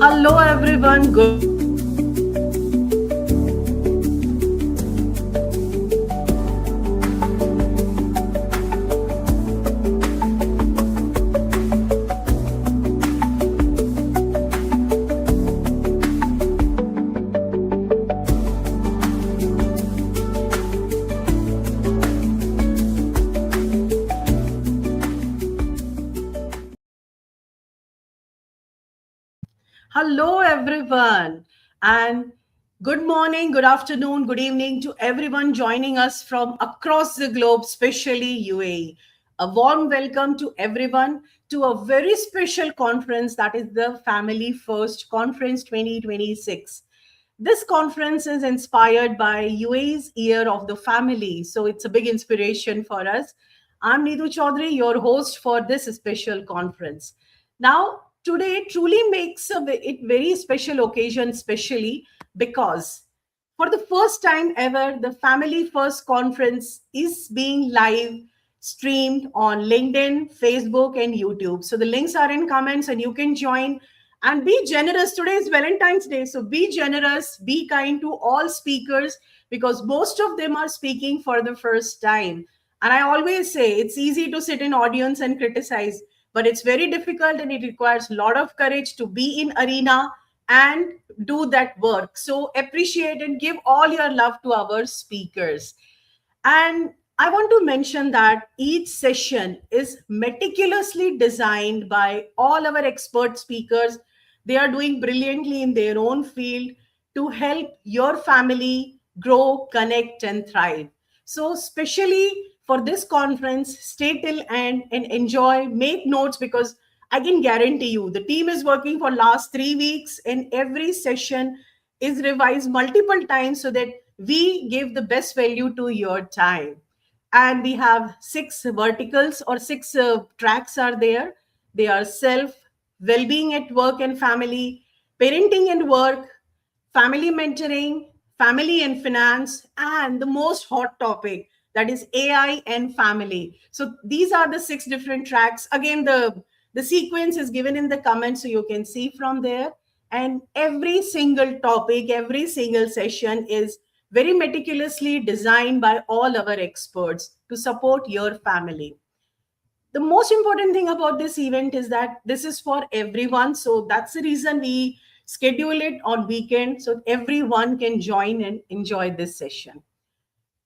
Hello everyone. Hello everyone. And good morning, good afternoon, good evening to everyone joining us from across the globe, especially UAE. A warm welcome to everyone to a very special conference that is the Family First Conference 2026. This conference is inspired by UAE's Year of the Family, so it's a big inspiration for us. I'm Neetu Chaudhary, your host for this special conference. Now, today truly makes it very special occasion, especially because for the first time ever, the Family First Conference is being live streamed on LinkedIn, Facebook, and YouTube. So the links are in comments, and you can join and be generous. Today is Valentine's Day, so be generous, be kind to all speakers because most of them are speaking for the first time. And I always say it's easy to sit in audience and criticize, but it's very difficult and it requires a lot of courage to be in arena and do that work. So appreciate and give all your love to our speakers. And I want to mention that each session is meticulously designed by all our expert speakers. They are doing brilliantly in their own field to help your family grow, connect, and thrive. So, especially for this conference, stay till end and enjoy, make notes because I can guarantee you the team is working for last 3 weeks and every session is revised multiple times so that we give the best value to your time. And we have six verticals or six tracks are there. They are self, well-being at work and family, parenting and work, family mentoring, family and finance, and the most hot topic that is AI and family. So these are the six different tracks. Again, the sequence is given in the comments so you can see from there. And every single topic, every single session is very meticulously designed by all our experts to support your family. The most important thing about this event is that this is for everyone, so that's the reason we schedule it on weekend so everyone can join and enjoy this session.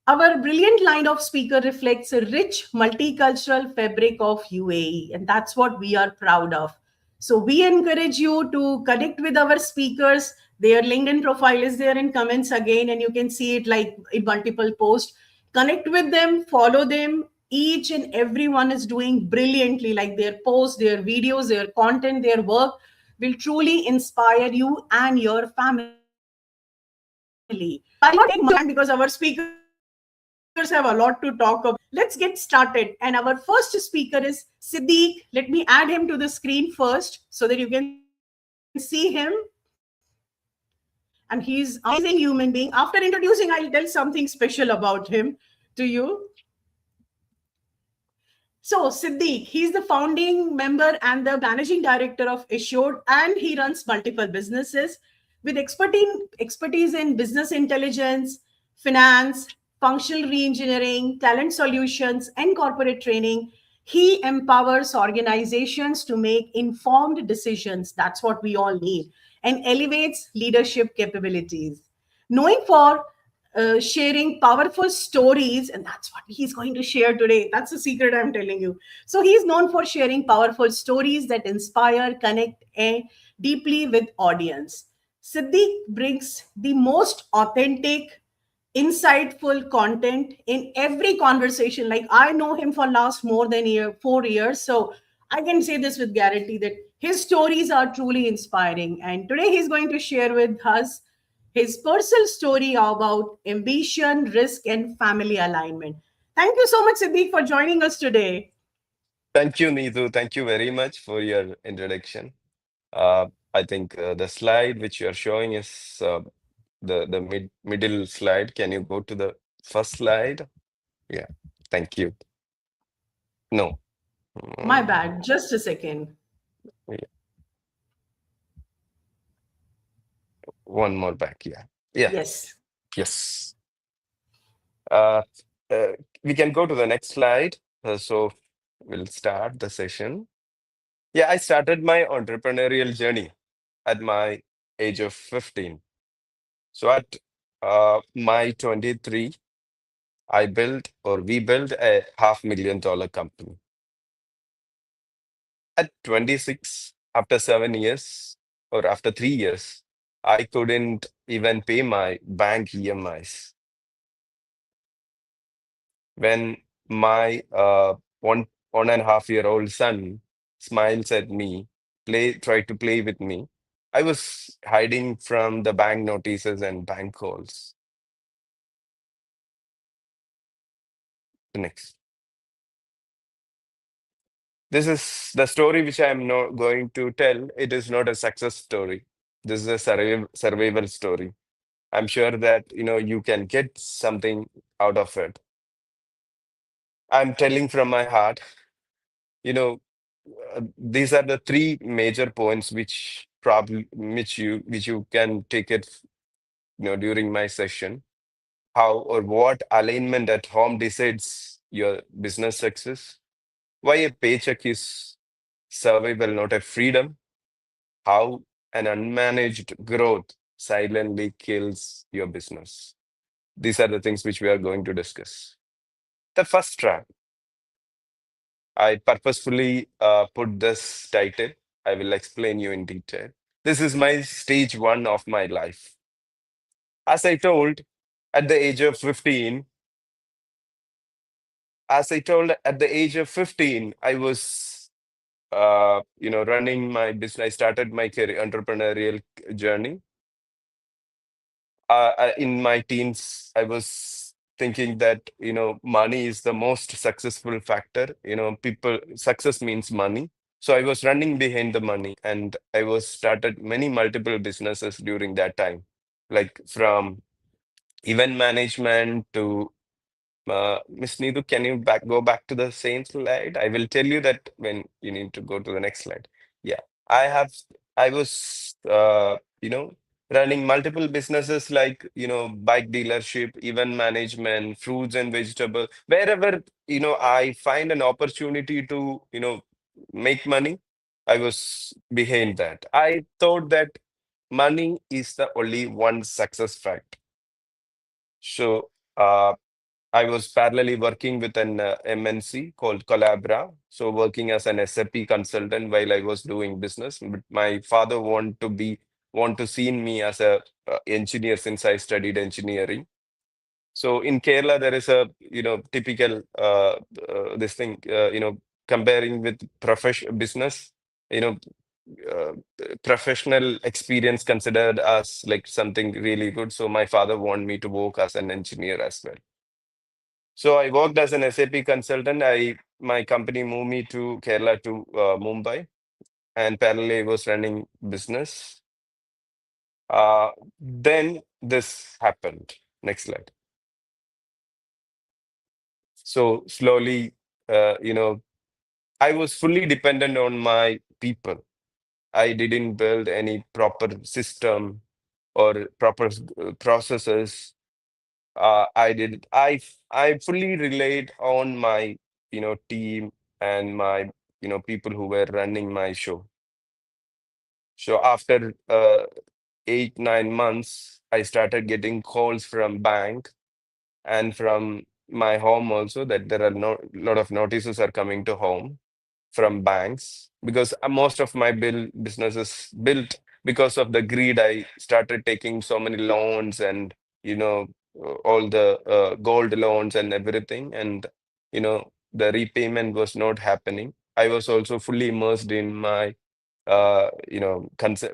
Our brilliant line of speaker reflects a rich multicultural fabric of UAE, and that's what we are proud of. So we encourage you to connect with our speakers. Their LinkedIn profile is there in comments again, and you can see it like in multiple posts. Connect with them, follow them. Each and everyone is doing brilliantly, like their posts, their videos, their content, their work will truly inspire you and your family. I'll not take much time because our speakers have a lot to talk about. Let's get started. And our first speaker is Siddique. Let me add him to the screen first so that you can see him. And he's amazing human being. After introducing, I'll tell something special about him to you. So, Siddique, he's the founding member and the managing director of Assured, and he runs multiple businesses with expertise in business intelligence, finance, functional reengineering, talent solutions, and corporate training. He empowers organizations to make informed decisions. That's what we all need, and elevates leadership capabilities. Knowing for sharing powerful stories, and that's what he's going to share today. That's a secret I'm telling you. So he's known for sharing powerful stories that inspire, connect, and deeply with audience. Siddiq brings the most authentic, insightful content in every conversation. Like I know him for last more than 4 years, so I can say this with guarantee that his stories are truly inspiring. And today he's going to share with us his personal story about ambition, risk, and family alignment. Thank you so much, Siddiq, for joining us today. Thank you, Neetu. Thank you very much for your introduction. I think the slide which you are showing is the middle slide. Can you go to the first slide? Yeah, thank you. No. My Mm, bad. Just a second. yeah. one more back. Yeah. Yeah. Yes. Yes. Uh, uh, we can go to the next slide. So we'll start the session. Yeah, I started my entrepreneurial journey at my age of 15. So at my 23, I built or we built a $500,000 company. At 26, after 7 years or after 3 years, I couldn't even pay my bank EMIs. When my 1.5 year old son smiles at me, try to play with me, I was hiding from the bank notices and bank calls. Next. This is the story which I am not going to tell. It is not a success story. This is a survival story. I'm sure that you can get something out of it. I'm telling from my heart. You know, these are the three major points which you can take it during my session. How or what alignment at home decides your business success. Why a paycheck is survival, not a freedom. How an unmanaged growth silently kills your business. These are the things which we are going to discuss. The first trap, I purposefully put this title. I will explain you in detail. This is my stage one of my life. As I told at the age of 15, as I told at the age of 15, I was running my business. I started my career entrepreneurial journey. In my teens, I was thinking that money is the most successful factor. People success means money. So I was running behind the money, and I was started many multiple businesses during that time, like from event management to Miss Neetu. Can you go back to the same slide? I will tell you that when you need to go to the next slide. Yeah, I have. I was running multiple businesses like bike dealership, event management, fruits and vegetable. Wherever I find an opportunity to make money, I was behind that. I thought that money is the only one success fact. So. I was parallelly working with an MNC called Collabra. So working as an SAP consultant while I was doing business. But my father want to see me as a engineer since I studied engineering. So in Kerala there is a typical this thing comparing with profession business you know uh, professional experience considered as like something really good. So my father want me to work as an engineer as well. So I worked as an SAP consultant. My company moved me to Kerala to Mumbai, and parallelly I was running business. Then this happened. Next slide. So slowly, I was fully dependent on my people. I didn't build any proper system or proper processes. I fully relied on my team and my people who were running my show. So after 8 9 months, I started getting calls from bank and from my home also, that there are no lot of notices are coming to home from banks, because most of my businesses built because of the greed. I started taking so many loans and you know all the gold loans and everything, and the repayment was not happening. I was also fully immersed in my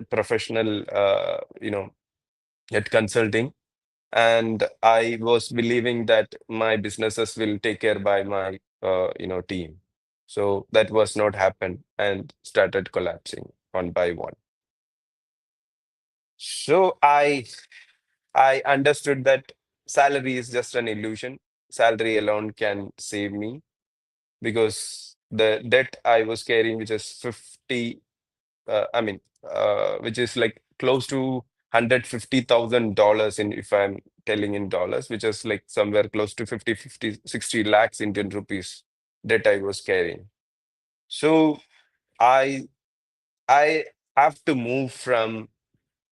professional at consulting, and I was believing that my businesses will take care by my team. So that was not happened and started collapsing one by one. So I understood that salary is just an illusion. Salary alone can save me, because the debt I was carrying, which is 50, which is like close to $150,000 in, if I'm telling in dollars, which is like somewhere close to 60 lakhs Indian rupees that I was carrying. So I I have to move from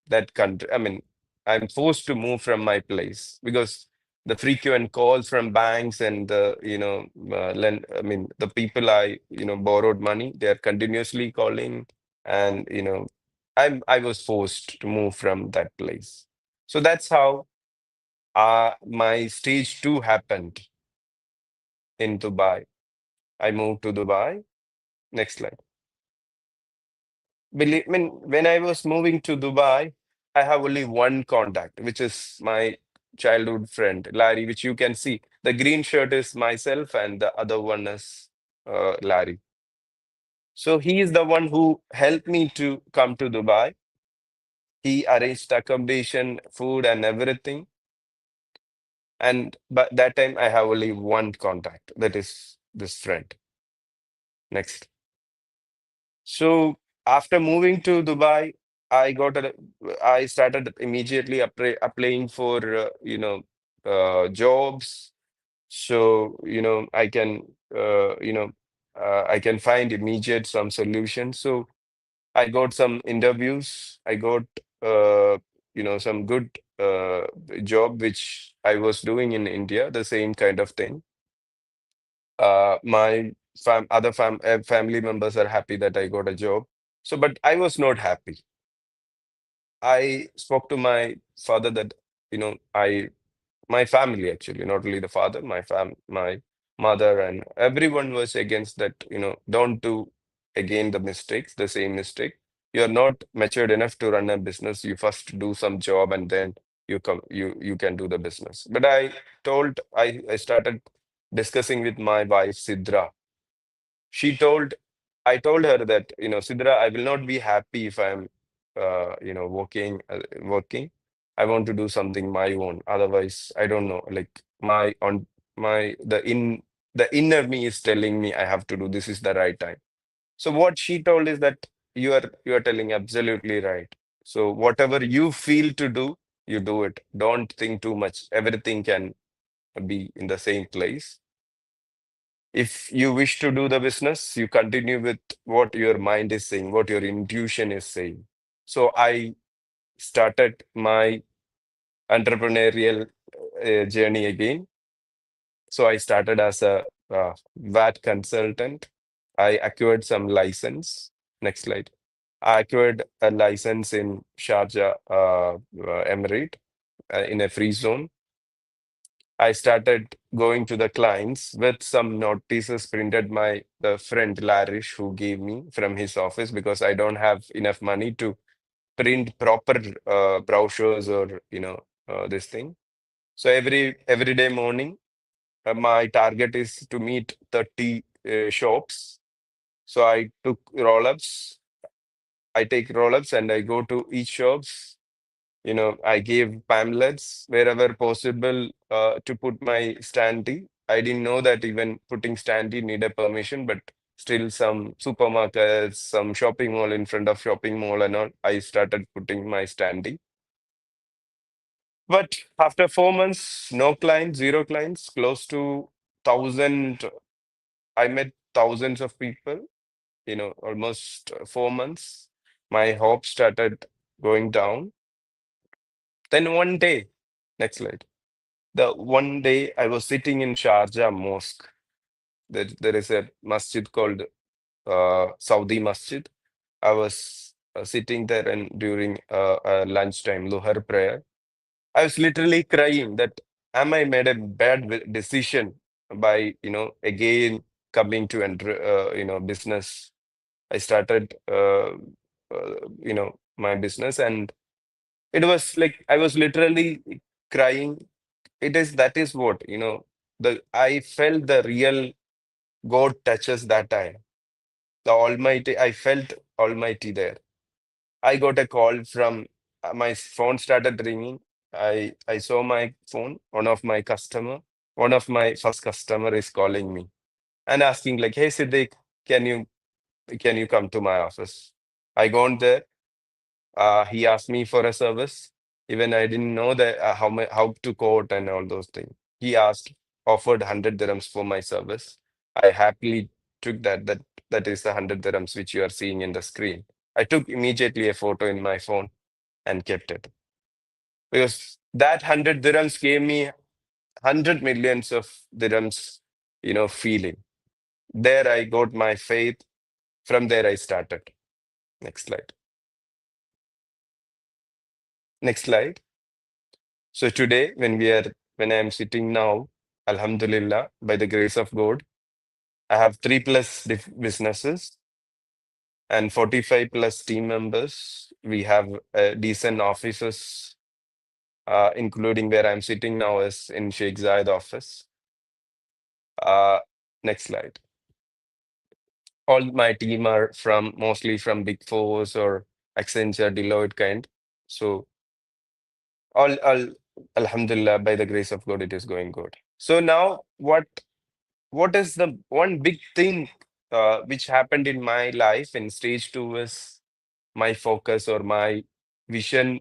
that country. I mean, I'm forced to move from my place because the frequent calls from banks and the, I mean, the people I, borrowed money, they're continuously calling, and, I was forced to move from that place. So that's how my stage two happened in Dubai. I moved to Dubai. Next slide. I mean, when I was moving to Dubai, I have only one contact, which is my childhood friend, Larry, which you can see. The green shirt is myself, and the other one is Larry. So he is the one who helped me to come to Dubai. He arranged accommodation, food, and everything. And but that time I have only one contact, that is this friend. Next. So after moving to Dubai, I got a, I started immediately applying for jobs. So I can find immediate some solutions. So I got some interviews. I got some good job which I was doing in India, the same kind of thing. My family members are happy that I got a job. So, but I was not happy. I spoke to my father that, my family actually, not only the father, my mother and everyone was against that, don't do again the same mistake. You're not matured enough to run a business. You first do some job and then you can do the business. But I started discussing with my wife, Sidra. I told her that, Sidra, I will not be happy if I'm, working. I want to do something my own. Otherwise, I don't know, like my, the inner me is telling me I have to do, this is the right time. So what she told is that you are telling absolutely right. So whatever you feel to do, you do it. Don't think too much. Everything can be in the same place. If you wish to do the business, you continue with what your mind is saying, what your intuition is saying. So I started my entrepreneurial journey again. So I started as a VAT consultant. I acquired some license. Next slide. I acquired a license in Sharjah, Emirate, in a free zone. I started going to the clients with some notices printed my the friend Larish who gave me from his office because I don't have enough money to print proper brochures or this thing. So every day morning, my target is to meet 30 shops. So I took roll-ups. I take roll-ups and I go to each shops. I gave pamphlets wherever possible to put my standee. I didn't know that even putting standee needed permission, but still some supermarkets, some shopping mall in front of shopping mall and all, I started putting my standee. But after 4 months, no clients, zero clients, close to thousand. I met thousands of people. Almost 4 months. My hope started going down. Then one day, next slide. The one day I was sitting in Sharjah Mosque. There is a masjid called Saudi Masjid. I was sitting there and during lunchtime, Luhar prayer. I was literally crying that am I made a bad decision by, again coming to enter, business. I started, my business and it was like I was literally crying. That is what, I felt the real God touches that time. The Almighty, I felt Almighty there. I got a call from my phone started ringing. I saw my phone. One of my first customer is calling me and asking like, "Hey Siddique, can you come to my office?" I gone there. He asked me for a service. Even I didn't know that how to quote and all those things. He offered 100 dirhams for my service. I happily took that. That is the 100 dirhams which you are seeing in the screen. I took immediately a photo in my phone and kept it because that 100 dirhams gave me 100 millions of dirhams, feeling. There I got my faith. From there I started. Next slide. Next slide. So today, when I am sitting now, Alhamdulillah, by the grace of God, I have three plus businesses and 45 plus team members. We have decent offices, including where I'm sitting now is in Sheikh Zayed office. Uh, Next slide. All my team are mostly from Big Fours or Accenture, Deloitte kind. So all Alhamdulillah, by the grace of God, it is going good. So now what is the one big thing which happened in my life in stage two is my focus or my vision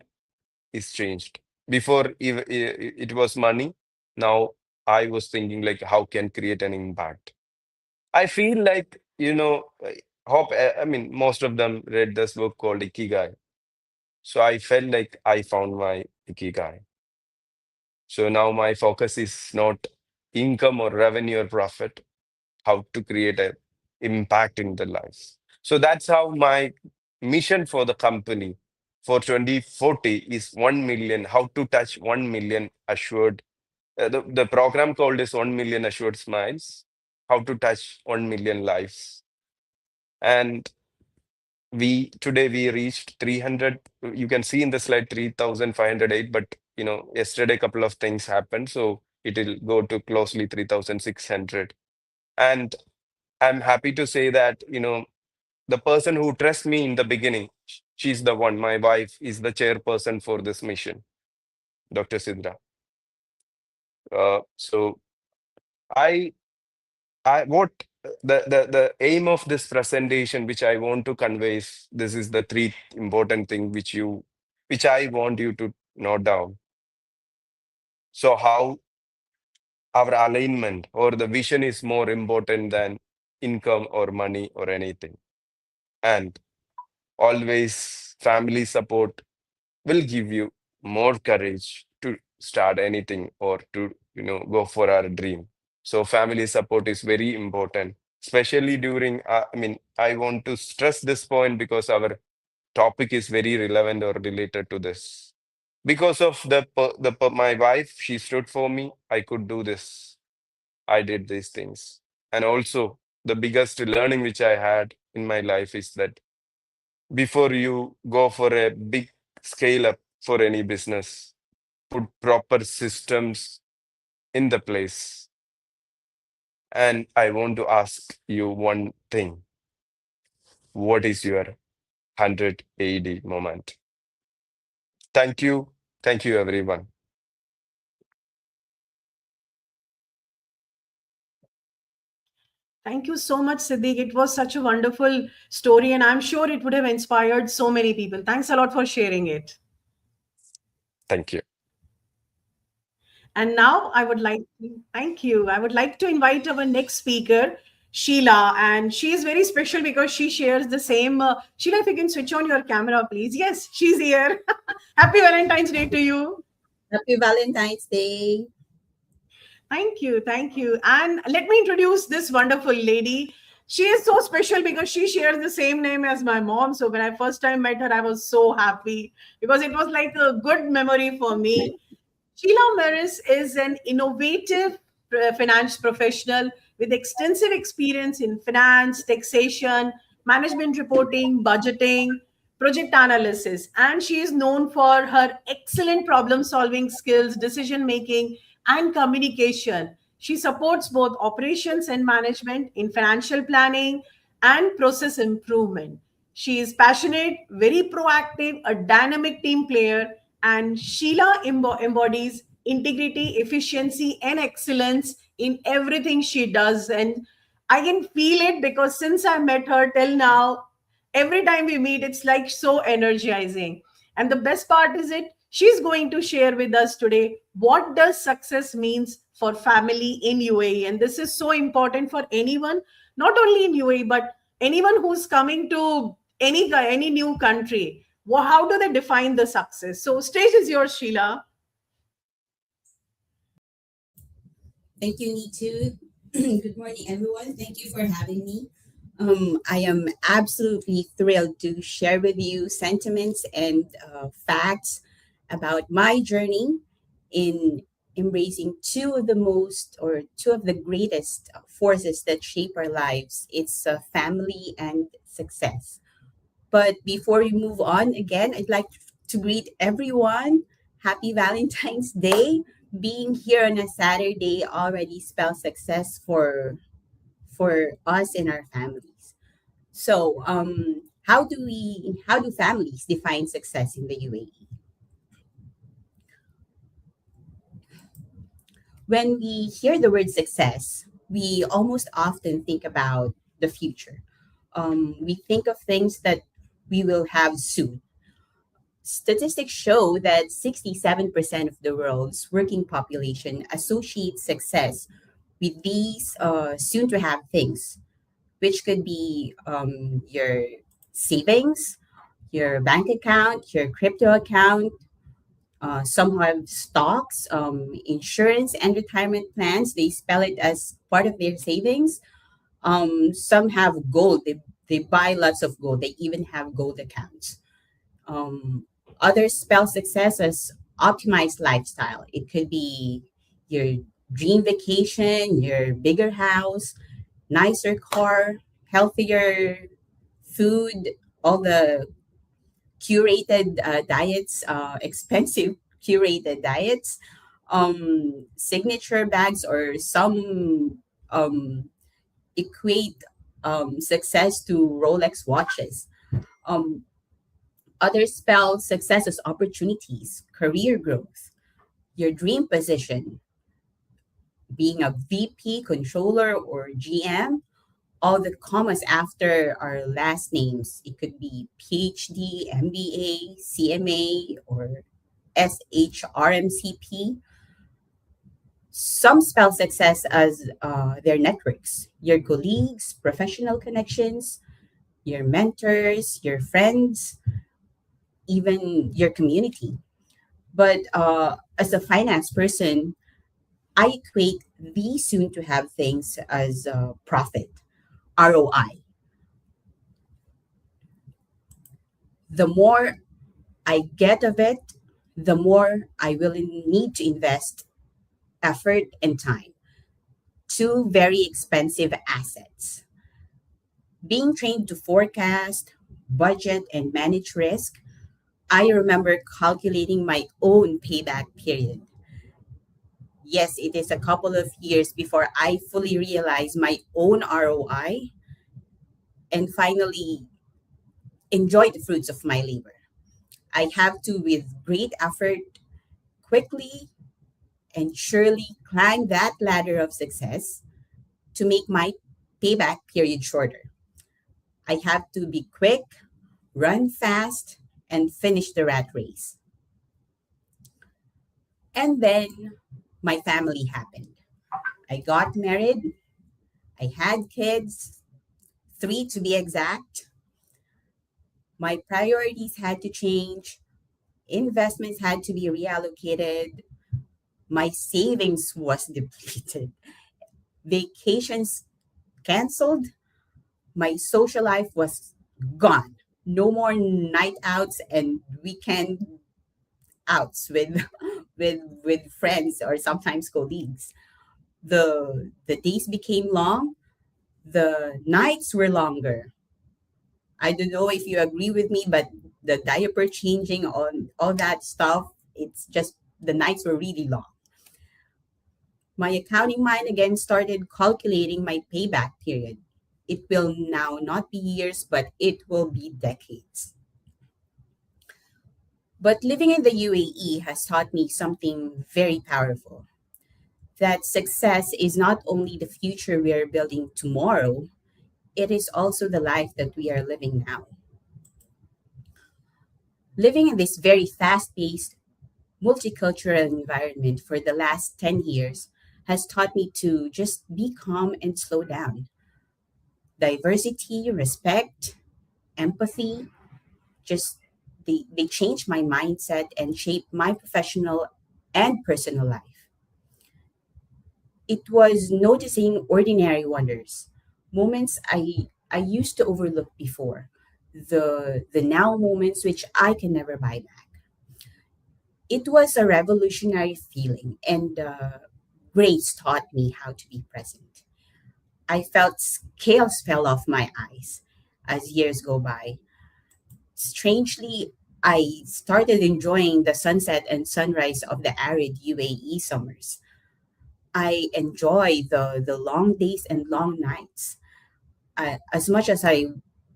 is changed. Before it was money. Now I was thinking like how can create an impact. I feel like, hope, I mean, most of them read this book called Ikigai. So I felt like I found my Ikigai. So now my focus is not income or revenue or profit, how to create an impact in the lives. So that's how my mission for the company for 2040 is 1 million, how to touch 1 million assured. The program called is 1 million assured smiles, how to touch 1 million lives. And today we reached 300. You can see in the slide 3,508, but yesterday a couple of things happened. So it will go to closely 3,600. And I'm happy to say that, the person who trusts me in the beginning, she's the one. My wife is the chairperson for this mission, Dr. Sidra. So I, what the aim of this presentation, which I want to convey, is this is the three important thing which I want you to note down. So how our alignment or the vision is more important than income or money or anything, and always family support will give you more courage to start anything or to go for our dream. So family support is very important, especially during I want to stress this point because our topic is very relevant or related to this. Because of my wife, she stood for me. I could do this. I did these things. And also the biggest learning which I had in my life is that before you go for a big scale up for any business, put proper systems in the place. And I want to ask you one thing. What is your 100 AD moment? Thank you. Thank you, everyone. Thank you so much, Siddique. It was such a wonderful story, and I'm sure it would have inspired so many people. Thanks a lot for sharing it. Thank you. And now I would like to thank you. I would like to invite our next speaker, Sheila, and she is very special because she shares the same. Sheila, if you can switch on your camera, please. Yes, she's here. Happy Valentine's Day to you. Happy Valentine's Day. Thank you. Thank you. And let me introduce this wonderful lady. She is so special because she shares the same name as my mom. So when I first time met her, I was so happy because it was like a good memory for me. Sheila Maris is an innovative finance professional with extensive experience in finance, taxation, management reporting, budgeting, project analysis. And she is known for her excellent problem solving skills, decision making, and communication. She supports both operations and management in financial planning and process improvement. She is passionate, very proactive, a dynamic team player, and Sheila embodies integrity, efficiency, and excellence in everything she does. And I can feel it because since I met her till now, Every time we meet, it's like so energizing. And the best part is it, she's going to share with us today what does success means for family in UAE. And this is so important for anyone, not only in UAE, but anyone who's coming to any new country. How do they define the success? So stage is yours, Sheila. Thank you, Neetu. Good morning, everyone. Thank you for having me. I am absolutely thrilled to share with you sentiments and facts about my journey in embracing two of the greatest forces that shape our lives. It's family and success. But before we move on, again, I'd like to greet everyone. Happy Valentine's Day. Being here on a Saturday already spells success for us and our families. So, how do families define success in the UAE? When we hear the word success, we almost often think about the future. We think of things that we will have soon. Statistics show that 67% of the world's working population associates success with these soon to have things, which could be your savings, your bank account, your crypto account. Some have stocks, insurance, and retirement plans. They spell it as part of their savings. Some have gold. They buy lots of gold. They even have gold accounts. Um, Others spell success as optimized lifestyle. It could be your dream vacation, your bigger house, nicer car, healthier food, all the curated diets, expensive curated diets, signature bags, or some equate success to Rolex watches. Um, Others spell success as opportunities, career growth, your dream position, being a VP, controller, or GM. All the commas after our last names. It could be PhD, MBA, CMA, or SHRMCP. Some spell success as their networks, your colleagues, professional connections, your mentors, your friends, even your community. But as a finance person, I equate these soon to have things as profit, ROI. The more I get of it, the more I will need to invest effort and time. Two very expensive assets. Being trained to forecast, budget, and manage risk, I remember calculating my own payback period. Yes, it is a couple of years before I fully realized my own ROI and finally enjoy the fruits of my labor. I have to, with great effort, quickly and surely climb that ladder of success to make my payback period shorter. I have to be quick, run fast, and finish the rat race. And then my family happened. I got married, I had kids, three to be exact. My priorities had to change, investments had to be reallocated, my savings was depleted, vacations canceled, my social life was gone. No more night outs and weekend outs with with friends or sometimes colleagues. The days became long, the nights were longer. I don't know if you agree with me, but the diaper changing on all that stuff, it's just the nights were really long. My accounting mind again started calculating my payback period. It will now not be years, but it will be decades. But living in the UAE has taught me something very powerful, that success is not only the future we are building tomorrow, it is also the life that we are living now. Living in this very fast paced, multicultural environment for the last 10 years has taught me to just be calm and slow down. Diversity, respect, empathy, just they changed my mindset and shaped my professional and personal life. It was noticing ordinary wonders, moments I used to overlook before, the now moments which I can never buy back. It was a revolutionary feeling, and grace taught me how to be present. I felt scales fell off my eyes as years go by. Strangely, I started enjoying the sunset and sunrise of the arid UAE summers. I enjoy the long days and long nights. As much as I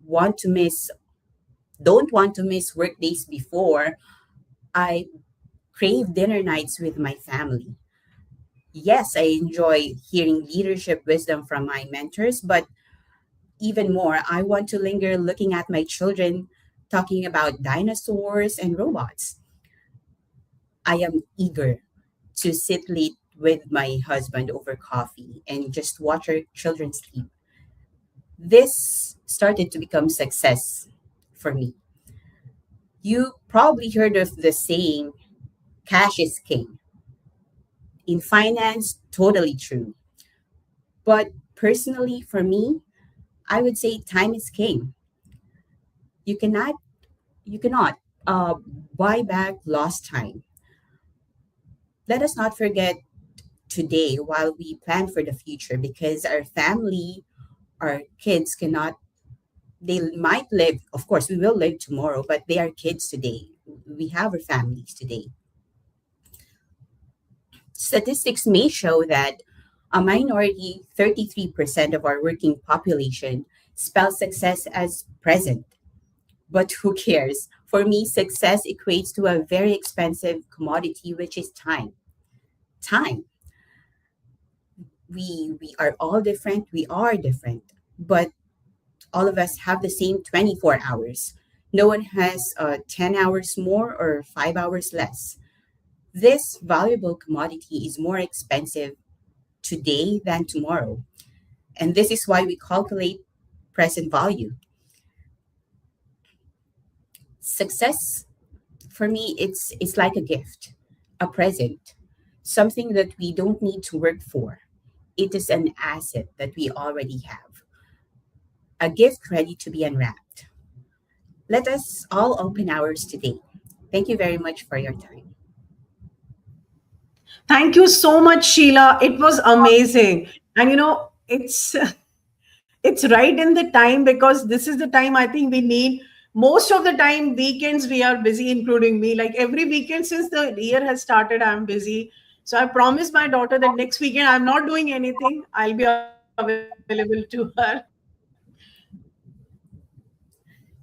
want to miss, don't want to miss work days before, I crave dinner nights with my family. Yes, I enjoy hearing leadership wisdom from my mentors, but even more, I want to linger looking at my children talking about dinosaurs and robots. I am eager to sit late with my husband over coffee and just watch our children sleep. This started to become success for me. You probably heard of the saying, cash is king. In finance, totally true. But personally, for me, I would say time is king. You cannot, you cannot uh, buy back lost time. Let us not forget today while we plan for the future because our family, our kids cannot, they might live, of course, we will live tomorrow, but they are kids today. We have our families today. Statistics may show that a minority, 33% of our working population, spells success as present. But who cares? For me, success equates to a very expensive commodity, which is time. Time. We are all different. We are different. But all of us have the same 24 hours. No one has 10 hours more or 5 hours less. This valuable commodity is more expensive today than tomorrow. And this is why we calculate present value. Success for me it's like a gift, a present, something that we don't need to work for. It is an asset that we already have, a gift ready to be unwrapped. Let us all open ours today. Thank you very much for your time. Thank you so much, Sheila. It was amazing. And it's it's right in the time because this is the time I think we need. Most of the time, weekends we are busy, including me. Like every weekend since the year has started, I'm busy. So I promised my daughter that next weekend I'm not doing anything. I'll be available to her.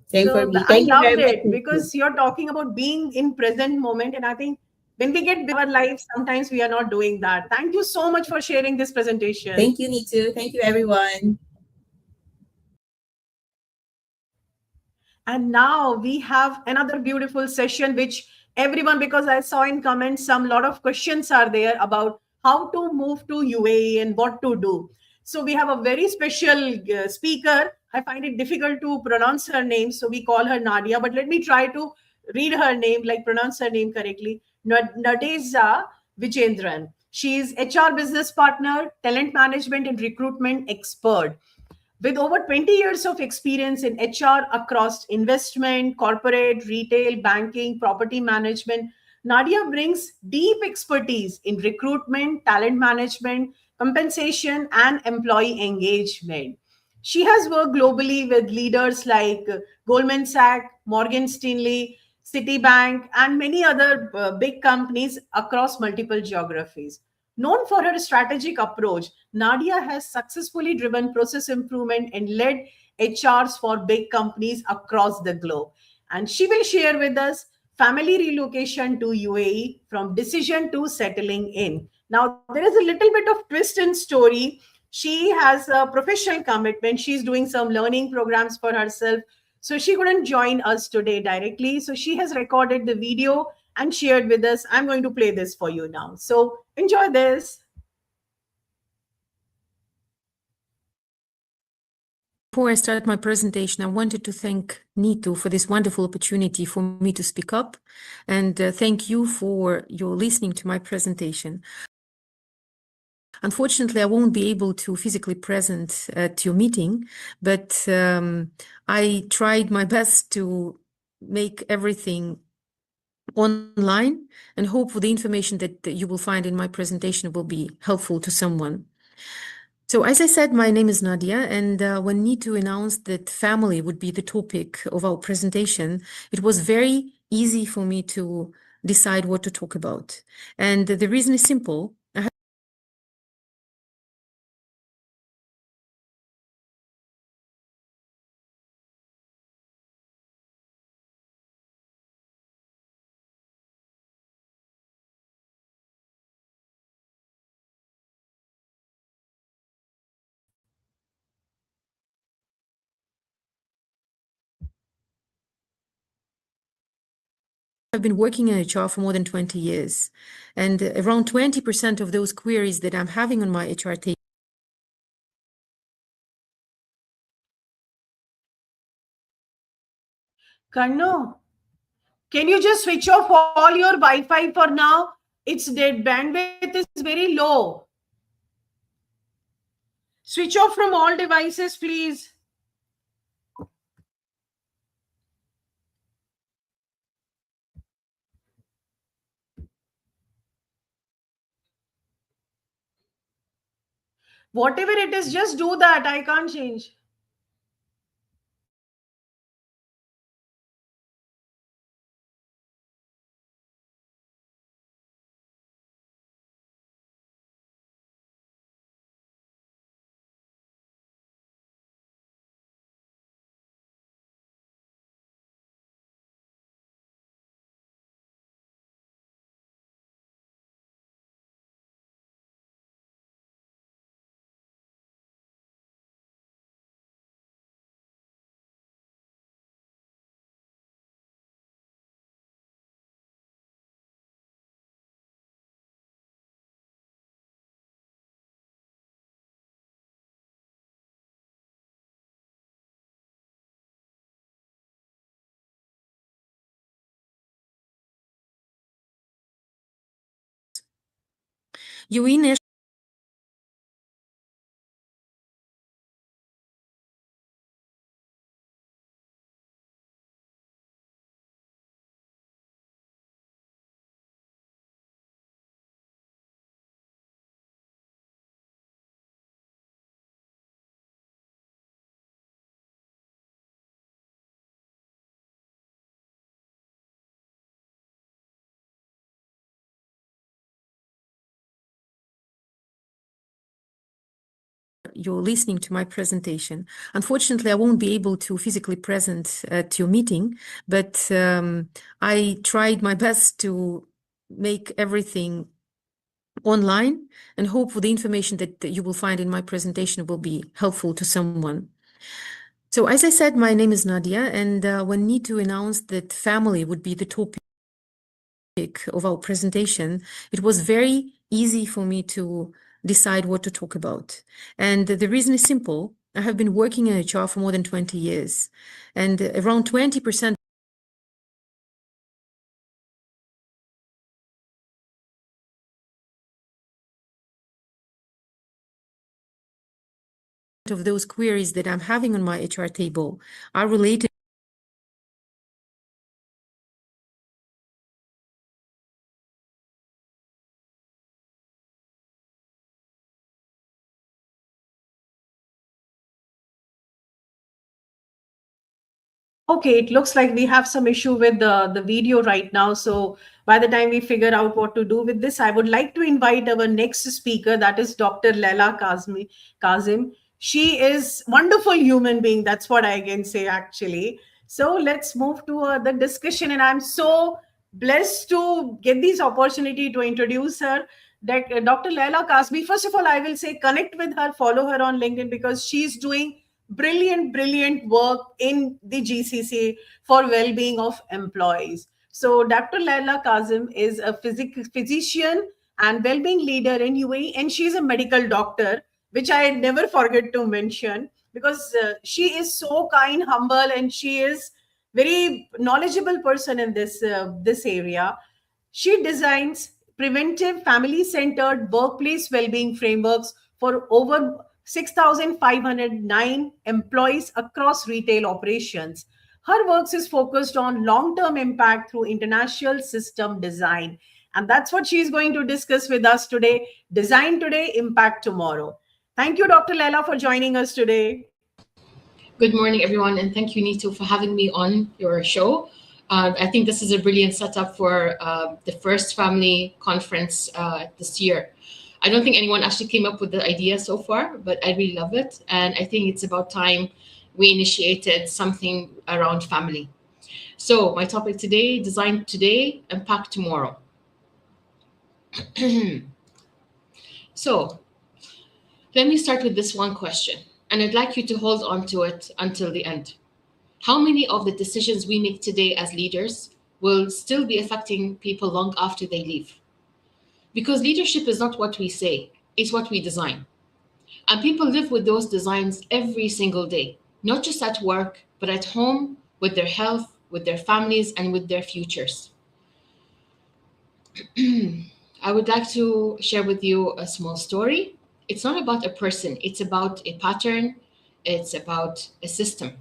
So Same I for me. loved Thank you it very much, because you're Neetu. talking about being in present moment, and I think when we get busy in our life, sometimes we are not doing that. Thank you so much for sharing this presentation. Thank you, Neetu. Thank you, everyone. And now we have another beautiful session, which everyone, because I saw in comments, some lot of questions are there about how to move to UAE and what to do. So we have a very special speaker. I find it difficult to pronounce her name, so we call her Nadia. But let me try to read her name, like pronounce her name correctly. Nadezhda Vijendren. She is HR business partner, talent management and recruitment expert. With over 20 years of experience in HR across investment, corporate, retail, banking, property management, Nadia brings deep expertise in recruitment, talent management, compensation, and employee engagement. She has worked globally with leaders like Goldman Sachs, Morgan Stanley, Citibank, and many other big companies across multiple geographies. Known for her strategic approach, Nadia has successfully driven process improvement and led HRs for big companies across the globe. And she will share with us family relocation to UAE from decision to settling in. Now, there is a little bit of twist in story. She has a professional commitment. She's doing some learning programs for herself. So she couldn't join us today directly. So she has recorded the video and shared with us. I'm going to play this for you now. So enjoy this. Before I start my presentation, I wanted to thank Neetu for this wonderful opportunity for me to speak up, and thank you for your listening to my presentation. Unfortunately, I won't be able to physically present at your meeting, but I tried my best to make everything online and hope for the information that you will find in my presentation will be helpful to someone. So as I said, my name is Nadia, and when Neetu announced that family would be the topic of our presentation, it was very easy for me to decide what to talk about. And the reason is simple. I've been working in HR for more than 20 years, and around 20% of those queries that I'm having on my HR table. Karno, can you just switch off all your Wi-Fi for now? Its dead bandwidth is very low. Switch off from all devices, please. Whatever it is, just do that. I can't change. UAE you're listening to my presentation. Unfortunately, I won't be able to physically present at your meeting, but I tried my best to make everything online and hope for the information that you will find in my presentation will be helpful to someone. So as I said, my name is Nadia, and when Neetu announced that family would be the topic of our presentation, it was very easy for me to decide what to talk about. And the reason is simple. I have been working in HR for more than 20 years, and around 20% of those queries that I'm having on my HR table are related Okay, it looks like we have some issue with the video right now. So by the time we figure out what to do with this, I would like to invite our next speaker, that is Dr. Leila Kazim. She is wonderful human being. That's what I can say actually. So let's move to the discussion. And I'm so blessed to get this opportunity to introduce her. Dr. Leila Kazmi. First of all, I will say connect with her, follow her on LinkedIn because she's doing brilliant work in the GCC for well-being of employees. So Dr. Leila Kazim is a physician and well-being leader in UAE, and she's a medical doctor, which I never forget to mention, because she is so kind, humble, and she is very knowledgeable person in this area. She designs preventive, family-centered workplace well-being frameworks for over 6,509 employees across retail operations. Her works is focused on long-term impact through international system design. And that's what she's going to discuss with us today. Design today, impact tomorrow. Thank you, Dr. Leila, for joining us today. Good morning, everyone, and thank you, Neetu, for having me on your show. I think this is a brilliant setup for the first family conference this year. I don't think anyone actually came up with the idea so far, but I really love it. And I think it's about time we initiated something around family. So my topic today, design today, impact tomorrow. So let me start with this one question, and I'd like you to hold on to it until the end. How many of the decisions we make today as leaders will still be affecting people long after they leave? Because leadership is not what we say, it's what we design. And people live with those designs every single day, not just at work, but at home, with their health, with their families, and with their futures. I would like to share with you a small story. It's not about a person, it's about a pattern, it's about a system.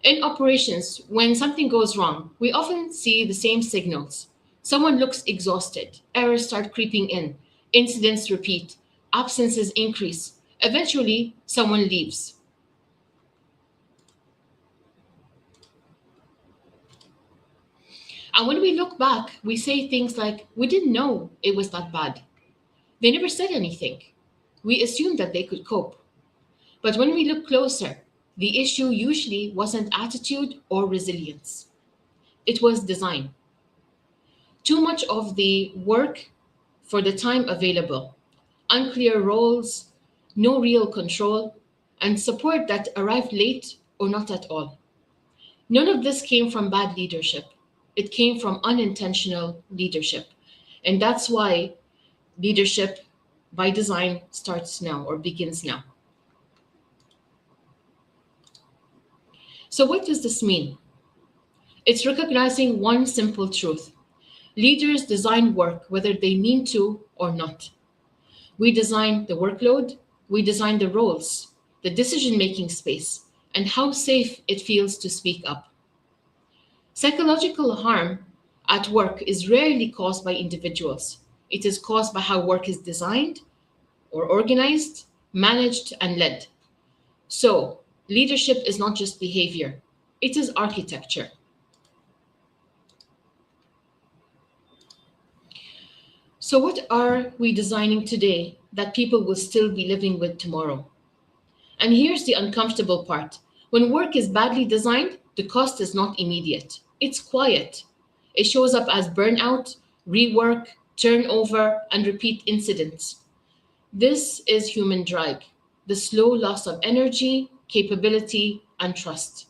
In operations, when something goes wrong, we often see the same signals. Someone looks exhausted, errors start creeping in, incidents repeat, absences increase. Eventually, someone leaves. And when we look back, we say things like, we didn't know it was that bad. They never said anything. We assumed that they could cope. But when we look closer, the issue usually wasn't attitude or resilience. It was design. Too much of the work for the time available, unclear roles, no real control, and support that arrived late or not at all. None of this came from bad leadership. It came from unintentional leadership. And that's why leadership by design starts now or begins now. So what does this mean? It's recognizing one simple truth. Leaders design work whether they mean to or not. We design the workload, we design the roles, the decision-making space, and how safe it feels to speak up. Psychological harm at work is rarely caused by individuals. It is caused by how work is designed or organized, managed, and led. So, leadership is not just behavior, it is architecture. So what are we designing today that people will still be living with tomorrow? And here's the uncomfortable part. When work is badly designed, the cost is not immediate. It's quiet. It shows up as burnout, rework, turnover, and repeat incidents. This is human drag, the slow loss of energy, capability, and trust.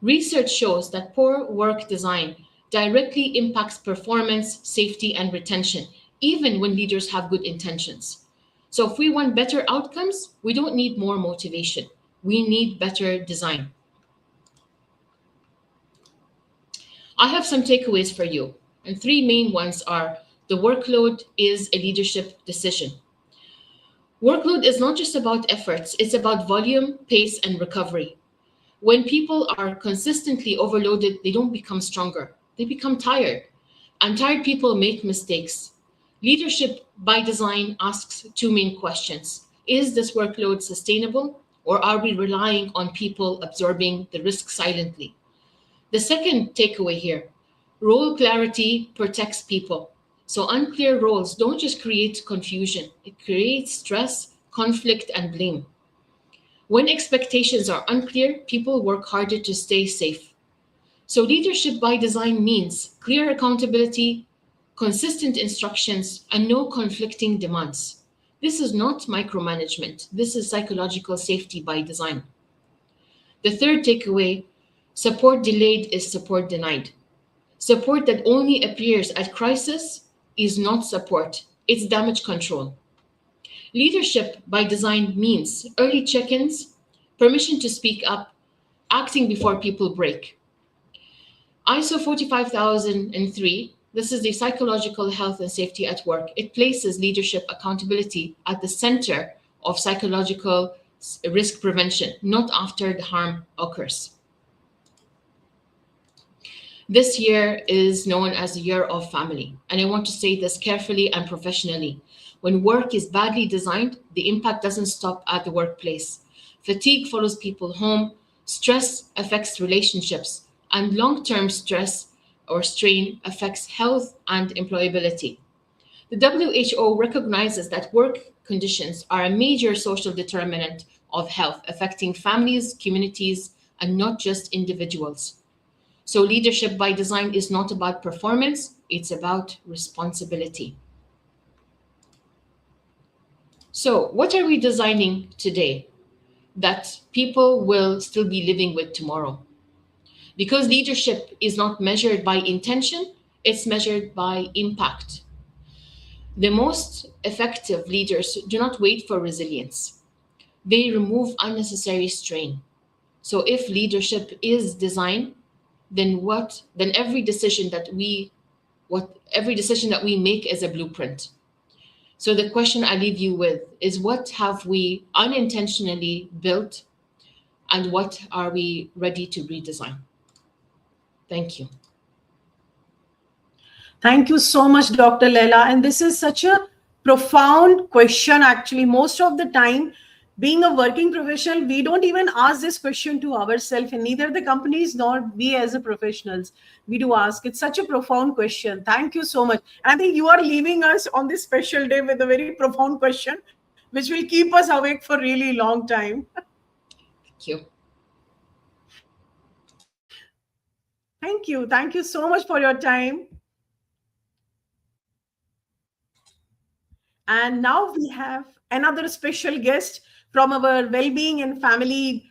Research shows that poor work design directly impacts performance, safety, and retention, even when leaders have good intentions. So if we want better outcomes, we don't need more motivation. We need better design. I have some takeaways for you, and three main ones are: the workload is a leadership decision. Workload is not just about efforts, it's about volume, pace, and recovery. When people are consistently overloaded, they don't become stronger, they become tired. And tired people make mistakes. Leadership by design asks two main questions. Is this workload sustainable, or are we relying on people absorbing the risk silently? The second takeaway here, role clarity protects people. So unclear roles don't just create confusion, it creates stress, conflict, and blame. When expectations are unclear, people work harder to stay safe. So leadership by design means clear accountability, consistent instructions, and no conflicting demands. This is not micromanagement. This is psychological safety by design. The third takeaway, support delayed is support denied. Support that only appears at crisis is not support, it's damage control. Leadership by design means early check ins, permission to speak up, acting before people break. ISO 45003, this is the psychological health and safety at work. It places leadership accountability at the center of psychological risk prevention, not after the harm occurs. This year is known as the Year of Family, and I want to say this carefully and professionally. When work is badly designed, the impact doesn't stop at the workplace. Fatigue follows people home, stress affects relationships, and long-term stress or strain affects health and employability. The WHO recognizes that work conditions are a major social determinant of health, affecting families, communities, and not just individuals. So leadership by design is not about performance, it's about responsibility. So what are we designing today that people will still be living with tomorrow? Because leadership is not measured by intention, it's measured by impact. The most effective leaders do not wait for resilience. They remove unnecessary strain. So if leadership is design, then every decision that we make is a blueprint. So the question I leave you with is, what have we unintentionally built and what are we ready to redesign? Thank you. Thank you so much, Dr. Leila. And this is such a profound question, actually. Most of the time, being a working professional, we don't even ask this question to ourselves, and neither the companies nor we as a professionals. We do ask. It's such a profound question. Thank you so much. And I think you are leaving us on this special day with a very profound question, which will keep us awake for really long time. Thank you. Thank you. Thank you so much for your time. And now we have another special guest from our well-being and family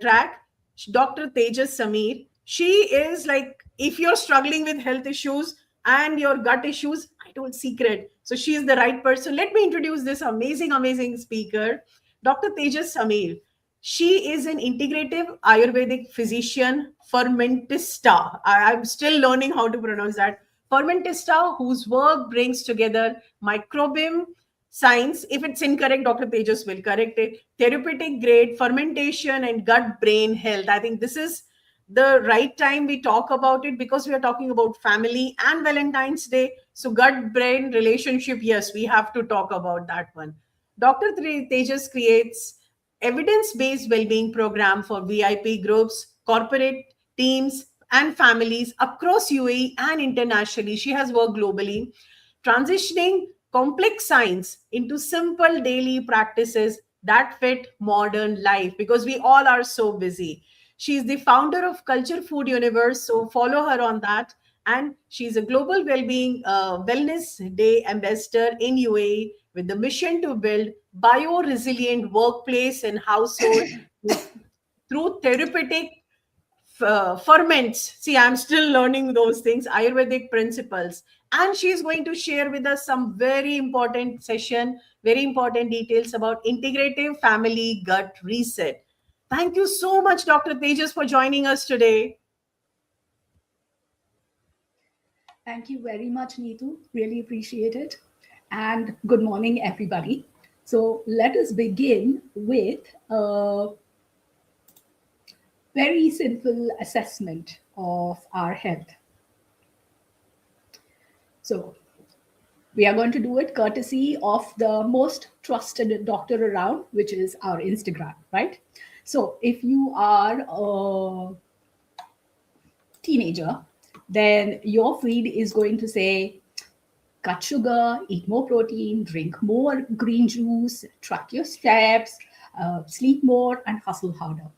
track, Dr. Tejas Sameer. She is like, if you're struggling with health issues and your gut issues, I told secret. So she is the right person. Let me introduce this amazing, amazing speaker, Dr. Tejas Sameer. She is an integrative Ayurvedic physician, fermentista. I'm still learning how to pronounce that. Fermentista, whose work brings together microbiome science. If it's incorrect, Dr. Tejas will correct it. Therapeutic grade fermentation and gut brain health. I think this is the right time we talk about it, because we are talking about family and Valentine's Day. So gut brain relationship, yes, we have to talk about that one. Dr. Tejas creates evidence-based well-being program for VIP groups, corporate teams, and families across UAE and internationally. She has worked globally, transitioning complex science into simple daily practices that fit modern life, because we all are so busy. She's the founder of Culture Food Universe, so follow her on that. And she's a global well-being wellness day ambassador in UAE with the mission to build bio-resilient workplace and household through therapeutic ferments. See, I'm still learning those things, Ayurvedic principles. And she's going to share with us some very important session, very important details about integrative family gut reset. Thank you so much, Dr. Tejas, for joining us today. Thank you very much, Neetu. Really appreciate it. And good morning, everybody. So let us begin with a very simple assessment of our health. So we are going to do it courtesy of the most trusted doctor around, which is our Instagram, right? So if you are a teenager, then your feed is going to say, cut sugar, eat more protein, drink more green juice, track your steps, sleep more, and hustle harder.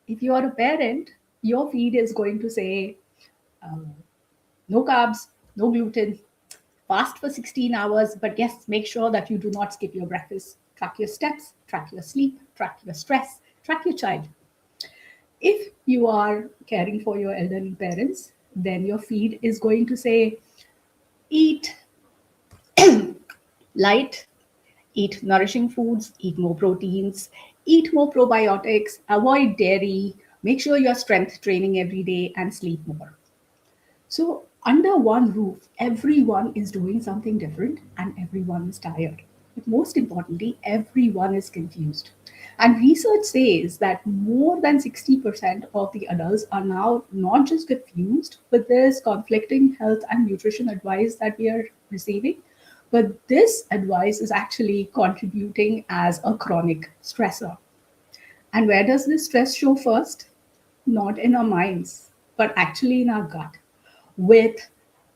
If you are a parent, your feed is going to say, no carbs, no gluten, fast for 16 hours, but yes, make sure that you do not skip your breakfast. Track your steps, track your sleep, track your stress, track your child. If you are caring for your elderly parents, then your feed is going to say, eat light, eat nourishing foods, eat more proteins, eat more probiotics, avoid dairy, make sure you're strength training every day, and sleep more. So, under one roof, everyone is doing something different and everyone is tired. But most importantly, everyone is confused. And research says that more than 60% of the adults are now not just confused, but there's conflicting health and nutrition advice that we are receiving. But this advice is actually contributing as a chronic stressor. And where does this stress show first? Not in our minds, but actually in our gut, with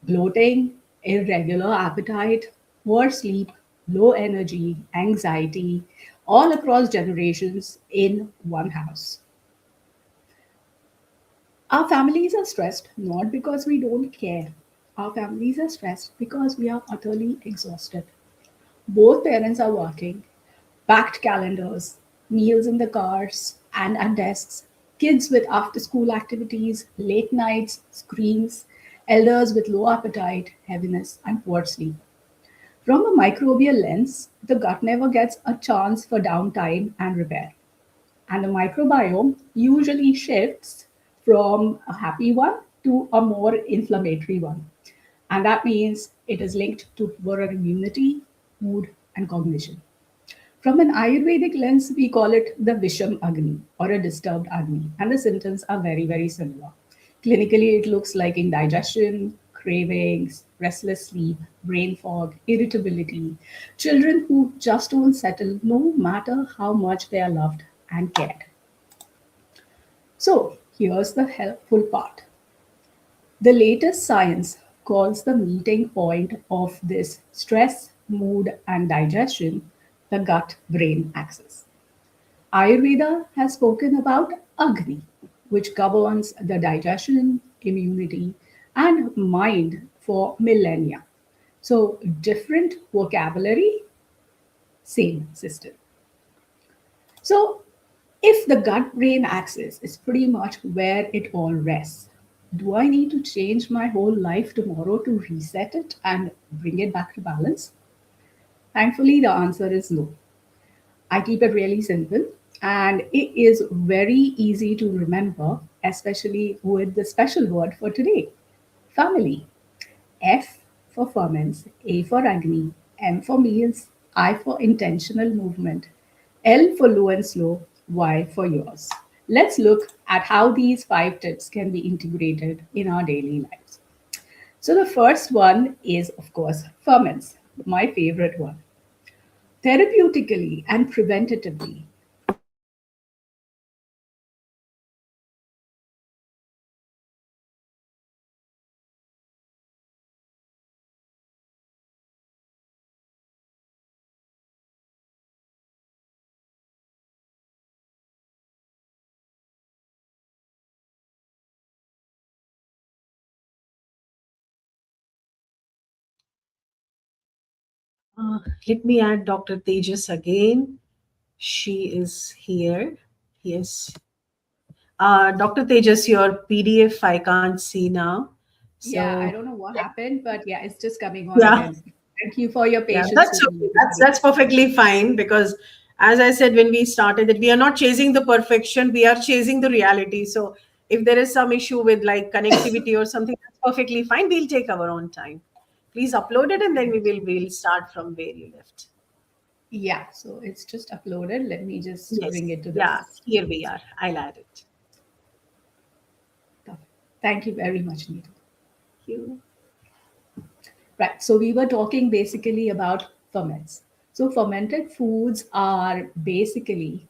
bloating, irregular appetite, poor sleep, low energy, anxiety, all across generations in one house. Our families are stressed not because we don't care. Our families are stressed because we are utterly exhausted. Both parents are working, packed calendars, meals in the cars and at desks, kids with after school activities, late nights, screens, elders with low appetite, heaviness, and poor sleep. From a microbial lens, the gut never gets a chance for downtime and repair. And the microbiome usually shifts from a happy one to a more inflammatory one. And that means it is linked to poorer immunity, mood, and cognition. From an Ayurvedic lens, we call it the Visham Agni or a disturbed Agni, and the symptoms are very, very similar. Clinically, it looks like indigestion, cravings, restless sleep, brain fog, irritability, children who just don't settle no matter how much they are loved and cared. So, here's the helpful part. The latest science calls the meeting point of this stress, mood, and digestion the gut brain axis. Ayurveda has spoken about Agni, which governs the digestion, immunity, and mind for millennia. So, different vocabulary, same system. So, if the gut brain axis is pretty much where it all rests, do I need to change my whole life tomorrow to reset it and bring it back to balance? Thankfully, the answer is no. I keep it really simple and it is very easy to remember, especially with the special word for today, family. F for ferments, A for Agni, M for meals, I for intentional movement, L for low and slow, Y for yours. Let's look at how these 5 tips can be integrated in our daily lives. So, the first one is, of course, ferments, my favorite one. Therapeutically and preventatively, Let me add Dr. Tejas again. She is here. Yes. Dr. Tejas, your PDF I can't see now. yeah, I So, don't know what happened, but yeah, it's just coming on yeah, again. Thank you for your yeah, patience that's with okay. me. That's perfectly fine because, as I said when we started, that we are not chasing the perfection, we are chasing the reality. So, if there is some issue with like connectivity or something, that's perfectly fine. We'll take our own time. Please upload it and then we'll start from where you left. Yeah, so it's just uploaded. Let me just bring Yes. it to the Yeah, here we are. I'll add it. top. Thank you very much, Neetu. Thank you. Right. So we were talking basically about ferments. So fermented foods are basically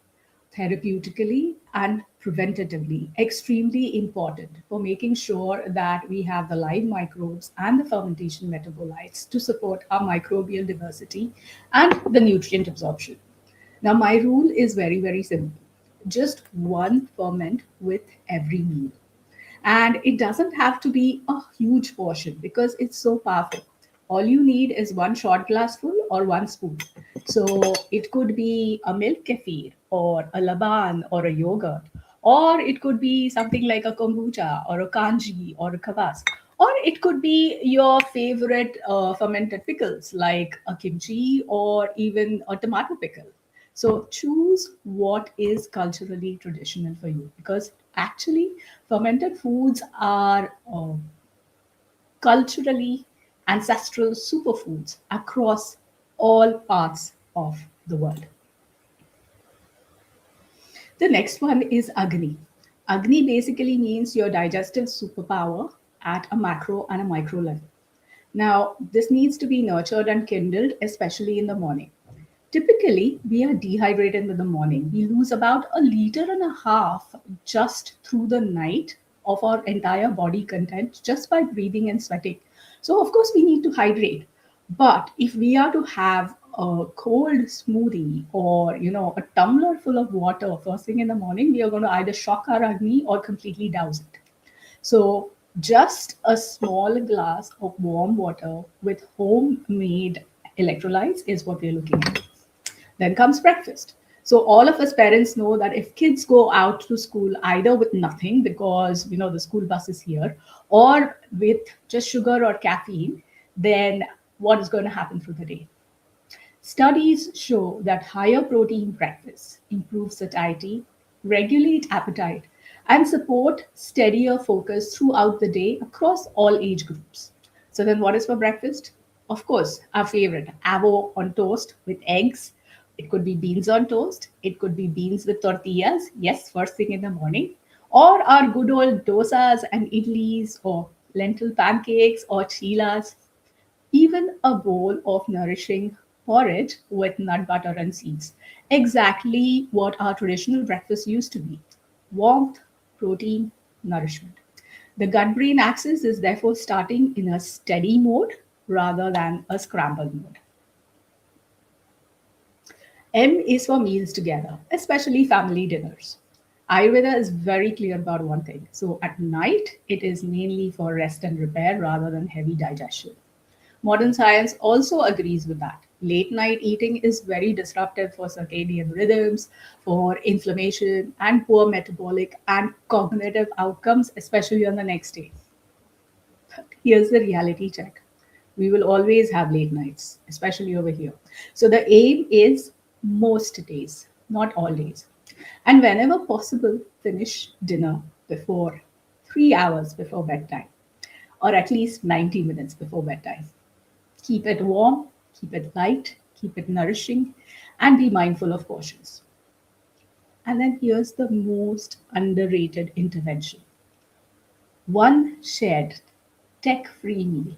therapeutically and preventatively extremely important for making sure that we have the live microbes and the fermentation metabolites to support our microbial diversity and the nutrient absorption. Now, my rule is very, very simple, just one ferment with every meal. And it doesn't have to be a huge portion because it's so powerful. All you need is one shot glass full or one spoon. So it could be a milk kefir or a laban or a yogurt or it could be something like a kombucha or a kanji or a kvass, or it could be your favorite fermented pickles like a kimchi or even a tomato pickle. So choose what is culturally traditional for you, because actually fermented foods are culturally ancestral superfoods across all parts of the world. The next one is Agni. Agni basically means your digestive superpower at a macro and a micro level. Now, this needs to be nurtured and kindled, especially in the morning. Typically, we are dehydrated in the morning. We lose about a liter and a half just through the night of our entire body content just by breathing and sweating. So, of course, we need to hydrate. But if we are to have a cold smoothie or a tumbler full of water first thing in the morning, we are going to either shock our agni or completely douse it. So just a small glass of warm water with homemade electrolytes is what we're looking at. Then comes breakfast. So all of us parents know that if kids go out to school either with nothing because the school bus is here, or with just sugar or caffeine, then what is going to happen through the day? Studies show that higher protein breakfasts improve satiety, regulate appetite, and support steadier focus throughout the day across all age groups. So then what is for breakfast? Of course, our favorite, avo on toast with eggs. It could be beans on toast. It could be beans with tortillas. Yes, first thing in the morning. Or our good old dosas and idlis, or lentil pancakes or chilas. Even a bowl of nourishing porridge with nut butter and seeds. Exactly what our traditional breakfast used to be: warmth, protein, nourishment. The gut brain axis is therefore starting in a steady mode rather than a scramble mode. M is for meals together, especially family dinners. Ayurveda is very clear about one thing. So at night, it is mainly for rest and repair rather than heavy digestion. Modern science also agrees with that. Late night eating is very disruptive for circadian rhythms, for inflammation, and poor metabolic and cognitive outcomes, especially on the next day. Here's the reality check: we will always have late nights, especially over here. So the aim is most days, not all days. And whenever possible, finish dinner before 3 hours before bedtime, or at least 90 minutes before bedtime. Keep it warm, keep it light, keep it nourishing, and be mindful of portions. And then here's the most underrated intervention: one shared tech free meal,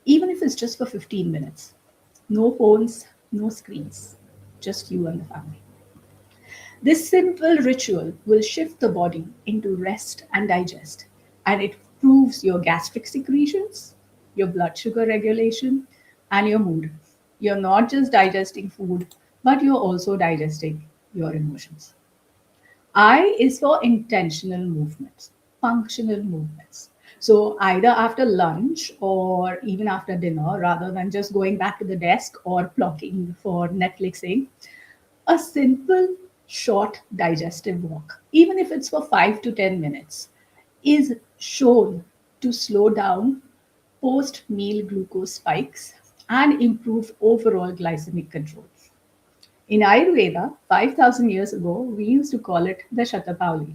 even if it's just for 15 minutes. No phones, no screens, just you and the family. This simple ritual will shift the body into rest and digest, and it improves your gastric secretions, your blood sugar regulation, and your mood. You're not just digesting food, but you're also digesting your emotions. I is for intentional movements, functional movements. So either after lunch or even after dinner, rather than just going back to the desk or plonking for Netflixing, a simple, short digestive walk, even if it's for 5 to 10 minutes, is shown to slow down post meal glucose spikes and improve overall glycemic control. In Ayurveda, 5,000 years ago, we used to call it the Shatapauli.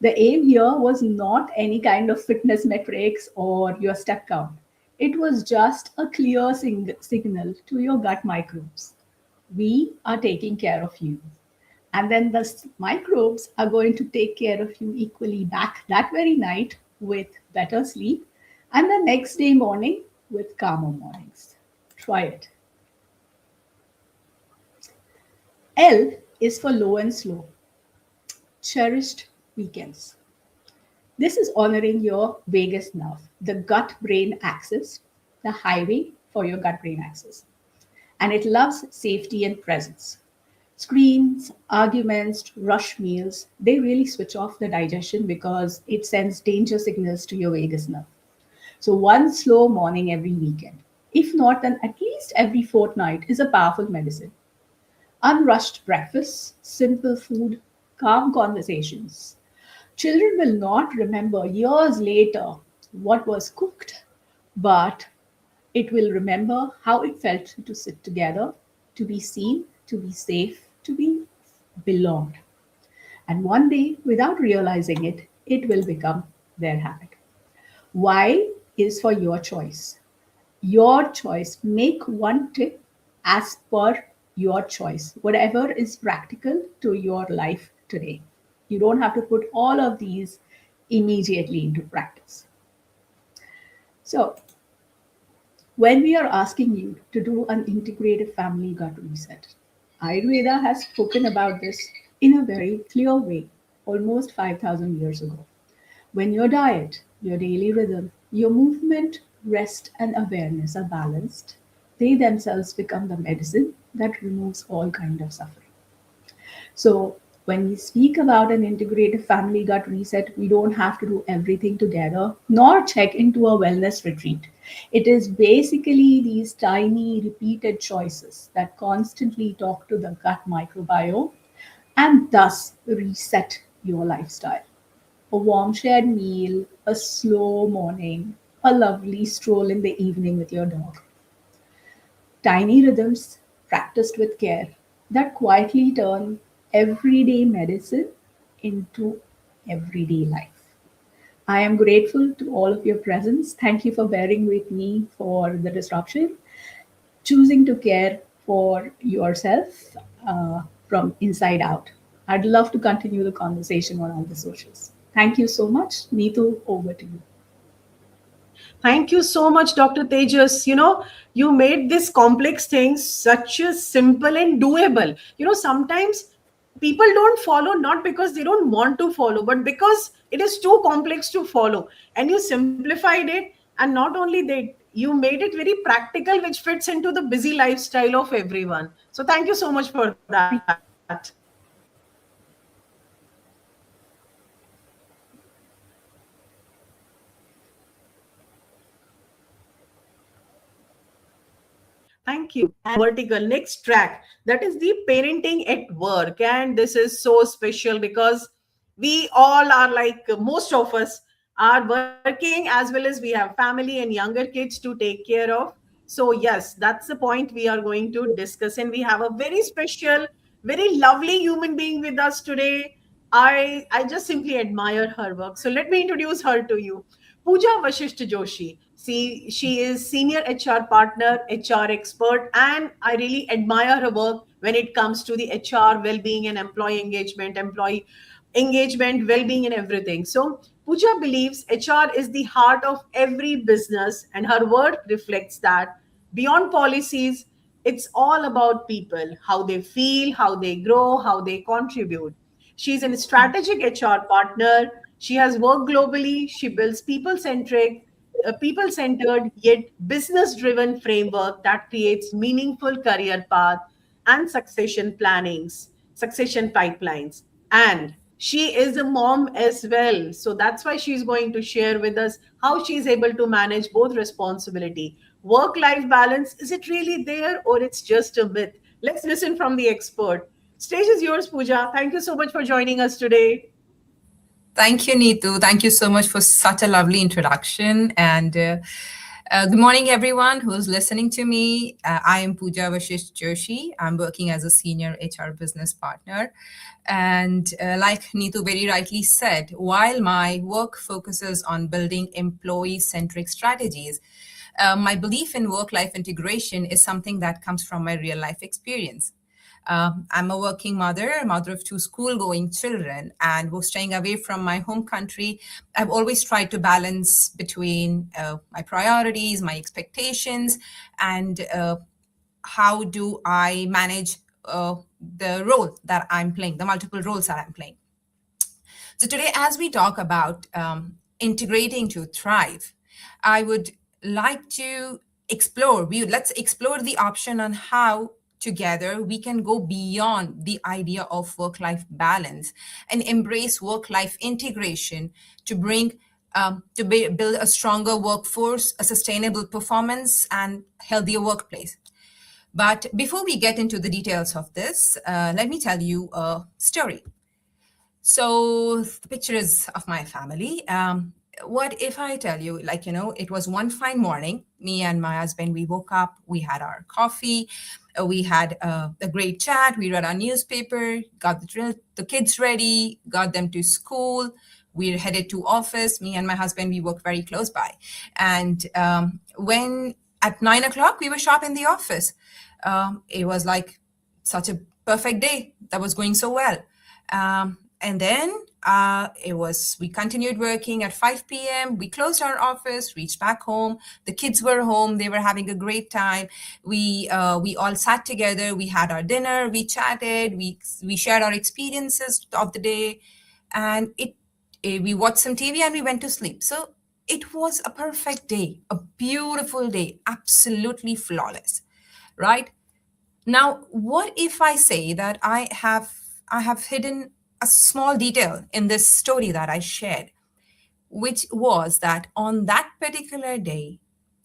The aim here was not any kind of fitness metrics or your step count. It was just a clear signal to your gut microbes: we are taking care of you. And then the microbes are going to take care of you equally back that very night with better sleep, and the next day morning with calmer mornings. Try it. L is for low and slow, cherished weekends. This is honoring your vagus nerve, the gut brain axis, the highway for your gut brain axis. And it loves safety and presence. Screens, arguments, rush meals, they really switch off the digestion because it sends danger signals to your vagus nerve. So one slow morning every weekend, if not then at least every fortnight, is a powerful medicine. Unrushed breakfasts, simple food, calm conversations. Children will not remember years later what was cooked, but it will remember how it felt to sit together, to be seen, to be safe, to be belonged. And one day, without realizing it, it will become their habit. Why is for your choice. Your choice. Make one tip as per your choice, whatever is practical to your life today. You don't have to put all of these immediately into practice. So, when we are asking you to do an integrative family gut reset, Ayurveda has spoken about this in a very clear way almost 5,000 years ago. When your diet, your daily rhythm, your movement, rest, and awareness are balanced, they themselves become the medicine that removes all kind of suffering. So when we speak about an integrative family gut reset, we don't have to do everything together, nor check into a wellness retreat. It is basically these tiny repeated choices that constantly talk to the gut microbiome and thus reset your lifestyle. A warm shared meal, a slow morning, a lovely stroll in the evening with your dog. Tiny rhythms practiced with care that quietly turn everyday medicine into everyday life. I am grateful to all of your presence. Thank you for bearing with me for the disruption, choosing to care for yourself from inside out. I'd love to continue the conversation on all the socials. Thank you so much. Neetu, over to you. Thank you so much, Dr. Tejas. You made this complex thing such a simple and doable. Sometimes people don't follow not because they don't want to follow, but because it is too complex to follow. And you simplified it. And not only that, you made it very practical, which fits into the busy lifestyle of everyone. So thank you so much for that. Thank you. And vertical next track, that is the parenting at work. And this is so special because we all are like most of us are working, as well as we have family and younger kids to take care of. So, yes, that's the point we are going to discuss. And we have a very special, very lovely human being with us today. I just simply admire her work. So, let me introduce her to you. Pooja Vashisth Joshi. See, she is senior HR partner, HR expert, and I really admire her work when it comes to the HR well-being and employee engagement, well-being, and everything. So, Pooja believes HR is the heart of every business, and her work reflects that. Beyond policies, it's all about people, how they feel, how they grow, how they contribute. She's a strategic HR partner. She has worked globally. She builds people centered yet business driven framework that creates meaningful career path and succession pipelines. And she is a mom as well. So that's why she's going to share with us how she's able to manage both responsibility. Work life balance, is it really there or it's just a myth? Let's listen from the expert. Stage is yours, Pooja. Thank you so much for joining us today. Thank you, Neetu. Thank you so much for such a lovely introduction. And good morning, everyone who's listening to me. I am Pooja Vashisth Joshi. I'm working as a senior HR business partner. And like Neetu very rightly said, while my work focuses on building employee-centric strategies, my belief in work-life integration is something that comes from my real-life experience. I'm a working mother of two school-going children, and was staying away from my home country. I've always tried to balance between my priorities, my expectations, and how do I manage the role that I'm playing, the multiple roles that I'm playing. So today, as we talk about integrating to thrive, I would like to let's explore the option on how together we can go beyond the idea of work-life balance and embrace work-life integration to build a stronger workforce, a sustainable performance, and healthier workplace. But before we get into the details of this, let me tell you a story. So the picture is of my family. What if I tell you, like, it was one fine morning, me and my husband, we woke up, we had our coffee, we had a great chat, we read our newspaper, got the kids ready, got them to school, we're headed to office. Me and my husband, we work very close by. And when at 9 o'clock, we were sharp in the office. It was like such a perfect day that was going so well. And then we continued working at 5 p.m. We closed our office, reached back home. The kids were home. They were having a great time. We all sat together. We had our dinner. We chatted. We shared our experiences of the day. And we watched some TV and we went to sleep. So it was a perfect day, a beautiful day, absolutely flawless, right? Now, what if I say that I have hidden a small detail in this story that I shared, which was that on that particular day,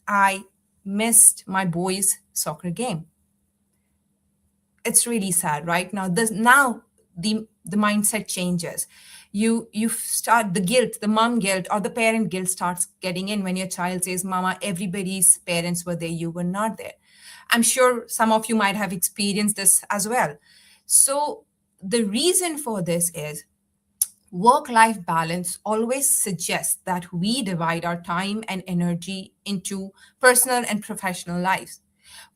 I missed my boys' soccer game. It's really sad, right? Now the mindset changes. You start the guilt, the mom guilt or the parent guilt starts getting in when your child says, Mama, everybody's parents were there, you were not there. I'm sure some of you might have experienced this as well. So the reason for this is work-life balance always suggests that we divide our time and energy into personal and professional lives.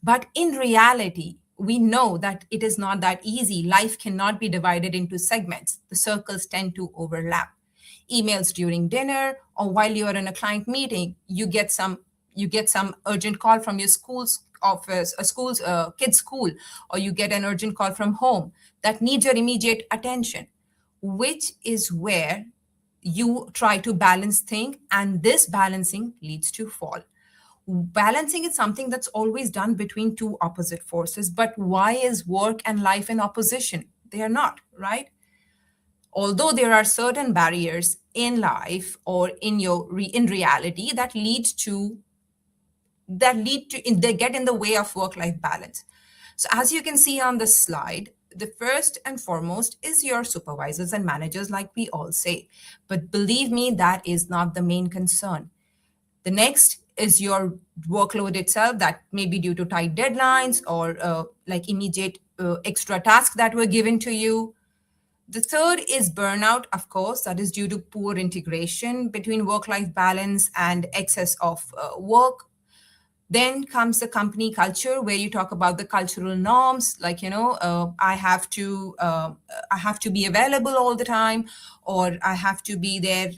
But in reality, we know that it is not that easy. Life cannot be divided into segments. The circles tend to overlap. Emails during dinner or while you are in a client meeting, you get some urgent call from your school's office, kids' school, or you get an urgent call from home that needs your immediate attention, which is where you try to balance things, and this balancing leads to fall. Balancing is something that's always done between two opposite forces, but why is work and life in opposition? They are not, right? Although there are certain barriers in life or in reality that they get in the way of work-life balance. So as you can see on the slide, the first and foremost is your supervisors and managers, like we all say. But believe me, that is not the main concern. The next is your workload itself, that may be due to tight deadlines or like immediate extra tasks that were given to you. The third is burnout, of course, that is due to poor integration between work-life balance and excess of work. Then comes the company culture, where you talk about the cultural norms, like, I have to be available all the time, or I have to be there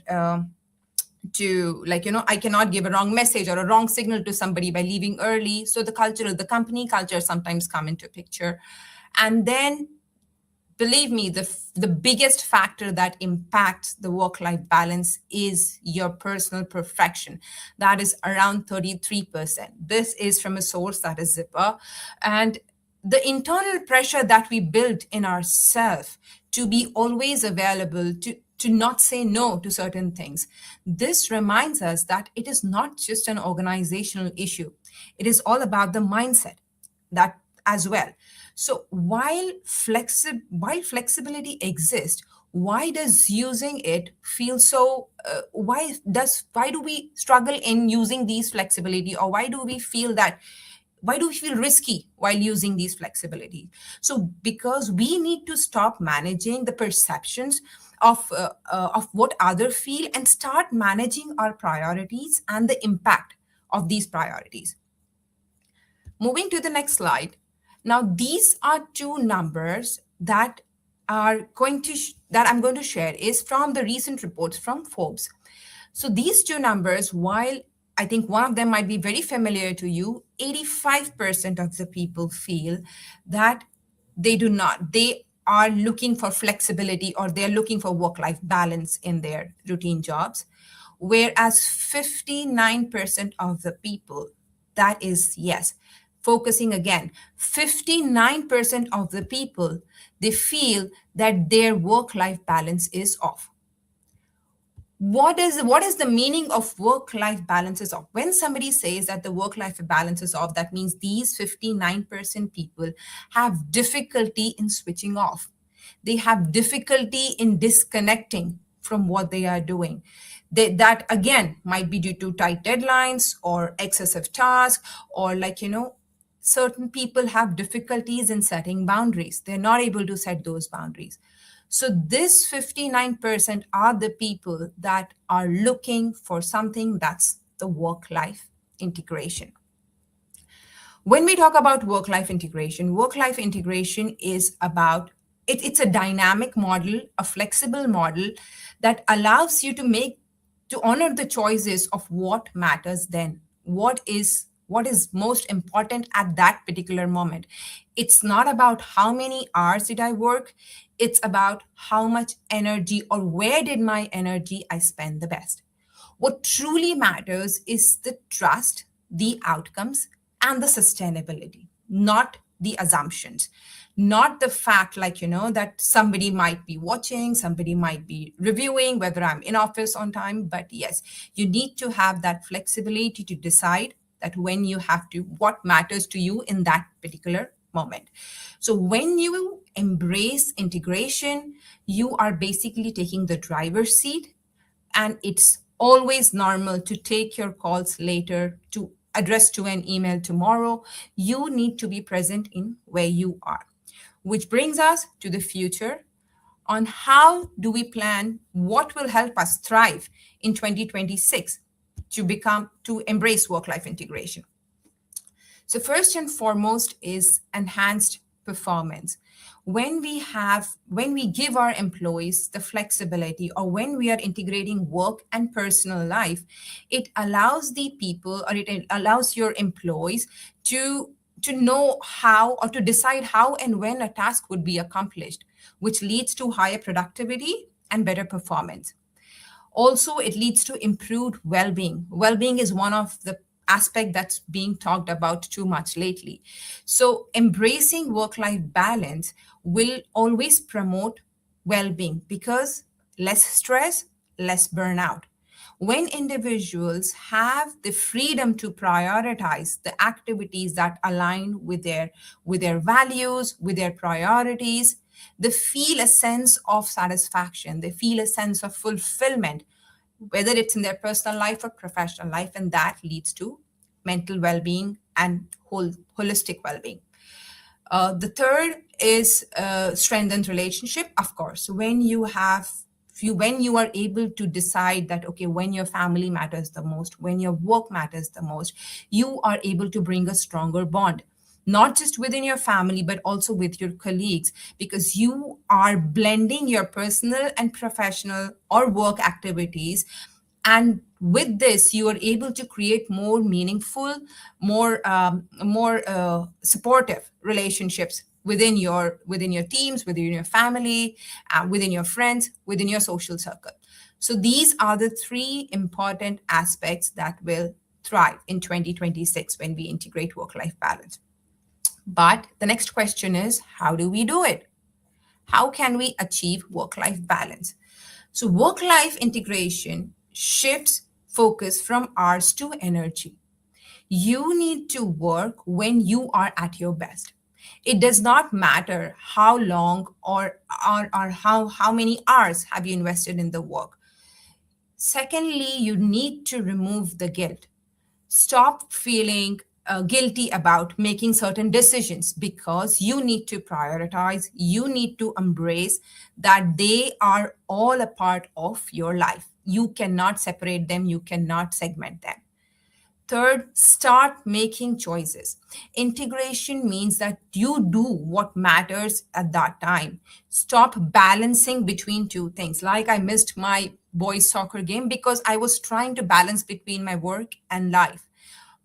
I cannot give a wrong message or a wrong signal to somebody by leaving early. So the company culture sometimes come into picture. And then, believe me, the biggest factor that impacts the work-life balance is your personal perfection. That is around 33%. This is from a source that is Zipper. And the internal pressure that we build in ourselves to be always available, to not say no to certain things. This reminds us that it is not just an organizational issue. It is all about the mindset that as well. So while flexibility exists, why does using it feel so, why do we struggle in using these flexibility, or why do we feel risky while using these flexibility? So because we need to stop managing the perceptions of what others feel and start managing our priorities and the impact of these priorities. Moving to the next slide. Now, these are two numbers that I'm going to share is from the recent reports from Forbes. So these two numbers, while I think one of them might be very familiar to you, 85% of the people feel that they are looking for flexibility, or they're looking for work-life balance in their routine jobs, whereas 59% of the people, that is, yes, focusing again, 59% of the people, they feel that their work-life balance is off. What is the meaning of work-life balance is off? When somebody says that the work-life balance is off, that means these 59% people have difficulty in switching off. They have difficulty in disconnecting from what they are doing. That again might be due to tight deadlines or excessive tasks, or certain people have difficulties in setting boundaries. They're not able to set those boundaries. So this 59% are the people that are looking for something that's the work-life integration. When we talk about work-life integration is about, it's a dynamic model, a flexible model that allows you to honor the choices of what matters then, what is most important at that particular moment. It's not about how many hours did I work, it's about how much energy or where did my energy I spend the best. What truly matters is the trust, the outcomes, and the sustainability, not the assumptions, not the fact that somebody might be watching, somebody might be reviewing whether I'm in office on time. But yes, you need to have that flexibility to decide that when you have to, what matters to you in that particular moment. So when you embrace integration, you are basically taking the driver's seat, and it's always normal to take your calls later, to address to an email tomorrow. You need to be present in where you are. Which brings us to the future on how do we plan, what will help us thrive in 2026 to embrace work-life integration. So first and foremost is enhanced performance. When we give our employees the flexibility, or when we are integrating work and personal life, it allows the people, or it allows your employees to know how, or to decide how and when a task would be accomplished, which leads to higher productivity and better performance. Also, it leads to improved well-being. Well-being is one of the aspect that's being talked about too much lately. So embracing work-life balance will always promote well-being, because less stress, less burnout. When individuals have the freedom to prioritize the activities that align with their values, with their priorities, they feel a sense of satisfaction, they feel a sense of fulfillment, whether it's in their personal life or professional life, and that leads to mental well-being and holistic well-being. The third is strengthened relationship. Of course, when you are able to decide that, okay, when your family matters the most, when your work matters the most, you are able to bring a stronger bond, not just within your family, but also with your colleagues, because you are blending your personal and professional or work activities. And with this, you are able to create more meaningful, more supportive relationships within your teams, within your family, within your friends, within your social circle. So these are the three important aspects that will thrive in 2026 when we integrate work-life balance. But the next question is, how do we do it? How can we achieve work-life balance? So work-life integration shifts focus from hours to energy. You need to work when you are at your best. It does not matter how long or how many hours have you invested in the work. Secondly, you need to remove the guilt. Stop feeling guilty about making certain decisions, because you need to prioritize, you need to embrace that they are all a part of your life. You cannot separate them, you cannot segment them. Third, start making choices. Integration means that you do what matters at that time. Stop balancing between two things. Like, I missed my boys' soccer game because I was trying to balance between my work and life.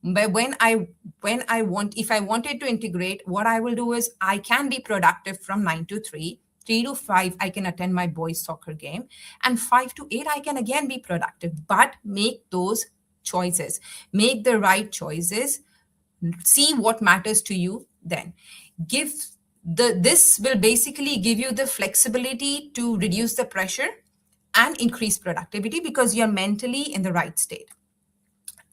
But if I wanted to integrate, what I will do is I can be productive from 9 to 3, 3 to 5, I can attend my boys' soccer game, and 5 to 8, I can again be productive. But make those choices, make the right choices, see what matters to you then. This will basically give you the flexibility to reduce the pressure and increase productivity, because you're mentally in the right state.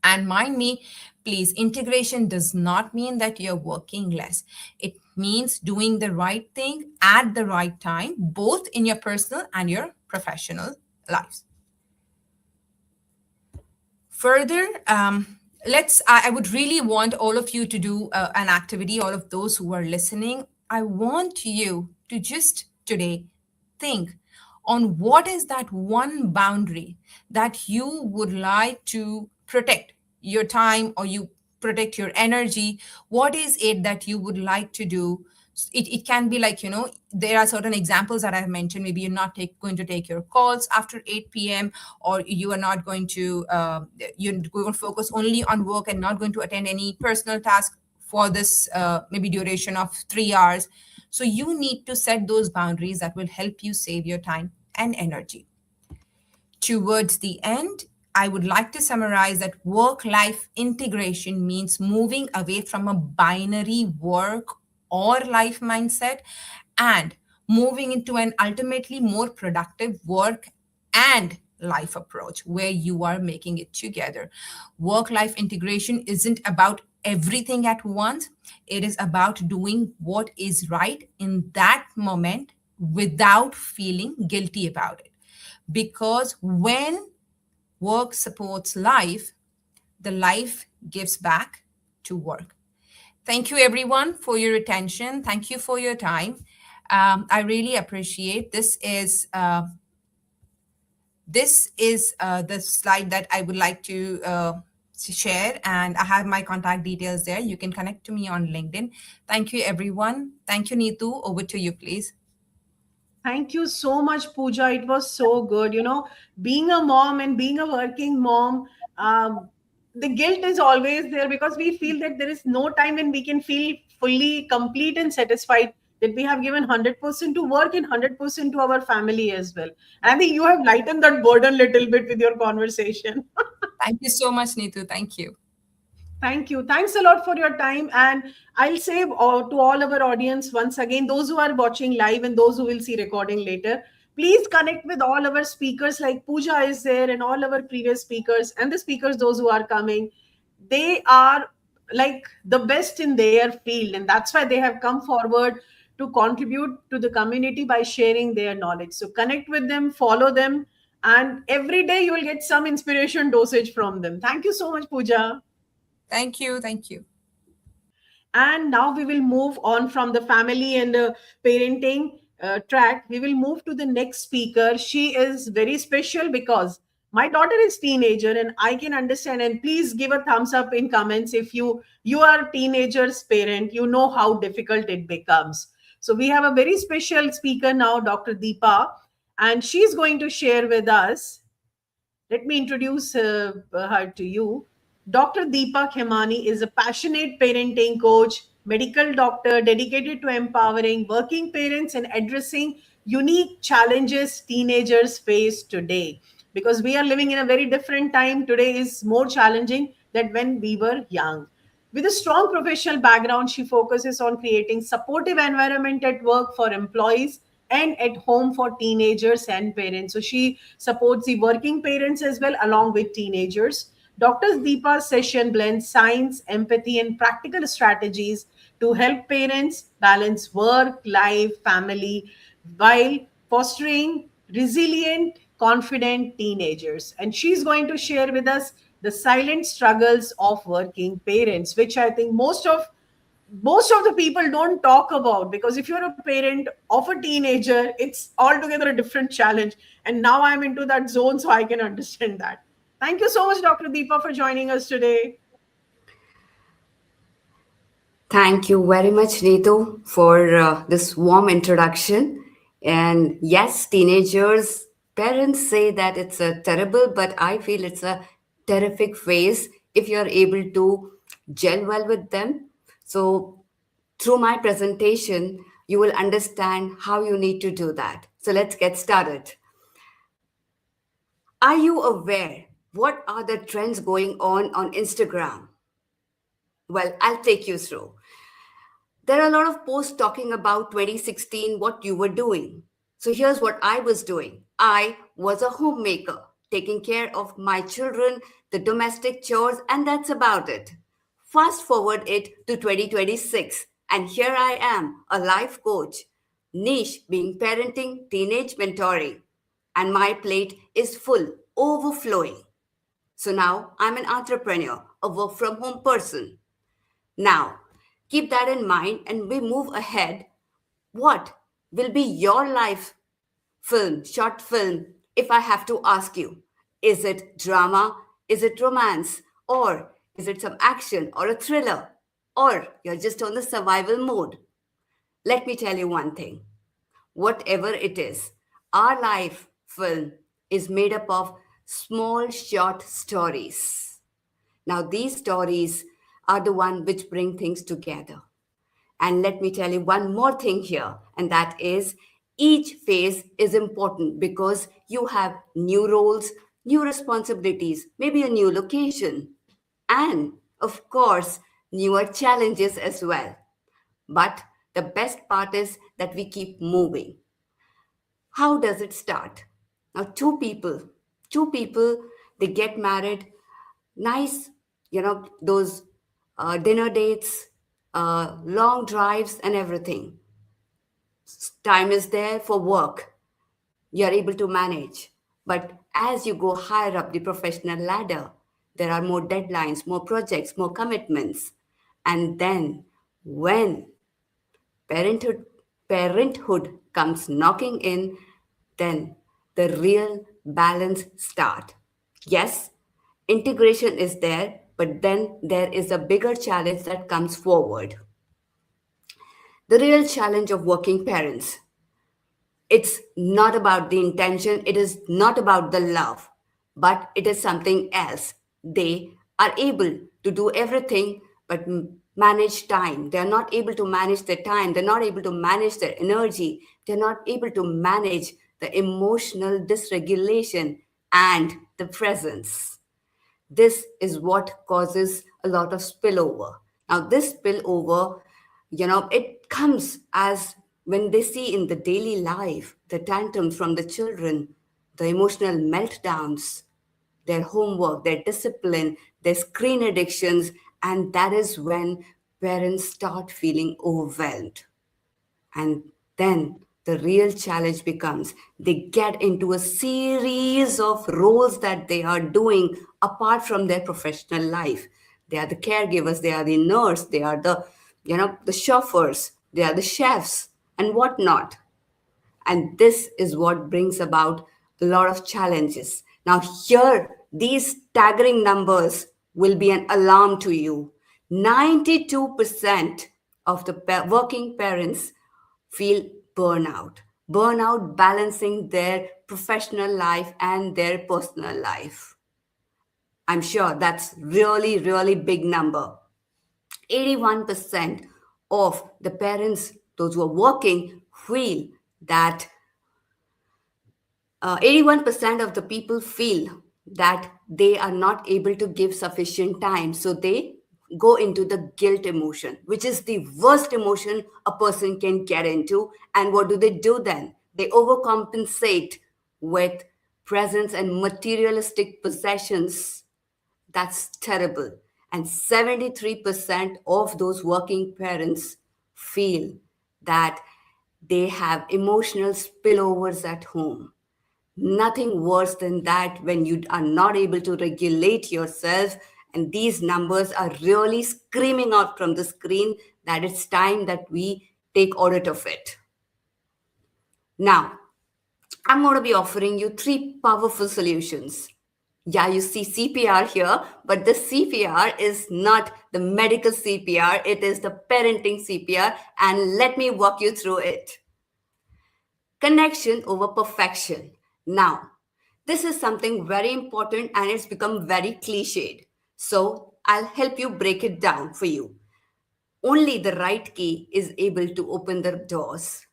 And mind me, please, integration does not mean that you're working less. It means doing the right thing at the right time, both in your personal and your professional lives. Further, I would really want all of you to do an activity, all of those who are listening. I want you to just today think on what is that one boundary that you would like to protect your time, or you protect your energy. What is it that you would like to do? It can be like, there are certain examples that I've mentioned. Maybe you're not going to take your calls after 8 p.m., or you are not going to, you're going to focus only on work and not going to attend any personal task for this maybe duration of 3 hours. So you need to set those boundaries that will help you save your time and energy. Towards the end, I would like to summarize that work-life integration means moving away from a binary work or life mindset and moving into an ultimately more productive work and life approach where you are making it together. Work-life integration isn't about everything at once. It is about doing what is right in that moment without feeling guilty about it. Because when work supports life, the life gives back to work. Thank you, everyone, for your attention. Thank you for your time. I really appreciate this. Is the slide that I would like to share, and I have my contact details there. You can connect to me on LinkedIn. Thank you, everyone. Thank you, Neetu. Over to you, please. Thank you so much, Pooja. It was so good. Being a mom and being a working mom, the guilt is always there because we feel that there is no time when we can feel fully complete and satisfied that we have given 100% to work and 100% to our family as well. And I think you have lightened that burden a little bit with your conversation. Thank you so much, Neetu. Thank you. Thank you. Thanks a lot for your time. And I'll say to all our audience once again, those who are watching live and those who will see recording later, please connect with all our speakers, like Pooja is there and all our previous speakers and the speakers, those who are coming. They are like the best in their field. And that's why they have come forward to contribute to the community by sharing their knowledge. So connect with them, follow them, and every day you will get some inspiration dosage from them. Thank you so much, Pooja. Thank you. Thank you. And now we will move on from the family and parenting track. We will move to the next speaker. She is very special because my daughter is teenager and I can understand. And please give a thumbs up in comments if you are a teenager's parent, you know how difficult it becomes. So we have a very special speaker now, Dr. Deepa, and she's going to share with us. Let me introduce her to you. Dr. Deepa Khemani is a passionate parenting coach, medical doctor dedicated to empowering working parents and addressing unique challenges teenagers face today. Because we are living in a very different time. Today is more challenging than when we were young. With a strong professional background, she focuses on creating supportive environment at work for employees and at home for teenagers and parents. So she supports the working parents as well along with teenagers. Dr. Deepa's session blends science, empathy, and practical strategies to help parents balance work, life, family, while fostering resilient, confident teenagers. And she's going to share with us the silent struggles of working parents, which I think most of the people don't talk about, because if you're a parent of a teenager, it's altogether a different challenge. And now I'm into that zone, so I can understand that. Thank you so much, Dr. Deepa, for joining us today. Thank you very much, Neetu, for this warm introduction. And yes, teenagers, parents say that it's a terrible, but I feel it's a terrific phase if you're able to gel well with them. So through my presentation, you will understand how you need to do that. So let's get started. Are you aware what are the trends going on Instagram? Well, I'll take you through. There are a lot of posts talking about 2016, what you were doing. So here's what I was doing. I was a homemaker, taking care of my children, the domestic chores, and that's about it. Fast forward it to 2026, and here I am, a life coach, niche being parenting, teenage mentoring, and my plate is full, overflowing. So now I'm an entrepreneur, a work from home person. Now, keep that in mind and we move ahead. What will be your life film, short film, if I have to ask you? Is it drama? Is it romance? Or is it some action or a thriller? Or you're just on the survival mode? Let me tell you one thing. Whatever it is, our life film is made up of small short stories. Now, these stories are the one which bring things together. And let me tell you one more thing here, and that is each phase is important because you have new roles, new responsibilities, maybe a new location, and of course, newer challenges as well. But the best part is that we keep moving. How does it start? Now, two people, they get married, nice, those dinner dates, long drives, and everything. Time is there for work. You're able to manage. But as you go higher up the professional ladder, there are more deadlines, more projects, more commitments. And then when parenthood parenthood comes knocking in, then the real balance start. Yes, integration is there, but then there is a bigger challenge that comes forward. The real challenge of working parents. It's not about the intention, it is not about the love, but it is something else. They are able to do everything but manage time. They are not able to manage their time, they're not able to manage their energy, they're not able to manage the emotional dysregulation and the presence. This is what causes a lot of spillover. Now, this spillover, it comes as when they see in the daily life the tantrums from the children, the emotional meltdowns, their homework, their discipline, their screen addictions, and that is when parents start feeling overwhelmed. And then the real challenge becomes they get into a series of roles that they are doing apart from their professional life. They are the caregivers, they are the nurse, they are the chauffeurs, they are the chefs and whatnot. And this is what brings about a lot of challenges. Now, here, these staggering numbers will be an alarm to you. 92% of the working parents feel burnout. Burnout balancing their professional life and their personal life. I'm sure that's really, really big number. 81% of the parents, those who are working, feel that 81% of the people feel that they are not able to give sufficient time. So they go into the guilt emotion, which is the worst emotion a person can get into. And what do then? They overcompensate with presents and materialistic possessions. That's terrible. And 73% of those working parents feel that they have emotional spillovers at home. Nothing worse than that when you are not able to regulate yourself. And these numbers are really screaming out from the screen that it's time that we take audit of it. Now, I'm going to be offering you 3 powerful solutions. Yeah, you see CPR here, but the CPR is not the medical CPR, it is the parenting CPR, and let me walk you through it. Connection over perfection. Now, this is something very important and it's become very cliched. So I'll help you break it down for you. Only the right key is able to open the doors.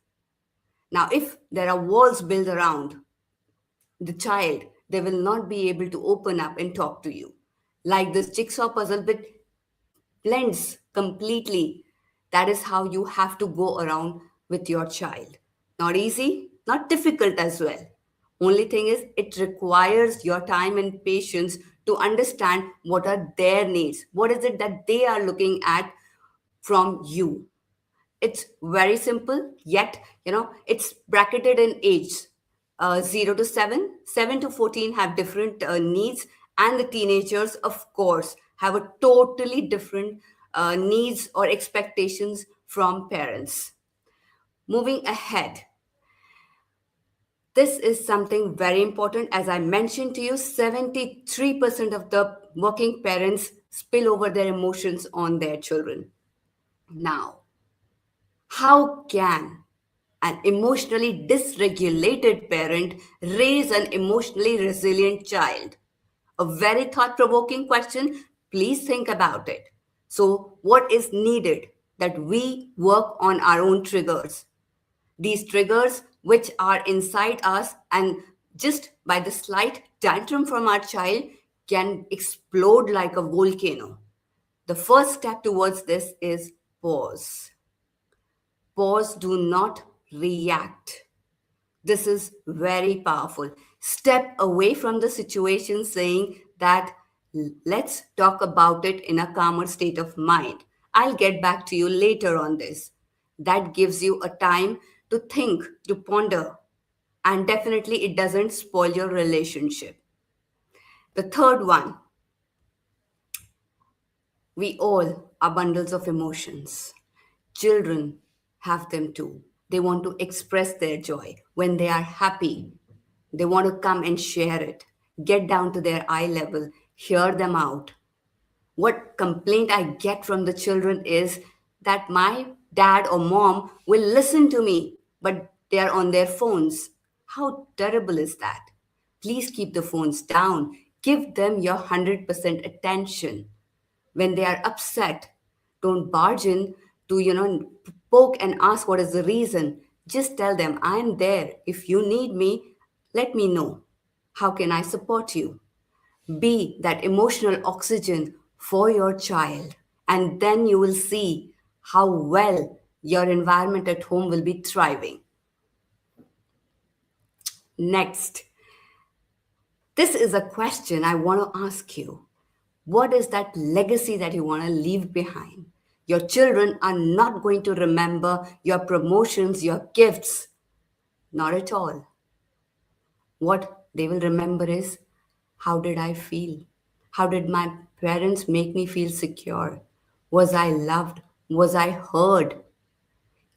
Now, if there are walls built around the child, they will not be able to open up and talk to you. Like this jigsaw puzzle bit blends completely. That is how you have to go around with your child. Not easy, not difficult as well. Only thing is, it requires your time and patience to understand what are their needs. What is it that they are looking at from you? It's very simple, yet, it's bracketed in age. 0 to 7, 7 to 14 have different needs, and the teenagers, of course, have a totally different needs or expectations from parents. Moving ahead, this is something very important. As I mentioned to you, 73% of the working parents spill over their emotions on their children. Now, how can an emotionally dysregulated parent raise an emotionally resilient child? A very thought provoking question. Please think about it. So, what is needed? That we work on our own triggers. These triggers, which are inside us, and just by the slight tantrum from our child, can explode like a volcano. The first step towards this is pause. Pause, do not react. This is very powerful. Step away from the situation, saying that let's talk about it in a calmer state of mind. I'll get back to you later on this. That gives you a time to think, to ponder, and definitely it doesn't spoil your relationship. The third one, we all are bundles of emotions. Children have them too. They want to express their joy. When they are happy, they want to come and share it, get down to their eye level, hear them out. What complaint I get from the children is that my dad or mom will listen to me, but they are on their phones. How terrible is that? Please keep the phones down. Give them your 100% attention. When they are upset, don't barge in to, poke and ask what is the reason. Just tell them, I am there. If you need me, let me know. How can I support you? Be that emotional oxygen for your child, and then you will see how well your environment at home will be thriving. Next, this is a question I want to ask you. What is that legacy that you want to leave behind? Your children are not going to remember your promotions, your gifts. Not at all. What they will remember is, how did I feel? How did my parents make me feel secure? Was I loved? Was I heard?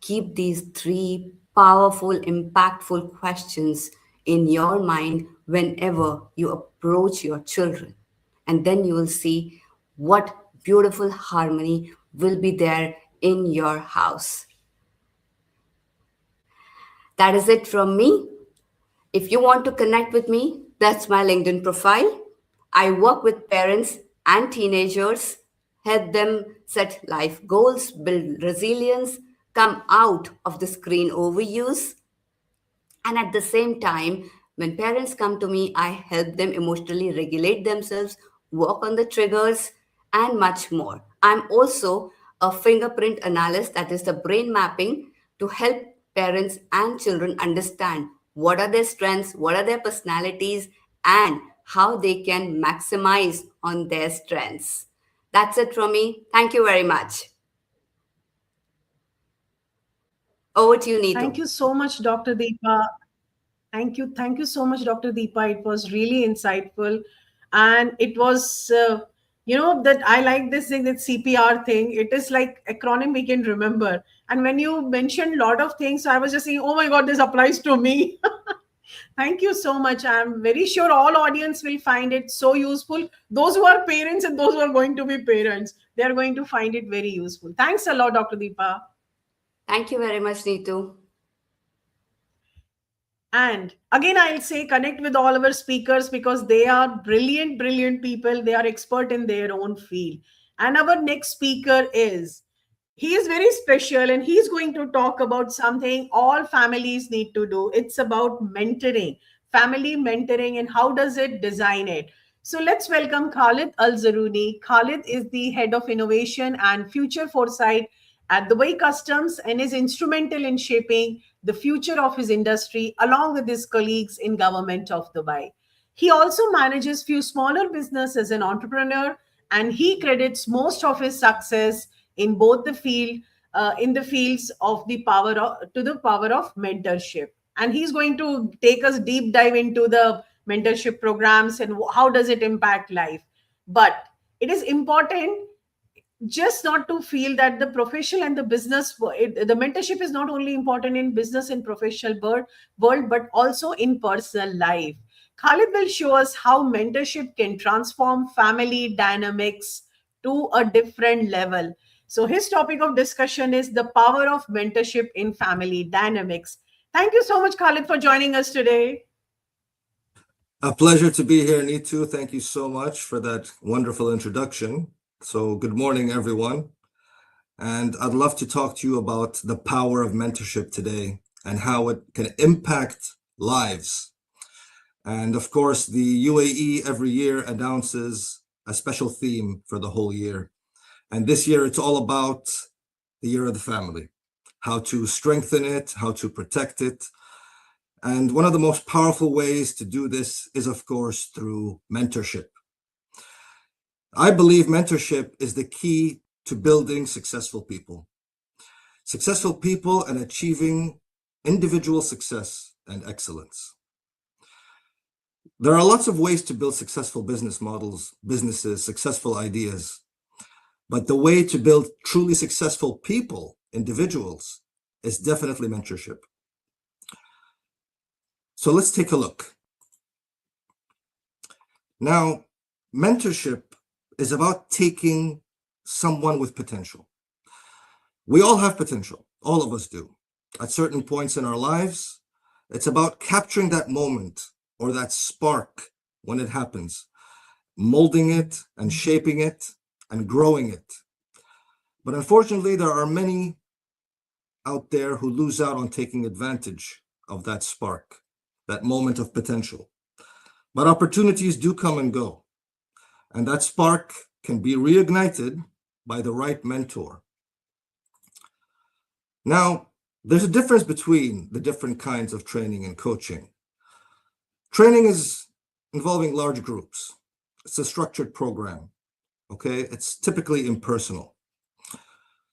Keep these three powerful, impactful questions in your mind whenever you approach your children. And then you will see what beautiful harmony will be there in your house. That is it from me. If you want to connect with me, that's my LinkedIn profile. I work with parents and teenagers, help them set life goals, build resilience, come out of the screen overuse. And at the same time, when parents come to me, I help them emotionally regulate themselves, work on the triggers, and much more. I'm also a fingerprint analyst, that is the brain mapping, to help parents and children understand what are their strengths, what are their personalities, and how they can maximize on their strengths. That's it from me. Thank you very much. Over to you, Thank Neetu. you so much, Dr. Deepa. Thank you so much, Dr. Deepa. It was really insightful, and it was, that I like this thing, that CPR thing. It is like acronym we can remember. And when you mentioned a lot of things, I was just saying, oh my God, this applies to me. Thank you so much. I'm very sure all audience will find it so useful. Those who are parents and those who are going to be parents, they are going to find it very useful. Thanks a lot, Dr. Deepa. Thank you very much, Neetu. And again, I'll say connect with all our speakers because they are brilliant, brilliant people. They are expert in their own field. And our next speaker he is very special and he's going to talk about something all families need to do. It's about mentoring, family mentoring, and how does it design it. So let's welcome Khalid Al-Zarooni. Khalid is the head of innovation and future foresight at Dubai Customs and is instrumental in shaping the future of his industry along with his colleagues in government of Dubai. He also manages few smaller businesses as an entrepreneur, and he credits most of his success in both the in the fields of the power of mentorship. And he's going to take us deep dive into the mentorship programs and how does it impact life. But it is important just not to feel that the professional and the the mentorship is not only important in business and professional world, but also in personal life. Khalid will show us how mentorship can transform family dynamics to a different level. So his topic of discussion is the power of mentorship in family dynamics. Thank you so much, Khalid, for joining us today. A pleasure to be here, Neetu. Thank you so much for that wonderful introduction. So good morning, everyone. And I'd love to talk to you about the power of mentorship today and how it can impact lives. And of course, the UAE every year announces a special theme for the whole year. And this year, it's all about the year of the family, how to strengthen it, how to protect it. And one of the most powerful ways to do this is, of course, through mentorship. I believe mentorship is the key to building successful people and achieving individual success and excellence. There are lots of ways to build successful business models, businesses, successful ideas. But the way to build truly successful people, individuals, is definitely mentorship. So let's take a look. Now, mentorship is about taking someone with potential. We all have potential, all of us do. At certain points in our lives, it's about capturing that moment or that spark when it happens, molding it and shaping it and growing it. But unfortunately, there are many out there who lose out on taking advantage of that spark, that moment of potential. But opportunities do come and go, and that spark can be reignited by the right mentor. Now, there's a difference between the different kinds of training and coaching. Training is involving large groups. It's a structured program, okay? It's typically impersonal.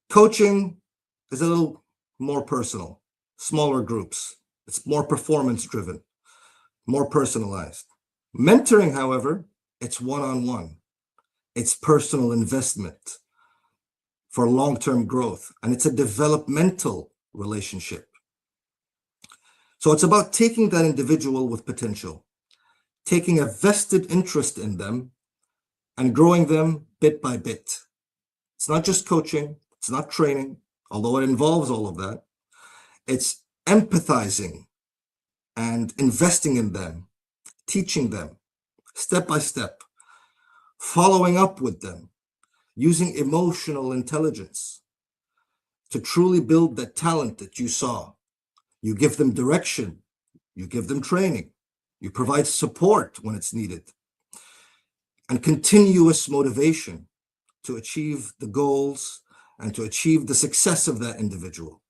Coaching is a little more personal, smaller groups. It's more performance-driven, more personalized. Mentoring, however, it's one-on-one. It's personal investment for long-term growth, and it's a developmental relationship. So it's about taking that individual with potential, taking a vested interest in them, and growing them bit by bit. It's not just coaching, it's not training, although it involves all of that. It's empathizing and investing in them, teaching them step by step, following up with them, using emotional intelligence to truly build that talent that you saw. You give them direction, you give them training, you provide support when it's needed, and continuous motivation to achieve the goals and to achieve the success of that individual.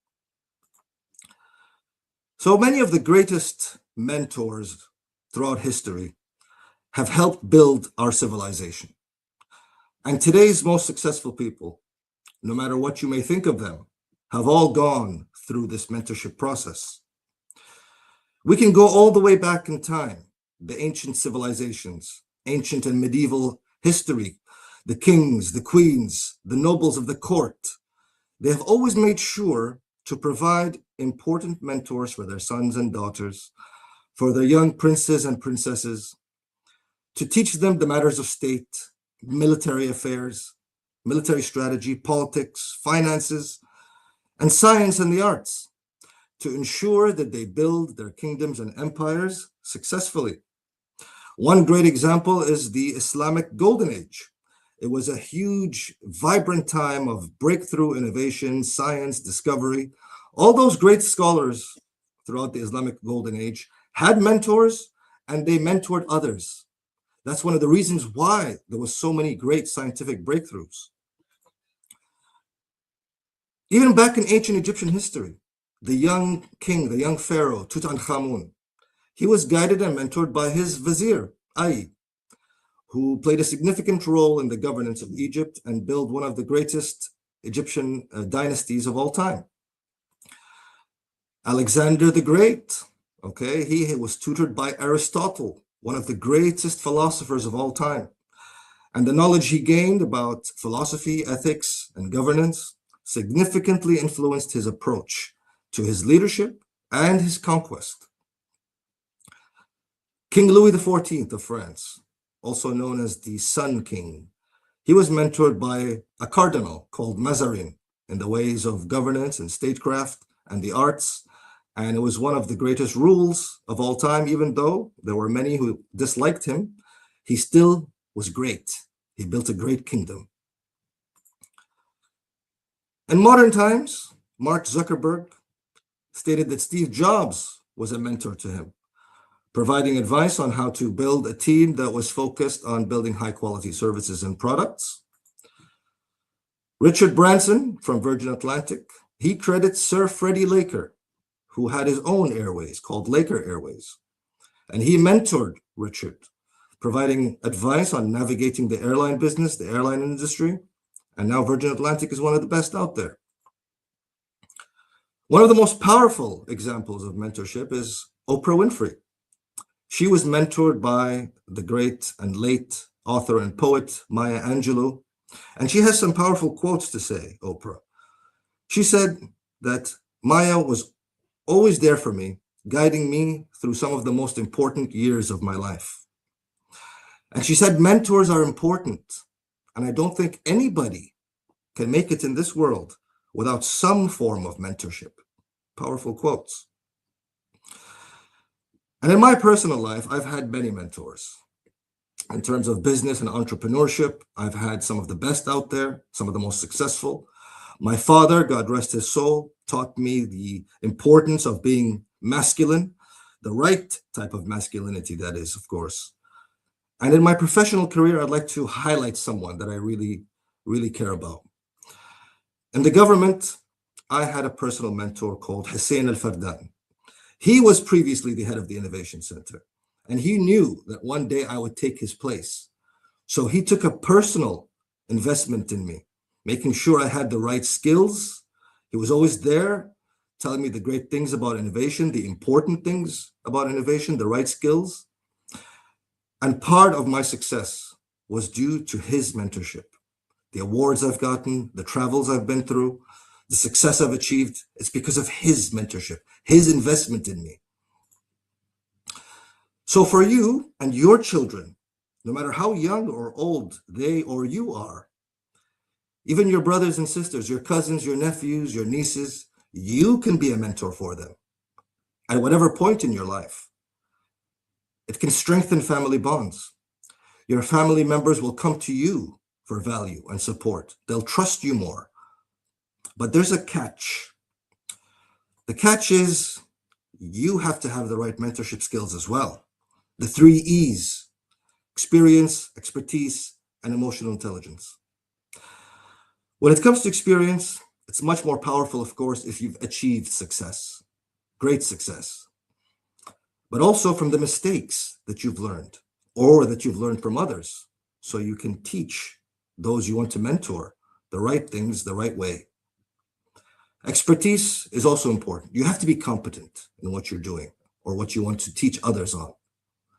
So many of the greatest mentors throughout history have helped build our civilization. And today's most successful people, no matter what you may think of them, have all gone through this mentorship process. We can go all the way back in time, the ancient civilizations, ancient and medieval history, the kings, the queens, the nobles of the court. They have always made sure to provide important mentors for their sons and daughters, for their young princes and princesses, to teach them the matters of state, military affairs, military strategy, politics, finances, and science and the arts, to ensure that they build their kingdoms and empires successfully. One great example is the Islamic Golden Age. It was a huge, vibrant time of breakthrough innovation, science, discovery. All those great scholars throughout the Islamic Golden Age had mentors, and they mentored others. That's one of the reasons why there was so many great scientific breakthroughs. Even back in ancient Egyptian history, the young king, the young pharaoh, Tutankhamun, he was guided and mentored by his vizier, Ay, who played a significant role in the governance of Egypt and built one of the greatest Egyptian dynasties of all time. Alexander the Great, okay, he was tutored by Aristotle, one of the greatest philosophers of all time. And the knowledge he gained about philosophy, ethics, and governance significantly influenced his approach to his leadership and his conquest. King Louis XIV of France, also known as the Sun King, he was mentored by a cardinal called Mazarin in the ways of governance and statecraft and the arts. And it was one of the greatest rules of all time, even though there were many who disliked him, he still was great. He built a great kingdom. In modern times, Mark Zuckerberg stated that Steve Jobs was a mentor to him, providing advice on how to build a team that was focused on building high-quality services and products. Richard Branson from Virgin Atlantic, he credits Sir Freddie Laker, who had his own airways called Laker Airways. And he mentored Richard, providing advice on navigating the airline business, the airline industry. And now Virgin Atlantic is one of the best out there. One of the most powerful examples of mentorship is Oprah Winfrey. She was mentored by the great and late author and poet Maya Angelou. And she has some powerful quotes to say, Oprah. She said that Maya was always there for me, guiding me through some of the most important years of my life. And she said, mentors are important. And I don't think anybody can make it in this world without some form of mentorship. Powerful quotes. And in my personal life, I've had many mentors. In terms of business and entrepreneurship, I've had some of the best out there, some of the most successful. My father, God rest his soul, taught me the importance of being masculine, the right type of masculinity, that is, of course. And in my professional career, I'd like to highlight someone that I really, really care about. In the government, I had a personal mentor called Hussein Al-Fardan. He was previously the head of the Innovation Center, and he knew that one day I would take his place. So he took a personal investment in me, making sure I had the right skills. He was always there, telling me the great things about innovation, the important things about innovation, the right skills. And part of my success was due to his mentorship. The awards I've gotten, the travels I've been through, the success I've achieved, it's because of his mentorship, his investment in me. So for you and your children, no matter how young or old they or you are, even your brothers and sisters, your cousins, your nephews, your nieces, you can be a mentor for them at whatever point in your life. It can strengthen family bonds. Your family members will come to you for value and support. They'll trust you more. But there's a catch. The catch is you have to have the right mentorship skills as well. The 3 E's: experience, expertise, and emotional intelligence. When it comes to experience, it's much more powerful, of course, if you've achieved success, great success, but also from the mistakes that you've learned or that you've learned from others, so you can teach those you want to mentor the right things the right way. Expertise is also important. You have to be competent in what you're doing or what you want to teach others on.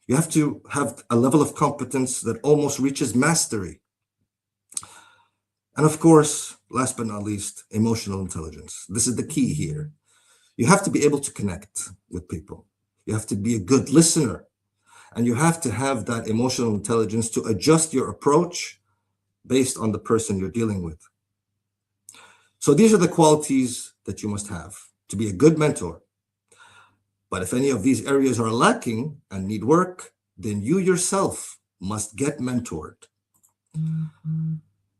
You have to have a level of competence that almost reaches mastery. And of course, last but not least, emotional intelligence. This is the key here. You have to be able to connect with people. You have to be a good listener. And you have to have that emotional intelligence to adjust your approach based on the person you're dealing with. So these are the qualities that you must have to be a good mentor. But if any of these areas are lacking and need work, then you yourself must get mentored.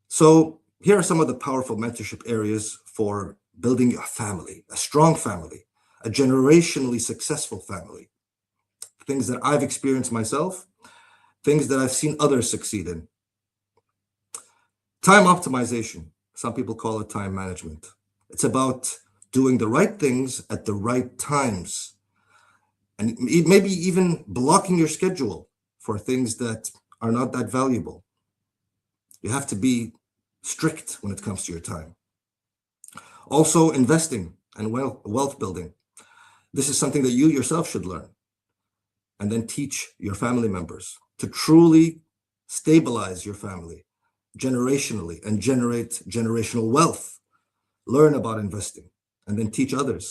So here are some of the powerful mentorship areas for building a family, a strong family, a generationally successful family. Things that I've experienced myself, things that I've seen others succeed in. Time optimization. Some people call it time management. It's about doing the right things at the right times. And maybe even blocking your schedule for things that are not that valuable. You have to be strict when it comes to your time. Also, investing and wealth building. This is something that you yourself should learn and then teach your family members to truly stabilize your family generationally and generate generational wealth. Learn about investing and then teach others.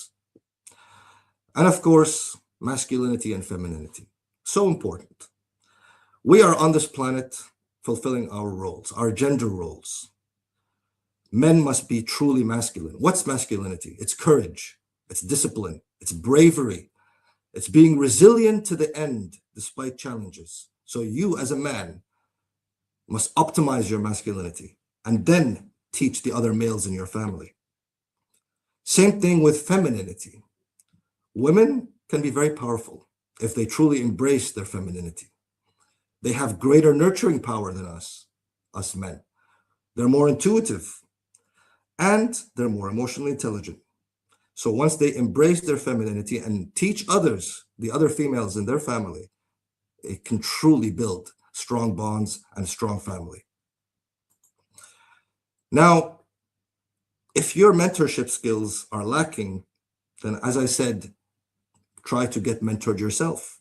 And of course, masculinity and femininity. So important. We are on this planet fulfilling our roles, our gender roles. Men must be truly masculine. What's masculinity? It's courage, it's discipline, it's bravery, it's being resilient to the end despite challenges. So you as a man must optimize your masculinity and then teach the other males in your family. Same thing with femininity. Women can be very powerful if they truly embrace their femininity. They have greater nurturing power than us men. They're more intuitive and they're more emotionally intelligent. So once they embrace their femininity and teach others, the other females in their family, it can truly build strong bonds and a strong family. Now, if your mentorship skills are lacking, then as I said, try to get mentored yourself.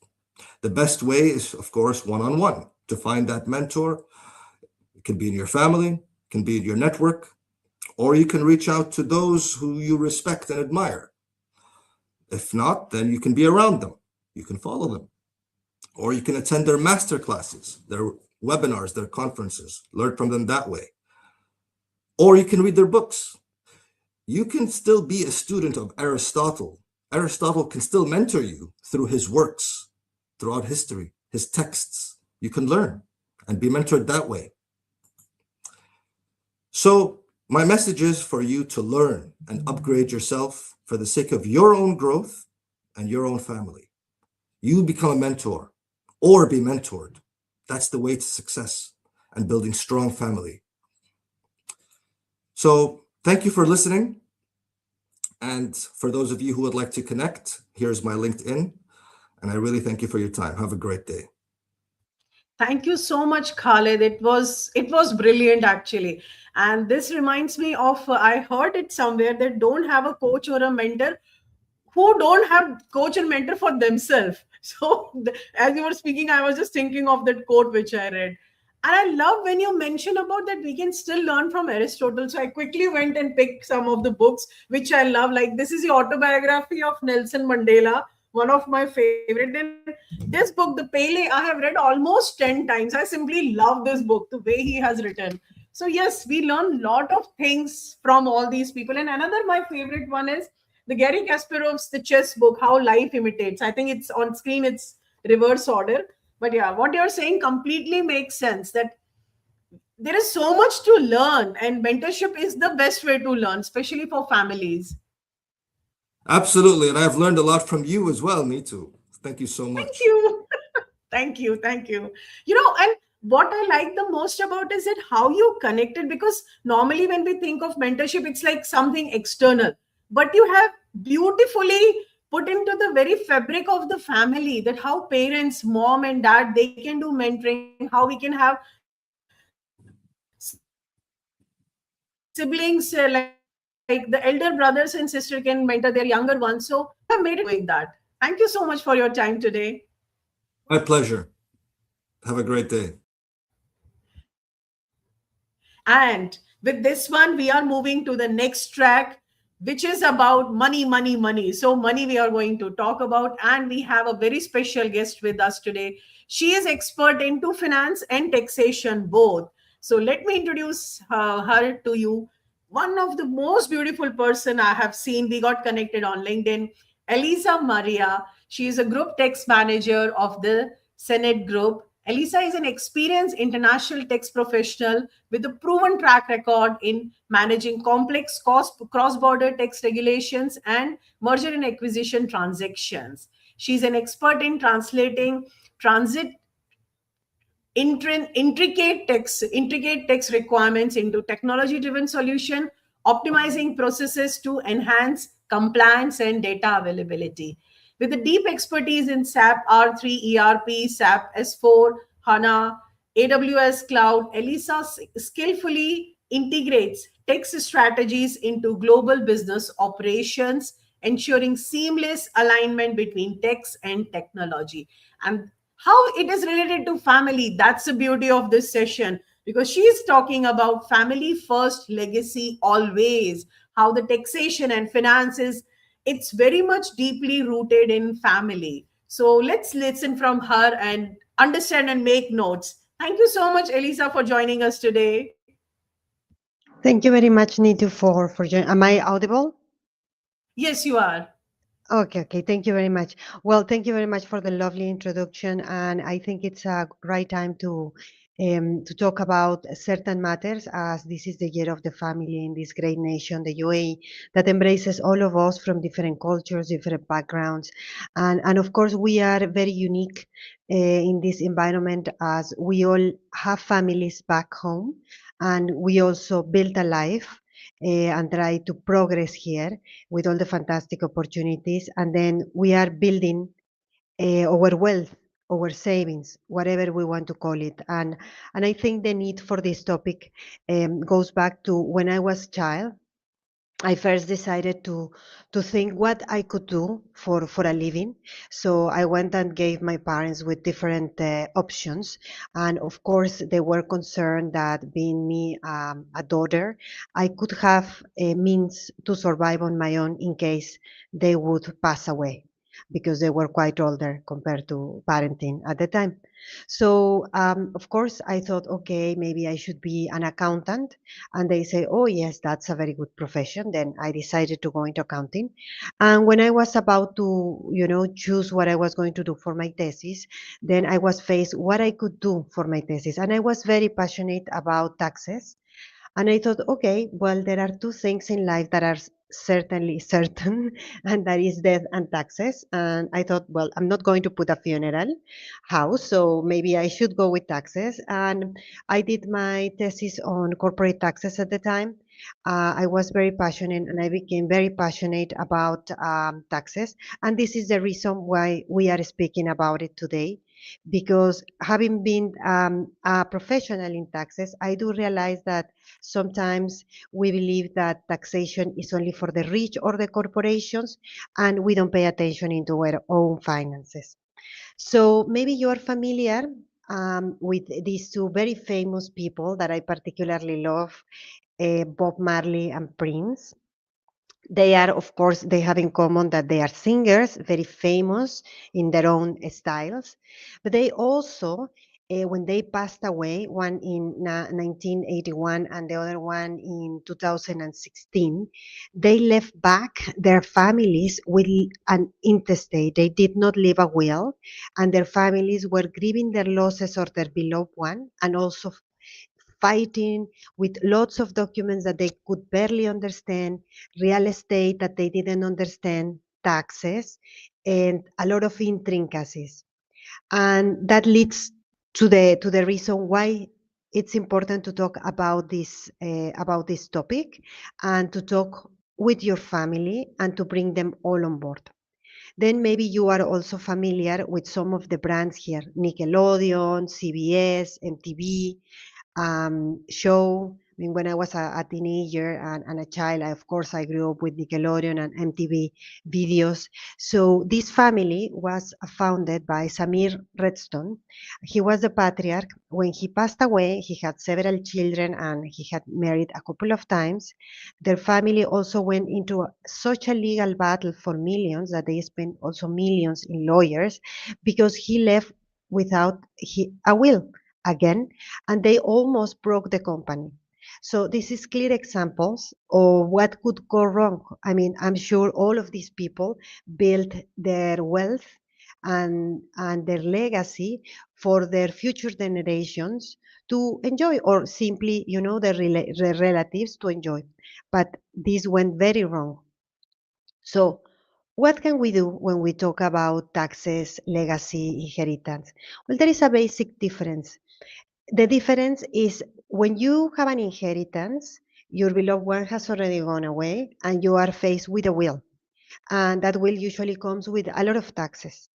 The best way is, of course, one-on-one. To find that mentor, it can be in your family, it can be in your network, or you can reach out to those who you respect and admire. If not, then you can be around them. You can follow them. Or you can attend their master classes, their webinars, their conferences, learn from them that way. Or you can read their books. You can still be a student of Aristotle. Aristotle can still mentor you through his works, throughout history, his texts. You can learn and be mentored that way. So my message is for you to learn and upgrade yourself for the sake of your own growth and your own family. You become a mentor or be mentored. That's the way to success and building strong family. So thank you for listening. And for those of you who would like to connect, here's my LinkedIn. And I really thank you for your time. Have a great day. Thank you so much, Khalid. It was brilliant, actually. And this reminds me of, I heard it somewhere, that don't have a coach or a mentor who don't have coach and mentor for themselves. So as you were speaking, I was just thinking of that quote which I read. And I love when you mention about that we can still learn from Aristotle. So I quickly went and picked some of the books which I love. Like, this is the autobiography of Nelson Mandela, one of my favorite. Then this book, The Pele, I have read almost 10 times. I simply love this book, the way he has written. So yes, we learn a lot of things from all these people. And another, my favorite one is the Gary Kasparov's The Chess Book, How Life Imitates. I think it's on screen, it's reverse order. But yeah, what you're saying completely makes sense, that there is so much to learn and mentorship is the best way to learn, especially for families. Absolutely. And I've learned a lot from you as well, Neetu. Thank you so much. Thank you. Thank you. You know, and what I like the most about is that how you connected, because normally when we think of mentorship, it's like something external, but you have beautifully put into the very fabric of the family, that how parents, mom and dad, they can do mentoring, how we can have siblings, like the elder brothers and sister can mentor their younger ones. So I made it doing that. Thank you so much for your time today. My pleasure. Have a great day. And with this one, we are moving to the next track, which is about money. So money we are going to talk about, and we have a very special guest with us today. She is expert into finance and taxation both. So let me introduce her to you. One of the most beautiful person I have seen. We got connected on LinkedIn. Elisa Maria. She is a group tax manager of the Senate Group. Elisa is an experienced international tax professional with a proven track record in managing complex cross-border tax regulations and merger and acquisition transactions. She's an expert in translating intricate tax requirements into technology-driven solution, optimizing processes to enhance compliance and data availability. With a deep expertise in SAP R3 ERP, SAP S4, HANA, AWS Cloud, Elisa skillfully integrates tech strategies into global business operations, ensuring seamless alignment between techs and technology. And how it is related to family, that's the beauty of this session, because she's talking about family first legacy always, how the taxation and finances, it's very much deeply rooted in family. So let's listen from her and understand and make notes. Thank you so much, Elisa, for joining us today. Thank you very much, Neetu, for joining. Am I audible? Yes, you are. Okay. Thank you very much. Well, thank you very much for the lovely introduction, and I think it's a right time to talk about certain matters, as this is the year of the family in this great nation, the UAE, that embraces all of us from different cultures, different backgrounds, and of course we are very unique in this environment, as we all have families back home, and we also build a life. And try to progress here with all the fantastic opportunities. And then we are building our wealth, our savings, whatever we want to call it. And I think the need for this topic goes back to when I was a child. I first decided to think what I could do for a living. So I went and gave my parents with different options, and of course they were concerned that being me a daughter, I could have a means to survive on my own in case they would pass away, because they were quite older compared to parenting at the time. So of course I thought, okay, maybe I should be an accountant, and they say, oh yes, that's a very good profession. Then I decided to go into accounting. And when I was about to choose what I was going to do for my thesis, then I was faced what I could do for my thesis, and I was very passionate about taxes. And I thought, okay, well, there are two things in life that are certainly certain, and that is death and taxes. And I thought, well, I'm not going to put a funeral house, so maybe I should go with taxes. And I did my thesis on corporate taxes at the time. I was very passionate, and I became very passionate about taxes. And this is the reason why we are speaking about it today, because having been a professional in taxes, I do realize that sometimes we believe that taxation is only for the rich or the corporations, and we don't pay attention into our own finances. So maybe you are familiar with these two very famous people that I particularly love, Bob Marley and Prince. They are, of course, they have in common that they are singers, very famous in their own styles. But they also, when they passed away, one in 1981 and the other one in 2016, they left back their families with an intestate. They did not leave a will, and their families were grieving their losses of their beloved one, and also fighting with lots of documents that they could barely understand, real estate that they didn't understand, taxes, and a lot of intricacies. And that leads to the reason why it's important to talk about this topic, and to talk with your family and to bring them all on board. Then maybe you are also familiar with some of the brands here: Nickelodeon, CBS, MTV, show. I mean, when I was a teenager and a child, of course, I grew up with Nickelodeon and MTV videos. So this family was founded by Samir Redstone. He was the patriarch. When he passed away, he had several children and he had married a couple of times. Their family also went into such a legal battle for millions that they spent also millions in lawyers, because he left without a will again, and they almost broke the company. So this is clear examples of what could go wrong. I mean, I'm sure all of these people built their wealth and their legacy for their future generations to enjoy, or simply, their relatives to enjoy. But this went very wrong. So what can we do when we talk about taxes, legacy, inheritance? Well, there is a basic difference. The difference is, when you have an inheritance, your beloved one has already gone away and you are faced with a will. and that will usually comes with a lot of taxes.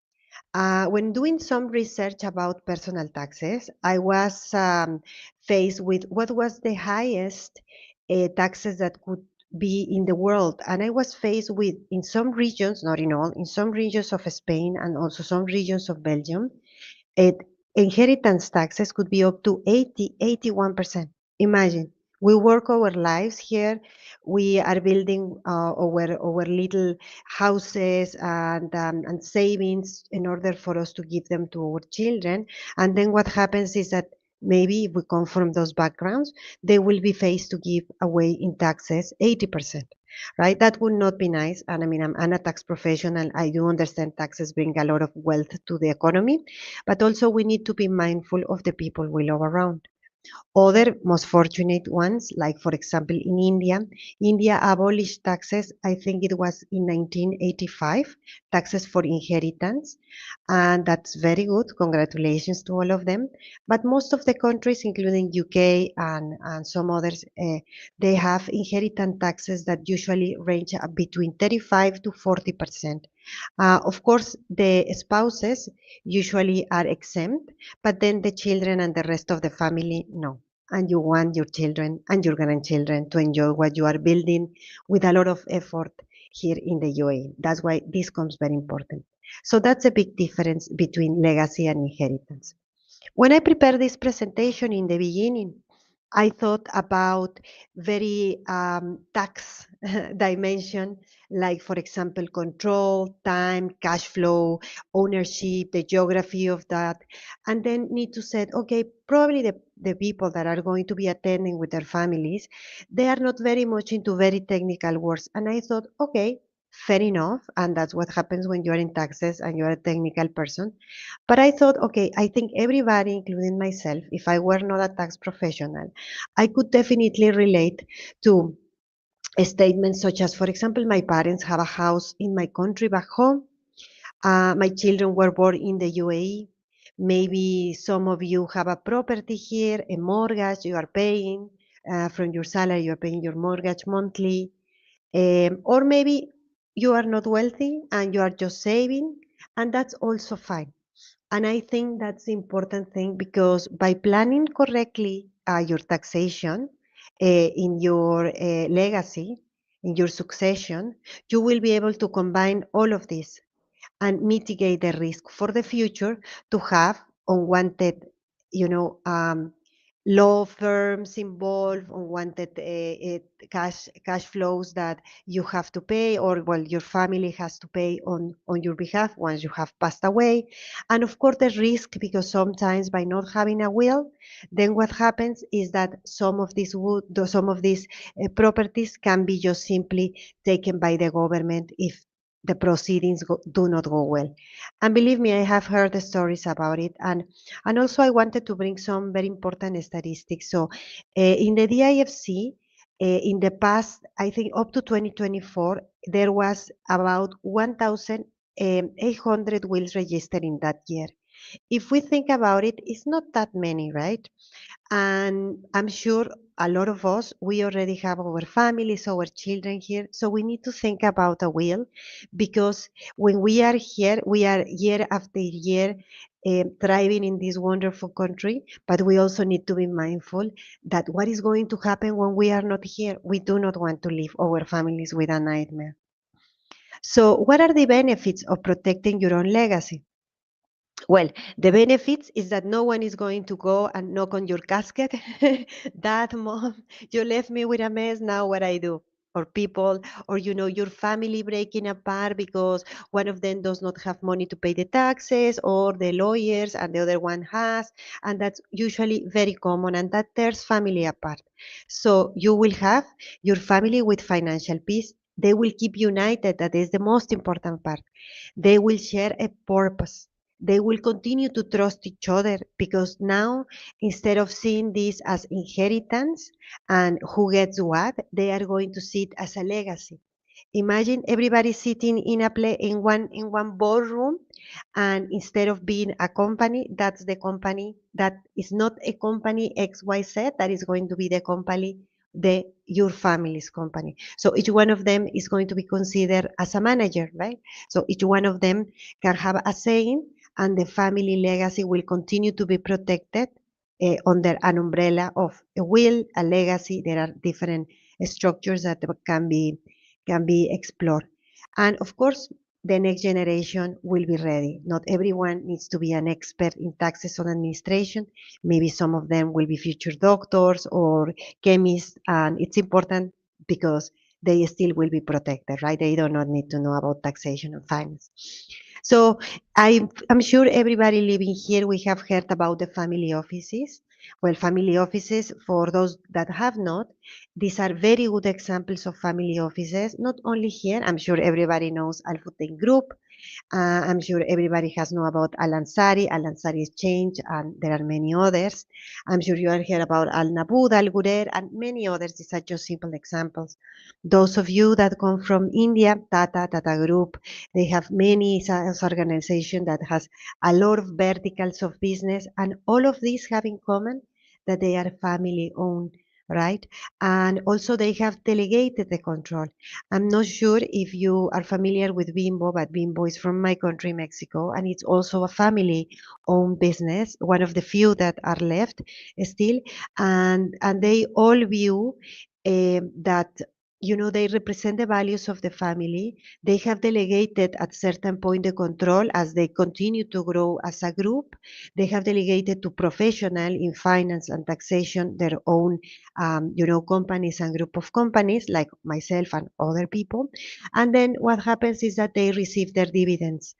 When doing some research about personal taxes, I was faced with what was the highest taxes that could be in the world. And I was faced with, in some regions, not in all, in some regions of Spain and also some regions of Belgium, it, inheritance taxes could be up to 81%. Imagine, we work our lives here. We are building our little houses and savings in order for us to give them to our children. And then what happens is that maybe if we come from those backgrounds, they will be faced to give away in taxes 80%, right? That would not be nice. And I mean, I'm a tax professional. I do understand taxes bring a lot of wealth to the economy, but also we need to be mindful of the people we love around. Other most fortunate ones, like for example in India, India abolished taxes, I think it was in 1985, taxes for inheritance, and that's very good. Congratulations to all of them. But most of the countries, including UK and some others, they have inheritance taxes that usually range between 35 to 40%. Of course, the spouses usually are exempt, but then the children and the rest of the family, no. And you want your children and your grandchildren to enjoy what you are building with a lot of effort here in the UAE. That's why this comes very important. So that's a big difference between legacy and inheritance. When I prepared this presentation in the beginning, I thought about very tax dimension, like for example, control, time, cash flow, ownership, the geography of that, and then need to say, okay, probably the people that are going to be attending with their families, they are not very much into very technical words. And I thought, okay, fair enough. And that's what happens when you are in taxes and you are a technical person. But I thought, okay, I think everybody, including myself, if I were not a tax professional, I could definitely relate to statements such as, for example, my parents have a house in my country back home. My children were born in the UAE. Maybe some of you have a property here, a mortgage you are paying from your salary, you are paying your mortgage monthly. Or maybe you are not wealthy and you are just saving, and that's also fine. And I think that's the important thing because by planning correctly your taxation in your legacy, in your succession, you will be able to combine all of this and mitigate the risk for the future to have unwanted, you know, law firms involved, unwanted cash flows that you have to pay, or well, your family has to pay on your behalf once you have passed away. And of course, the risk, because sometimes by not having a will, then what happens is that some of these properties can be just simply taken by the government if the proceedings do not go well. And believe me, I have heard the stories about it. And also I wanted to bring some very important statistics. So in the DIFC, in the past, I think up to 2024, there was about 1,800 wills registered in that year. If we think about it, it's not that many, right? And I'm sure a lot of us, we already have our families, our children here. So we need to think about a will, because when we are here, we are year after year thriving in this wonderful country. But we also need to be mindful that what is going to happen when we are not here? We do not want to leave our families with a nightmare. So what are the benefits of protecting your own legacy? Well, the benefits is that no one is going to go and knock on your casket. Dad, mom, you left me with a mess. Now what I do? Or people, or your family breaking apart because one of them does not have money to pay the taxes, or the lawyers and the other one has, and that's usually very common, and that tears family apart. So you will have your family with financial peace. They will keep united. That is the most important part. They will share a purpose. They will continue to trust each other, because now, instead of seeing this as inheritance and who gets what, they are going to see it as a legacy. Imagine everybody sitting in one boardroom, and instead of being a company, that's the company that is not a company XYZ, that is going to be the company your family's company. So each one of them is going to be considered as a manager, right? So each one of them can have a saying, and the family legacy will continue to be protected under an umbrella of a will, a legacy. There are different structures that can be explored, and of course, the next generation will be ready. Not everyone needs to be an expert in taxes or administration. Maybe some of them will be future doctors or chemists, and it's important because they still will be protected, right? They do not need to know about taxation and finance. So I'm sure everybody living here, we have heard about the family offices. Well, family offices, for those that have not, these are very good examples of family offices, not only here. I'm sure everybody knows Al Futtaim Group. I'm sure everybody has know about Al Ansari, Al Ansari Exchange, and there are many others. I'm sure you have heard about Al Nabud, Al Gurer, and many others. These are just simple examples. Those of you that come from India, Tata Group, they have many sales organization that has a lot of verticals of business, and all of these have in common that they are family owned, right? And also they have delegated the control. I'm not sure if you are familiar with Bimbo, but Bimbo is from my country, Mexico, and it's also a family-owned business, one of the few that are left still, and they all view that they represent the values of the family. They have delegated at certain point the control as they continue to grow as a group. They have delegated to professional in finance and taxation their own companies and group of companies like myself and other people. And then what happens is that they receive their dividends.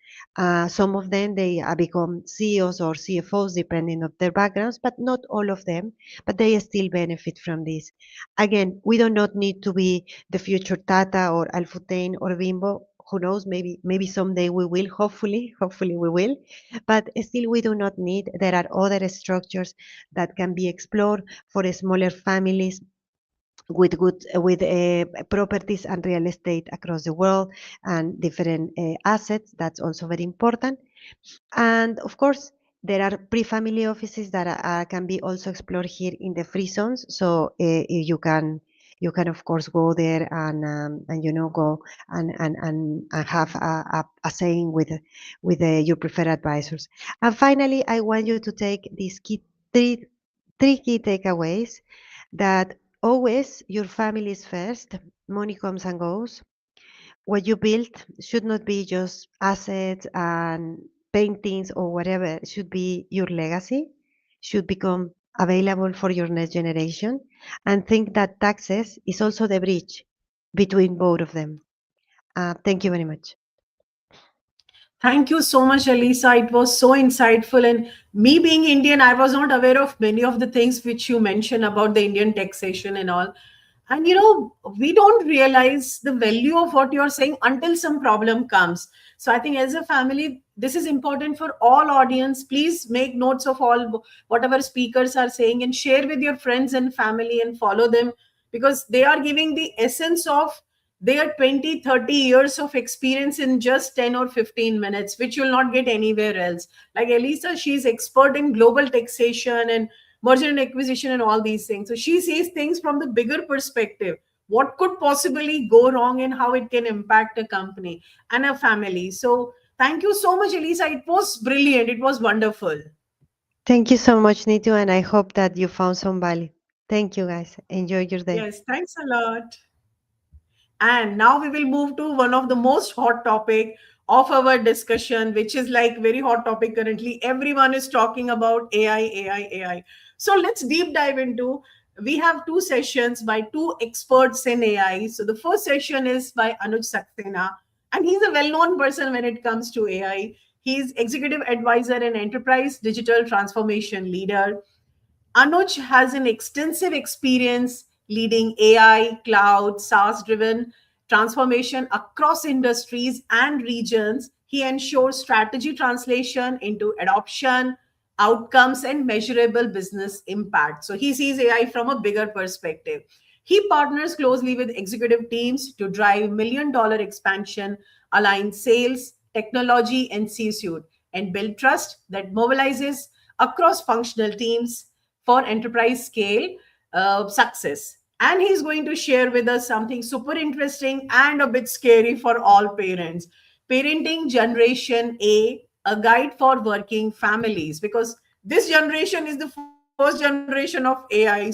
Some of them, they become CEOs or CFOs depending on their backgrounds, but not all of them, but they still benefit from this. Again, we do not need to be the future Tata or Al Futtaim or Bimbo. Who knows? Maybe someday we will. Hopefully we will. But still, we do not need. There are other structures that can be explored for smaller families with good with properties and real estate across the world and different assets. That's also very important. And of course, there are pre-family offices that can be also explored here in the free zones. So you can of course go there and go and have a saying with your preferred advisors. And finally, I want you to take these three key takeaways: that always your family is first. Money comes and goes. What you build should not be just assets and paintings or whatever. It should be your legacy, should become available for your next generation. And think that taxes is also the bridge between both of them. Thank you very much. Thank you so much, Elisa. It was so insightful. And me being Indian, I was not aware of many of the things which you mentioned about the Indian taxation and all. And we don't realize the value of what you're saying until some problem comes. So I think as a family, this is important for all audience. Please make notes of all whatever speakers are saying and share with your friends and family and follow them, because they are giving the essence of their 20, 30 years of experience in just 10 or 15 minutes, which you'll not get anywhere else. Like Elisa, she's expert in global taxation and merger and acquisition and all these things. So she sees things from the bigger perspective. What could possibly go wrong and how it can impact a company and a family. So thank you so much, Elisa. It was brilliant. It was wonderful. Thank you so much, Neetu, and I hope that you found some value. Thank you, guys. Enjoy your day. Yes, thanks a lot. And now we will move to one of the most hot topic of our discussion, which is like very hot topic currently. Everyone is talking about AI. So let's deep dive into. We have two sessions by two experts in AI. So the first session is by Anuj Saxena, and he's a well-known person when it comes to AI. He's executive advisor and enterprise digital transformation leader. Anuj has an extensive experience leading AI, cloud, SaaS driven transformation across industries and regions. He ensures strategy translation into adoption, outcomes, and measurable business impact. So he sees AI from a bigger perspective. He partners closely with executive teams to drive $1 million expansion, align sales, technology, and C-suite, and build trust that mobilizes across functional teams for enterprise scale success. And he's going to share with us something super interesting and a bit scary for all parents. Parenting Generation a guide for working families. Because this generation is the first generation of AI.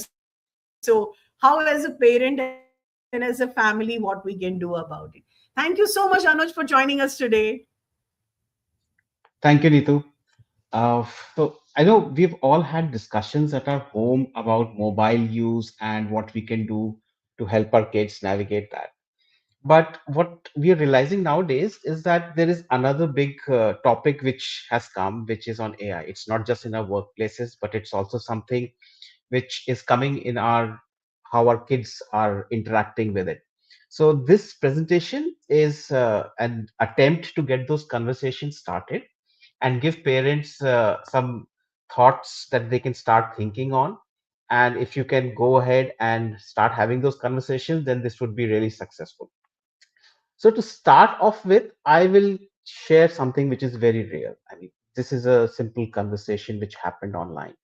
So, how, as a parent and as a family, what we can do about it. Thank you so much, Anuj, for joining us today. Thank you, Neetu. So I know we've all had discussions at our home about mobile use and what we can do to help our kids navigate that. But what we are realizing nowadays is that there is another big topic which has come, which is on AI. It's not just in our workplaces, but it's also something which is coming in our how our kids are interacting with it. So this presentation is an attempt to get those conversations started and give parents some thoughts that they can start thinking on. And if you can go ahead and start having those conversations, then this would be really successful. So to start off with, I will share something which is very real. I mean, this is a simple conversation which happened online.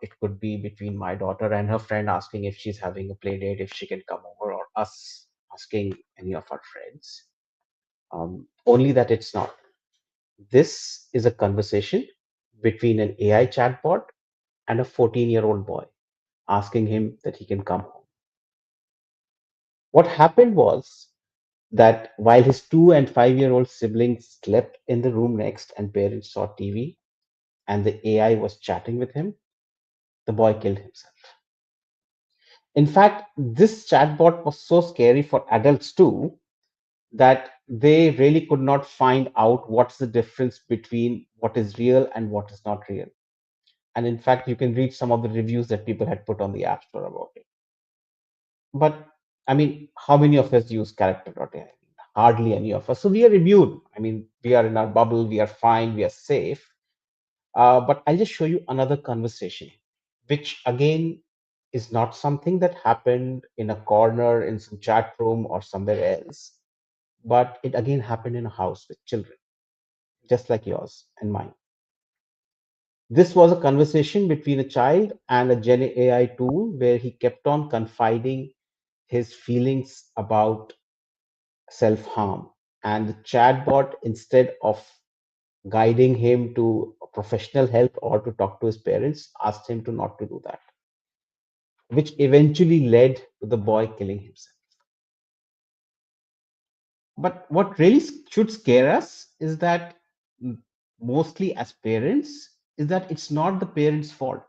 It could be between my daughter and her friend asking if she's having a play date, if she can come over, or us asking any of our friends. Only that it's not. This is a conversation between an AI chatbot and a 14-year-old boy asking him that he can come home. What happened was that while his 2 and 5-year-old siblings slept in the room next and parents saw TV and the AI was chatting with him, the boy killed himself. In fact, this chatbot was so scary for adults too that they really could not find out what's the difference between what is real and what is not real. And in fact, you can read some of the reviews that people had put on the App Store about it. But I mean, how many of us use character.ai? Hardly any of us. So we are immune. I mean, we are in our bubble, we are fine, we are safe. But I'll just show you another conversation, which again is not something that happened in a corner in some chat room or somewhere else, but it again happened in a house with children, just like yours and mine. This was a conversation between a child and a Gen AI tool where he kept on confiding his feelings about self harm. And the chatbot, instead of guiding him to professional help or to talk to his parents, asked him to not to do that, which eventually led to the boy killing himself. But what really should scare us is that mostly as parents, is that it's not the parents' fault.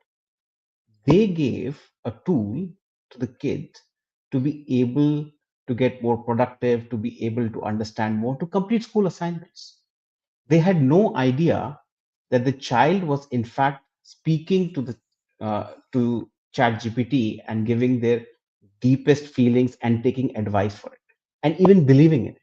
They gave a tool to the kid to be able to get more productive, to be able to understand more, to complete school assignments. They had no idea that the child was in fact speaking to the to ChatGPT and giving their deepest feelings and taking advice for it and even believing in it.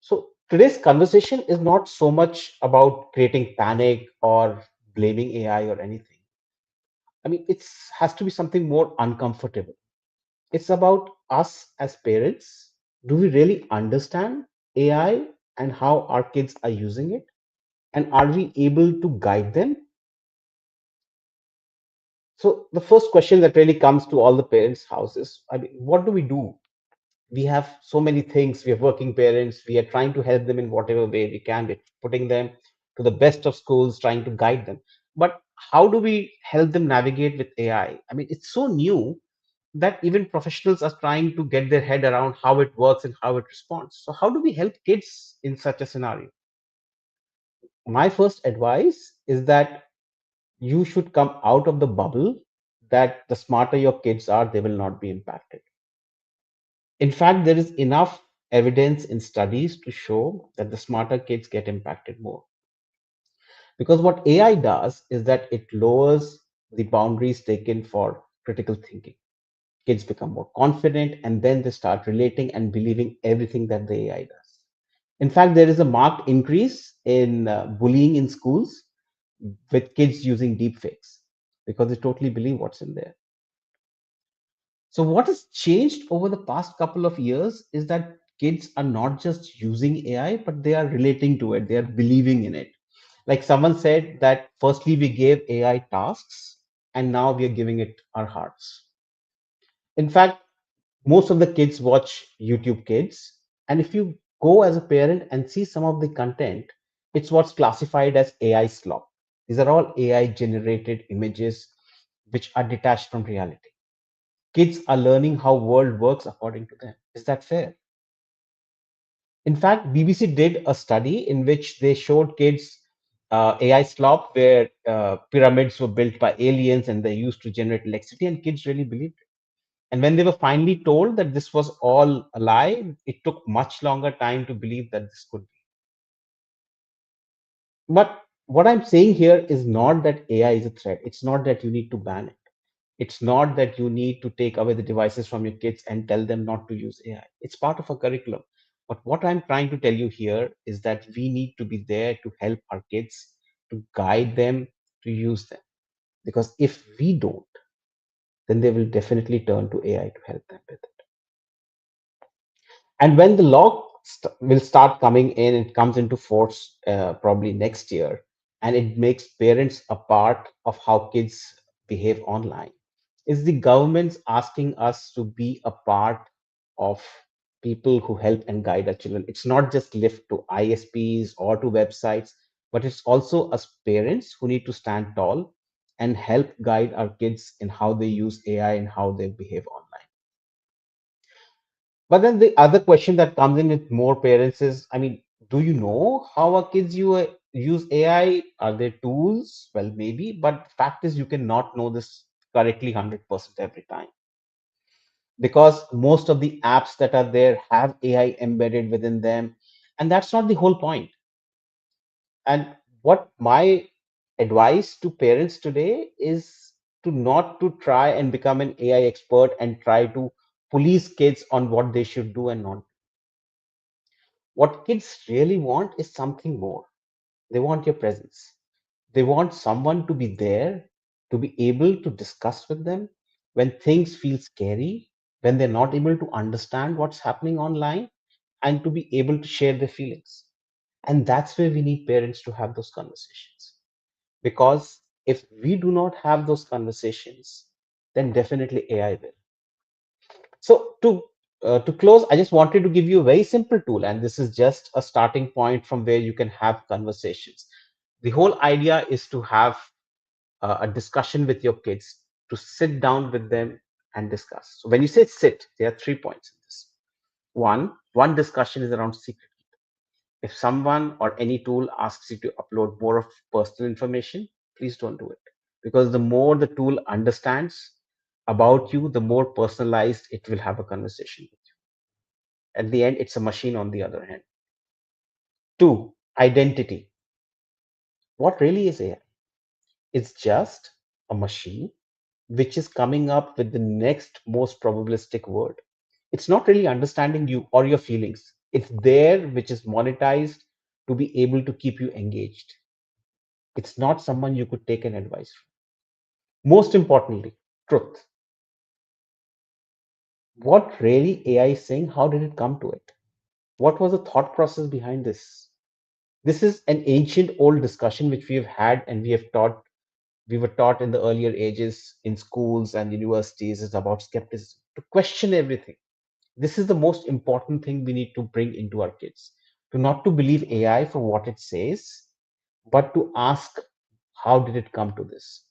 So today's conversation is not so much about creating panic or blaming AI or anything. I mean, it has to be something more uncomfortable. It's about us as parents. Do we really understand AI and how our kids are using it? And are we able to guide them? So the first question that really comes to all the parents' houses, I mean, what do we do? We have so many things. We are working parents. We are trying to help them in whatever way we can. We're putting them to the best of schools, trying to guide them. But how do we help them navigate with AI? I mean, it's so new that even professionals are trying to get their head around how it works and how it responds. So how do we help kids in such a scenario? My first advice is that you should come out of the bubble that the smarter your kids are, they will not be impacted. In fact, there is enough evidence in studies to show that the smarter kids get impacted more. Because what AI does is that it lowers the boundaries taken for critical thinking. Kids become more confident and then they start relating and believing everything that the AI does. In fact, there is a marked increase in bullying in schools with kids using deepfakes because they totally believe what's in there. So, what has changed over the past couple of years is that kids are not just using AI, but they are relating to it, they are believing in it. Like someone said, that firstly, we gave AI tasks and now we are giving it our hearts. In fact, most of the kids watch YouTube Kids, and if you go as a parent and see some of the content, it's what's classified as AI slop. These are all AI generated images which are detached from reality. Kids are learning how world works according to them. Is that fair? In fact, BBC did a study in which they showed kids AI slop where pyramids were built by aliens and they used to generate electricity, and kids really believed it. And when they were finally told that this was all a lie, it took much longer time to believe that this could be. But what I'm saying here is not that AI is a threat. It's not that you need to ban it. It's not that you need to take away the devices from your kids and tell them not to use AI. It's part of a curriculum. But what I'm trying to tell you here is that we need to be there to help our kids, to guide them, to use them. Because if we don't, then they will definitely turn to AI to help them with it. And when the law will start coming in, it comes into force probably next year, and it makes parents a part of how kids behave online. Is the government's asking us to be a part of people who help and guide our children? It's not just left to ISPs or to websites, but it's also us parents who need to stand tall and help guide our kids in how they use AI and how they behave online. But then the other question that comes in with more parents is, I mean, do you know how our kids use AI? Are there tools? Well, maybe, but fact is you cannot know this correctly 100% every time, because most of the apps that are there have AI embedded within them, and that's not the whole point. And what my advice to parents today is to not to try and become an AI expert and try to police kids on what they should do and not. What kids really want is something more. They want your presence. They want someone to be there, to be able to discuss with them when things feel scary, when they're not able to understand what's happening online, and to be able to share their feelings. And that's where we need parents to have those conversations. Because if we do not have those conversations, then definitely AI will. So to close, I just wanted to give you a very simple tool, and this is just a starting point from where you can have conversations. The whole idea is to have a discussion with your kids, to sit down with them and discuss. So when you say sit, there are 3 points in this. One discussion is around secret. If someone or any tool asks you to upload more of personal information, please don't do it, because the more the tool understands about you, the more personalized it will have a conversation with you. At the end, it's a machine on the other hand. Two, identity. What really is AI? It's just a machine which is coming up with the next most probabilistic word. It's not really understanding you or your feelings. It's there, which is monetized to be able to keep you engaged. It's not someone you could take an advice from. Most importantly, truth. What really AI is saying? How did it come to it? What was the thought process behind this? This is an ancient old discussion which we have had and we were taught in the earlier ages in schools and universities is about skepticism, to question everything. This is the most important thing we need to bring into our kids, to not to believe AI for what it says, but to ask, how did it come to this?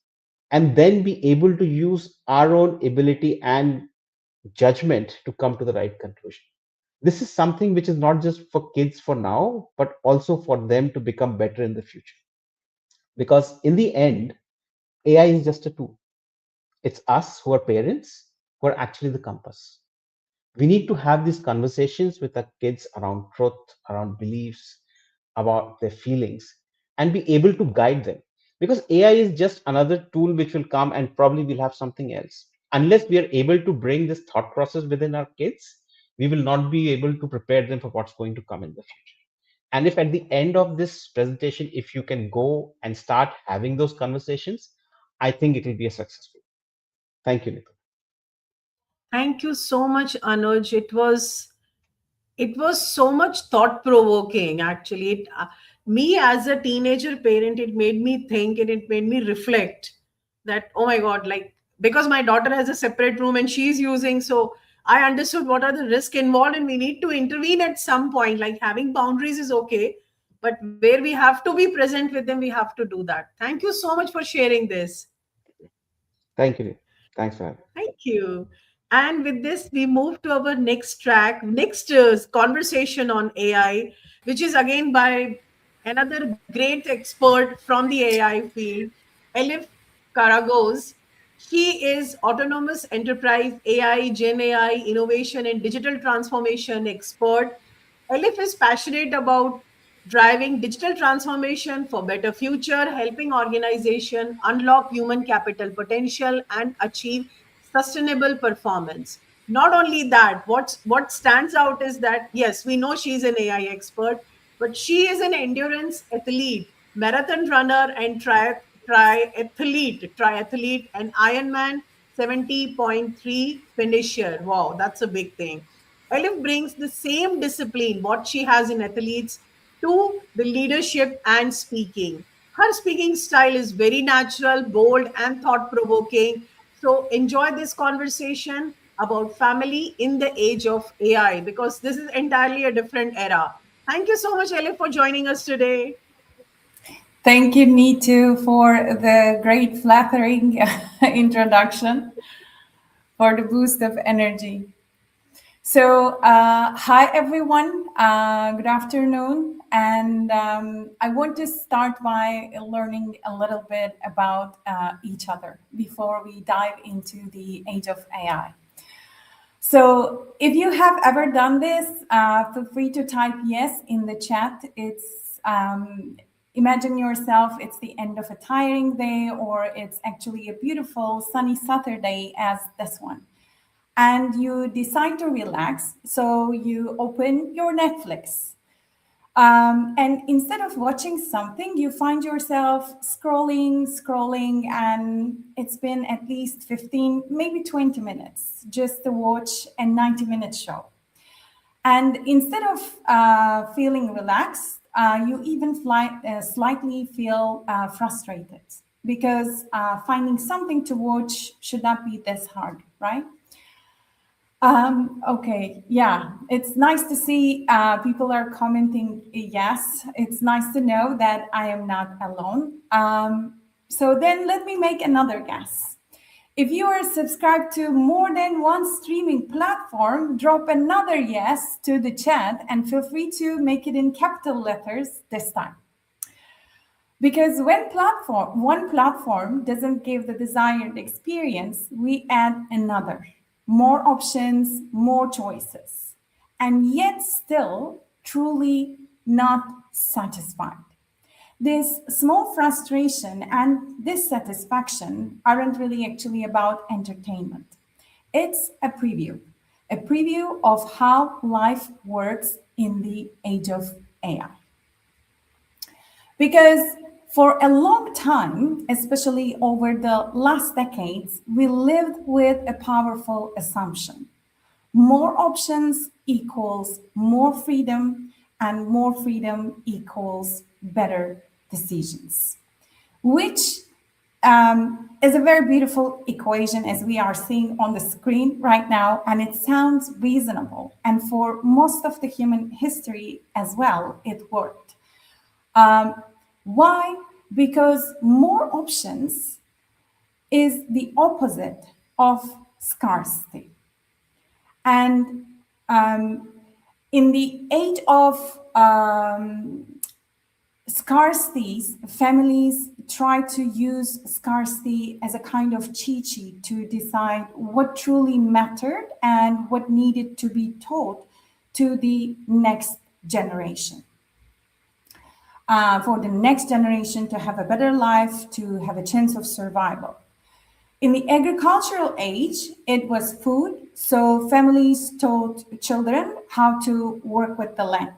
And then be able to use our own ability and judgment to come to the right conclusion. This is something which is not just for kids for now, but also for them to become better in the future. Because in the end, AI is just a tool. It's us who are parents who are actually the compass. We need to have these conversations with our kids around truth, around beliefs, about their feelings, and be able to guide them. Because AI is just another tool which will come and probably we'll have something else. Unless we are able to bring this thought process within our kids, we will not be able to prepare them for what's going to come in the future. And if at the end of this presentation, if you can go and start having those conversations, I think it will be a successful. Thank you, Neetu. Thank you so much, Anuj. It was so much thought provoking. Actually, me as a teenager parent, it made me think and it made me reflect that, oh my God, like, because my daughter has a separate room and she's using, so I understood what are the risks involved and we need to intervene at some point. Like having boundaries is okay, but where we have to be present with them, we have to do that. Thank you so much for sharing this. Thank you. Thanks for having me. Thank you. And with this, we move to our next track, next conversation on AI, which is again by another great expert from the AI field, Elif Karagoz. She is autonomous enterprise AI, Gen AI, innovation, and digital transformation expert. Elif is passionate about driving digital transformation for better future, helping organization unlock human capital potential and achieve sustainable performance. Not only that, what stands out is that yes, we know she's an AI expert, but she is an endurance athlete, marathon runner, and triathlete, and Ironman 70.3 finisher. Wow, that's a big thing. Elif brings the same discipline, what she has in athletes, to the leadership and speaking. Her speaking style is very natural, bold, and thought provoking. So, enjoy this conversation about family in the age of AI because this is entirely a different era. Thank you so much, Elif, for joining us today. Thank you, Neetu, for the great flattering introduction, for the boost of energy. So, hi everyone, good afternoon. And I want to start by learning a little bit about each other before we dive into the age of AI. So, if you have ever done this, feel free to type yes in the chat. It's imagine yourself, it's the end of a tiring day, or it's actually a beautiful sunny Saturday as this one. And you decide to relax, so you open your Netflix. And instead of watching something, you find yourself scrolling, and it's been at least 15, maybe 20 minutes just to watch a 90-minute show. And instead of feeling relaxed, you even slightly feel frustrated because finding something to watch should not be this hard, right? Okay, yeah, it's nice to see people are commenting yes. It's nice to know that I am not alone. So then let me make another guess. If you are subscribed to more than one streaming platform, drop another yes to the chat and feel free to make it in capital letters this time. Because when one platform doesn't give the desired experience, we add another. More options, more choices, and yet still truly not satisfied. This small frustration and dissatisfaction aren't really actually about entertainment. It's a preview of how life works in the age of AI. Because for a long time, especially over the last decades, we lived with a powerful assumption. More options equals more freedom, and more freedom equals better decisions, which is a very beautiful equation as we are seeing on the screen right now, and it sounds reasonable. And for most of the human history as well, it worked. Why? Because more options is the opposite of scarcity. And in the age of scarcities, families try to use scarcity as a kind of cheat sheet to decide what truly mattered and what needed to be taught to the next generation. For the next generation to have a better life, to have a chance of survival. In the agricultural age, it was food, so families taught children how to work with the land.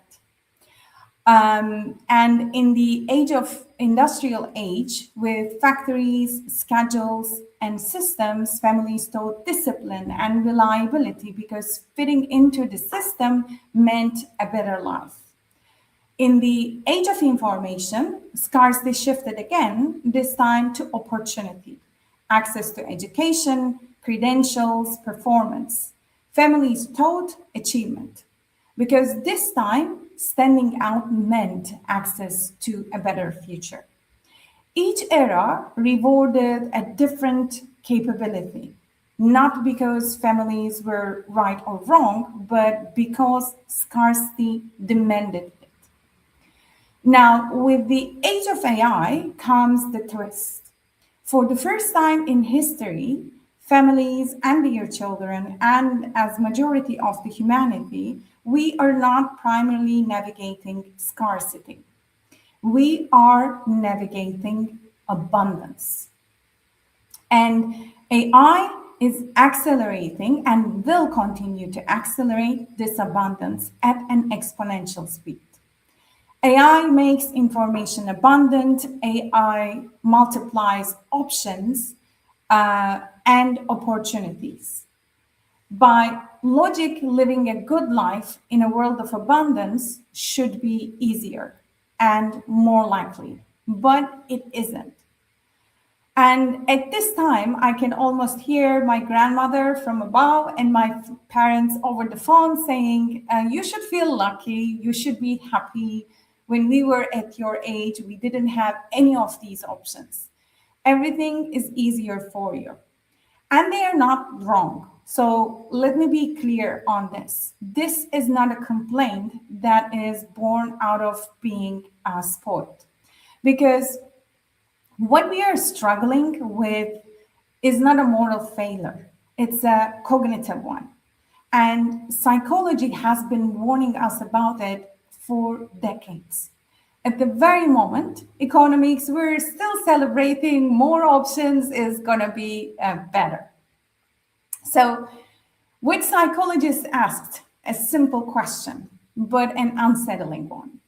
And in the age of industrial age, with factories, schedules, and systems, families taught discipline and reliability because fitting into the system meant a better life. In the age of information, scarcity shifted again, this time to opportunity. access to education, credentials, performance. Families taught achievement, because this time standing out meant access to a better future. Each era rewarded a different capability, not because families were right or wrong, but because scarcity demanded it. Now, with the age of AI comes the twist. For the first time in history, families and their children, and as majority of the humanity, we are not primarily navigating scarcity. We are navigating abundance. And AI is accelerating and will continue to accelerate this abundance at an exponential speed. AI makes information abundant, AI multiplies options and opportunities. By logic, living a good life in a world of abundance should be easier and more likely, but it isn't. And at this time, I can almost hear my grandmother from above and my parents over the phone saying, you should feel lucky, you should be happy. When we were at your age, we didn't have any of these options. Everything is easier for you. And they are not wrong. So let me be clear on this. This is not a complaint that is born out of being spoiled. Because what we are struggling with is not a moral failure. It's a cognitive one. And psychology has been warning us about it for decades. At the very moment, economics, we're still celebrating more options is going to be better. So, which psychologist asked a simple question, but an unsettling one.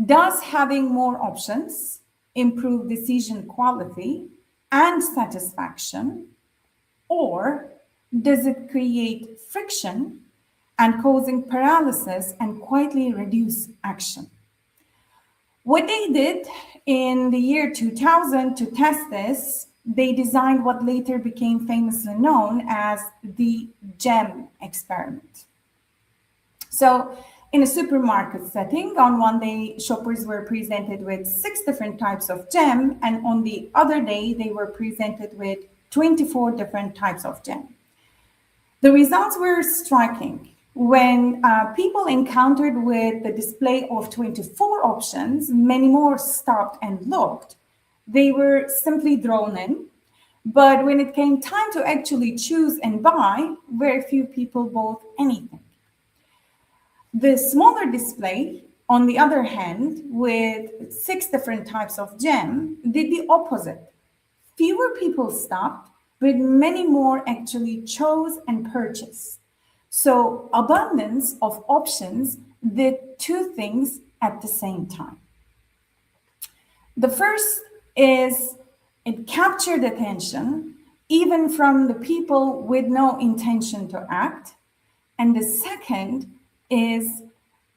Does having more options improve decision quality and satisfaction, or does it create friction and causing paralysis and quietly reduce action? What they did in the year 2000 to test this, they designed what later became famously known as the GEM experiment. So in a supermarket setting, on one day, shoppers were presented with 6 different types of gem, and on the other day, they were presented with 24 different types of gem. The results were striking. When people encountered with the display of 24 options, many more stopped and looked. They were simply drawn in. But when it came time to actually choose and buy, very few people bought anything. The smaller display, on the other hand, with 6 different types of gem, did the opposite. Fewer people stopped, but many more actually chose and purchased. So abundance of options did 2 things at the same time. The first is it captured attention, even from the people with no intention to act. And the second is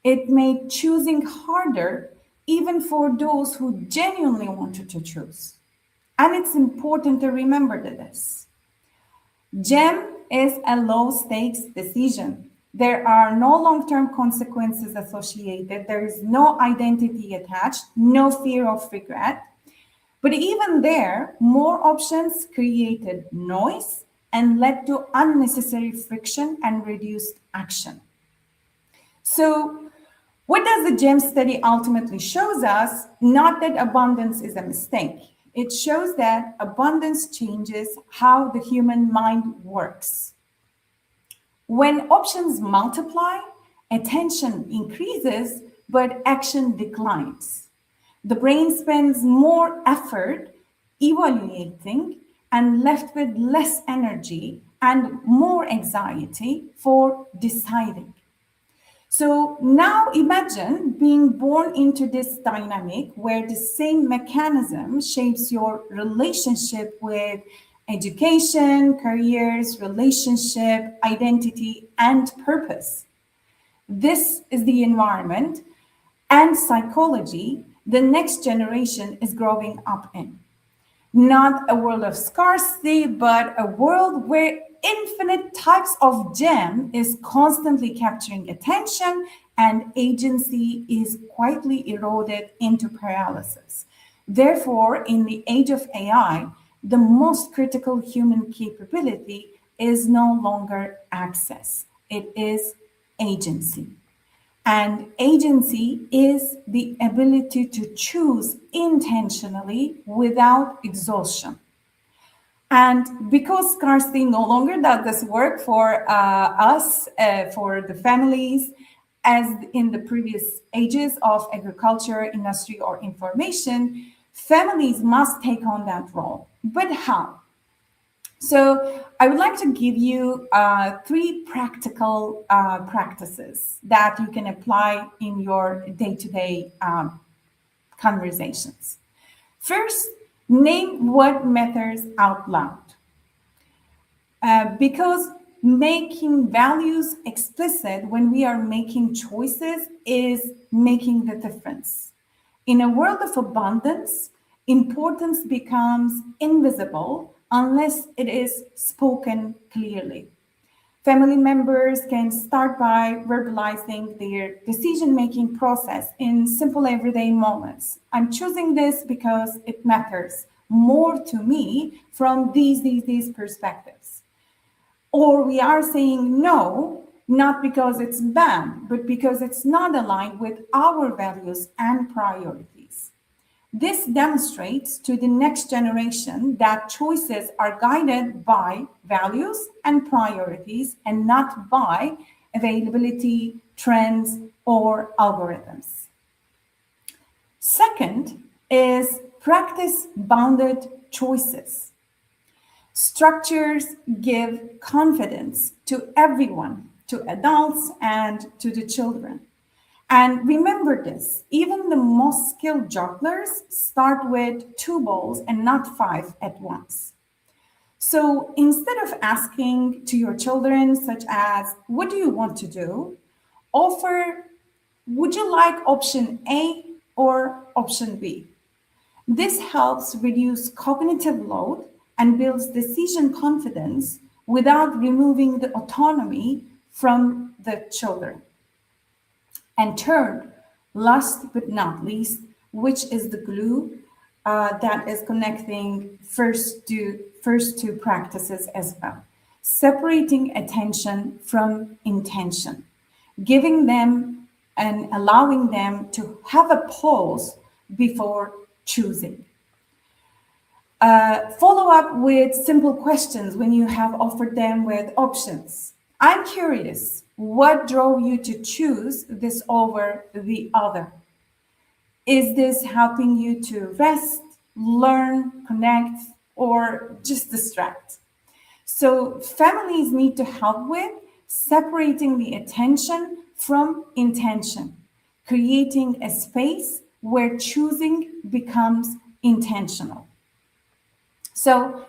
it made choosing harder, even for those who genuinely wanted to choose. And it's important to remember this. GEM is a low-stakes decision. There are no long-term consequences associated. There is no identity attached, no fear of regret. But even there, more options created noise and led to unnecessary friction and reduced action. So what does the GEM study ultimately shows us? Not that abundance is a mistake. It shows that abundance changes how the human mind works. When options multiply, attention increases, but action declines. The brain spends more effort evaluating and left with less energy and more anxiety for deciding. So now imagine being born into this dynamic where the same mechanism shapes your relationship with education, careers, relationship, identity, and purpose. This is the environment and psychology the next generation is growing up in. Not a world of scarcity, but a world where infinite types of gem is constantly capturing attention and agency is quietly eroded into paralysis. Therefore, in the age of AI, the most critical human capability is no longer access, it is agency. And agency is the ability to choose intentionally without exhaustion. And because scarcity no longer does this work for us, for the families, as in the previous ages of agriculture, industry, or information, families must take on that role. But how? So I would like to give you 3 practical practices that you can apply in your day-to-day conversations. First, name what matters out loud. Because making values explicit when we are making choices is making the difference. In a world of abundance, importance becomes invisible unless it is spoken clearly. Family members can start by verbalizing their decision-making process in simple everyday moments. I'm choosing this because it matters more to me from these perspectives. Or we are saying no, not because it's bad, but because it's not aligned with our values and priorities. This demonstrates to the next generation that choices are guided by values and priorities and not by availability, trends, or algorithms. Second is practice bounded choices. Structures give confidence to everyone, to adults and to the children. And remember this, even the most skilled jugglers start with 2 balls and not 5 at once. So instead of asking to your children, such as, what do you want to do? Offer, would you like option A or option B? This helps reduce cognitive load and builds decision confidence without removing the autonomy from the children. And third, last but not least, which is the glue that is connecting first two practices as well. Separating attention from intention, giving them and allowing them to have a pause before choosing. Follow up with simple questions when you have offered them with options. I'm curious, what drove you to choose this over the other? Is this helping you to rest, learn, connect, or just distract? So families need to help with separating the attention from intention, creating a space where choosing becomes intentional. So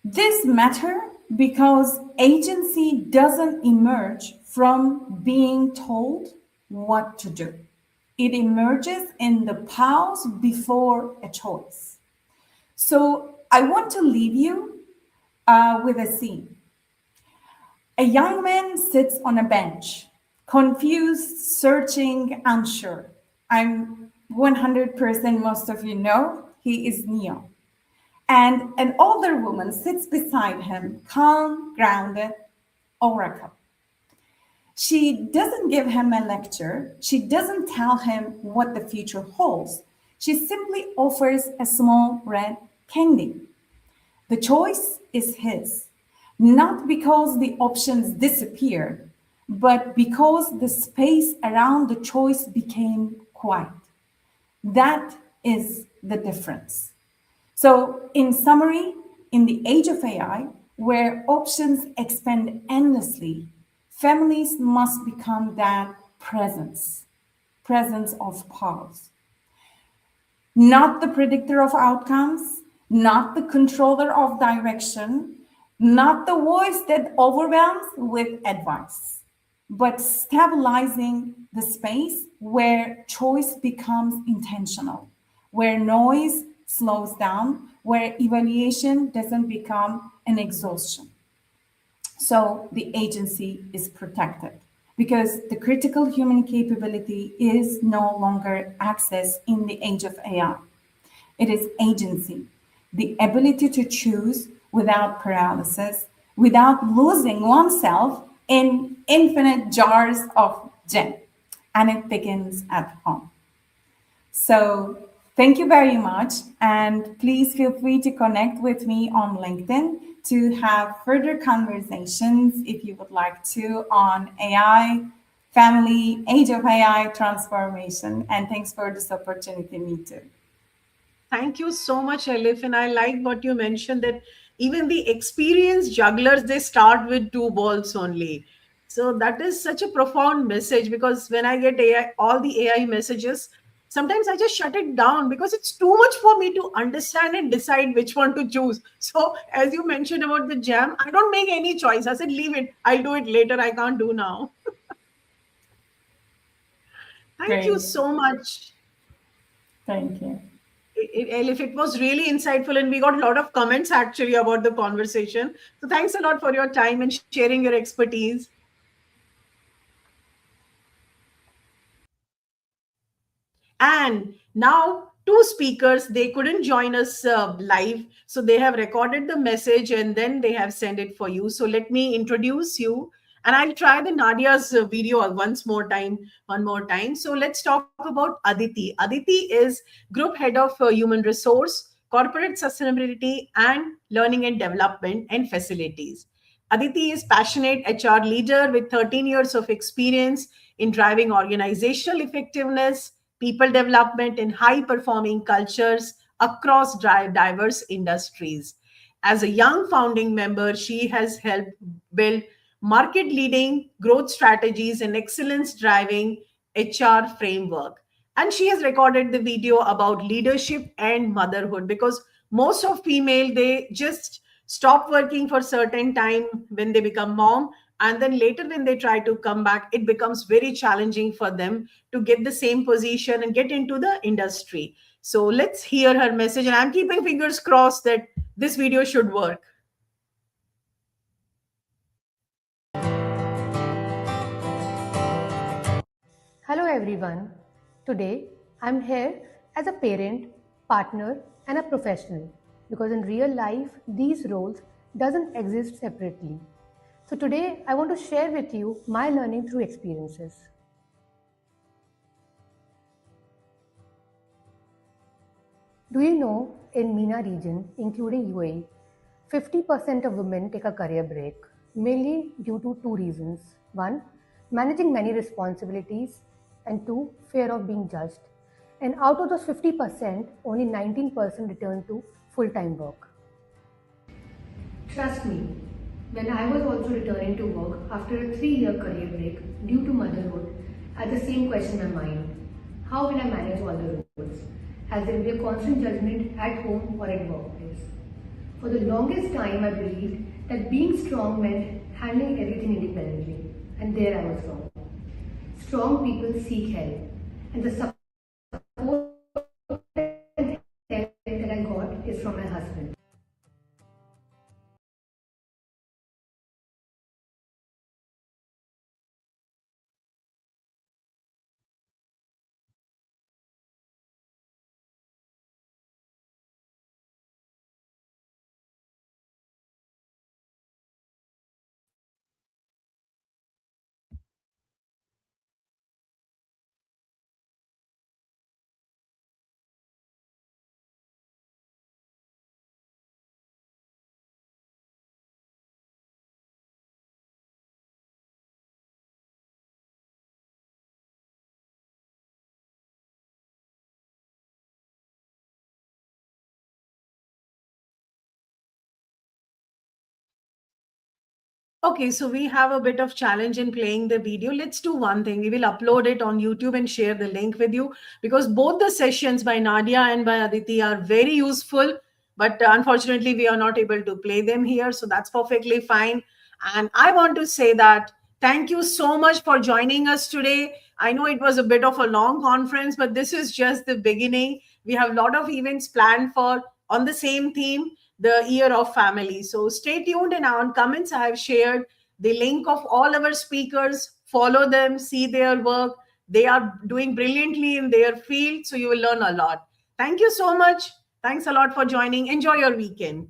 this matters because agency doesn't emerge from being told what to do. It emerges in the pause before a choice. So I want to leave you with a scene. A young man sits on a bench, confused, searching, unsure. I'm 100% most of you know he is Neo. And an older woman sits beside him, calm, grounded, oracle. She doesn't give him a lecture. She doesn't tell him what the future holds. She simply offers a small red candy. The choice is his, not because the options disappeared, but because the space around the choice became quiet. That is the difference. So in summary, in the age of AI, where options expand endlessly, families must become that presence of pause. Not the predictor of outcomes, not the controller of direction, not the voice that overwhelms with advice, but stabilizing the space where choice becomes intentional, where noise slows down, where evaluation doesn't become an exhaustion. So the agency is protected because the critical human capability is no longer accessed in the age of AI. It is agency, the ability to choose without paralysis, without losing oneself in infinite jars of gin. And it begins at home. So thank you very much. And please feel free to connect with me on LinkedIn to have further conversations if you would like to on AI, family, age of AI transformation. And thanks for this opportunity, Neetu. Thank you so much, Elif. And I like what you mentioned that even the experienced jugglers, they start with two balls only. So that is such a profound message because when I get AI, all the AI messages, sometimes I just shut it down because it's too much for me to understand and decide which one to choose. So as you mentioned about the jam, I don't make any choice. I said, leave it. I'll do it later. I can't do now. Thank you Great. so much. Thank you. Elif, it was really insightful, and we got a lot of comments actually about the conversation. So thanks a lot for your time and sharing your expertise. And now, two speakers, they couldn't join us live. So they have recorded the message and then they have sent it for you. So let me introduce you. And I'll try the Nadia's video one more time. So let's talk about Aditi. Aditi is Group Head of Human Resource, Corporate Sustainability, and Learning and Development and Facilities. Aditi is passionate HR leader with 13 years of experience in driving organizational effectiveness, people development, and high performing cultures across diverse industries. As a young founding member, she has helped build market leading growth strategies and excellence driving HR framework. And she has recorded the video about leadership and motherhood because most of female, they just stop working for certain time when they become mom, and then later when they try to come back it becomes very challenging for them to get the same position and get into the industry. So let's hear her message, and I'm keeping fingers crossed that this video should work. Hello everyone. Today I'm here as a parent, partner and a professional because in real life these roles doesn't exist separately. So today I want to share with you my learning through experiences. Do you know in MENA region, including UAE, 50% of women take a career break, mainly due to two reasons. One, managing many responsibilities, and two, fear of being judged. And out of those 50%, only 19% return to full-time work. Trust me, when I was also returning to work after a 3-year career break due to motherhood, I had the same question in my mind. How will I manage all the roles? As there will be a constant judgment at home or at workplace. For the longest time, I believed that being strong meant handling everything independently, and there I was wrong. Strong people seek help, and the support and help that I got is from my husband. Okay, so we have a bit of challenge in playing the video. Let's do one thing. We will upload it on YouTube and share the link with you because both the sessions by Nadia and by Aditi are very useful. But unfortunately, we are not able to play them here. So that's perfectly fine. And I want to say that thank you so much for joining us today. I know it was a bit of a long conference, but this is just the beginning. We have a lot of events planned for on the same theme, the year of family. So stay tuned. In our comments, I have shared the link of all our speakers. Follow them, see their work. They are doing brilliantly in their field, so you will learn a lot. Thank you so much. Thanks a lot for joining. Enjoy your weekend.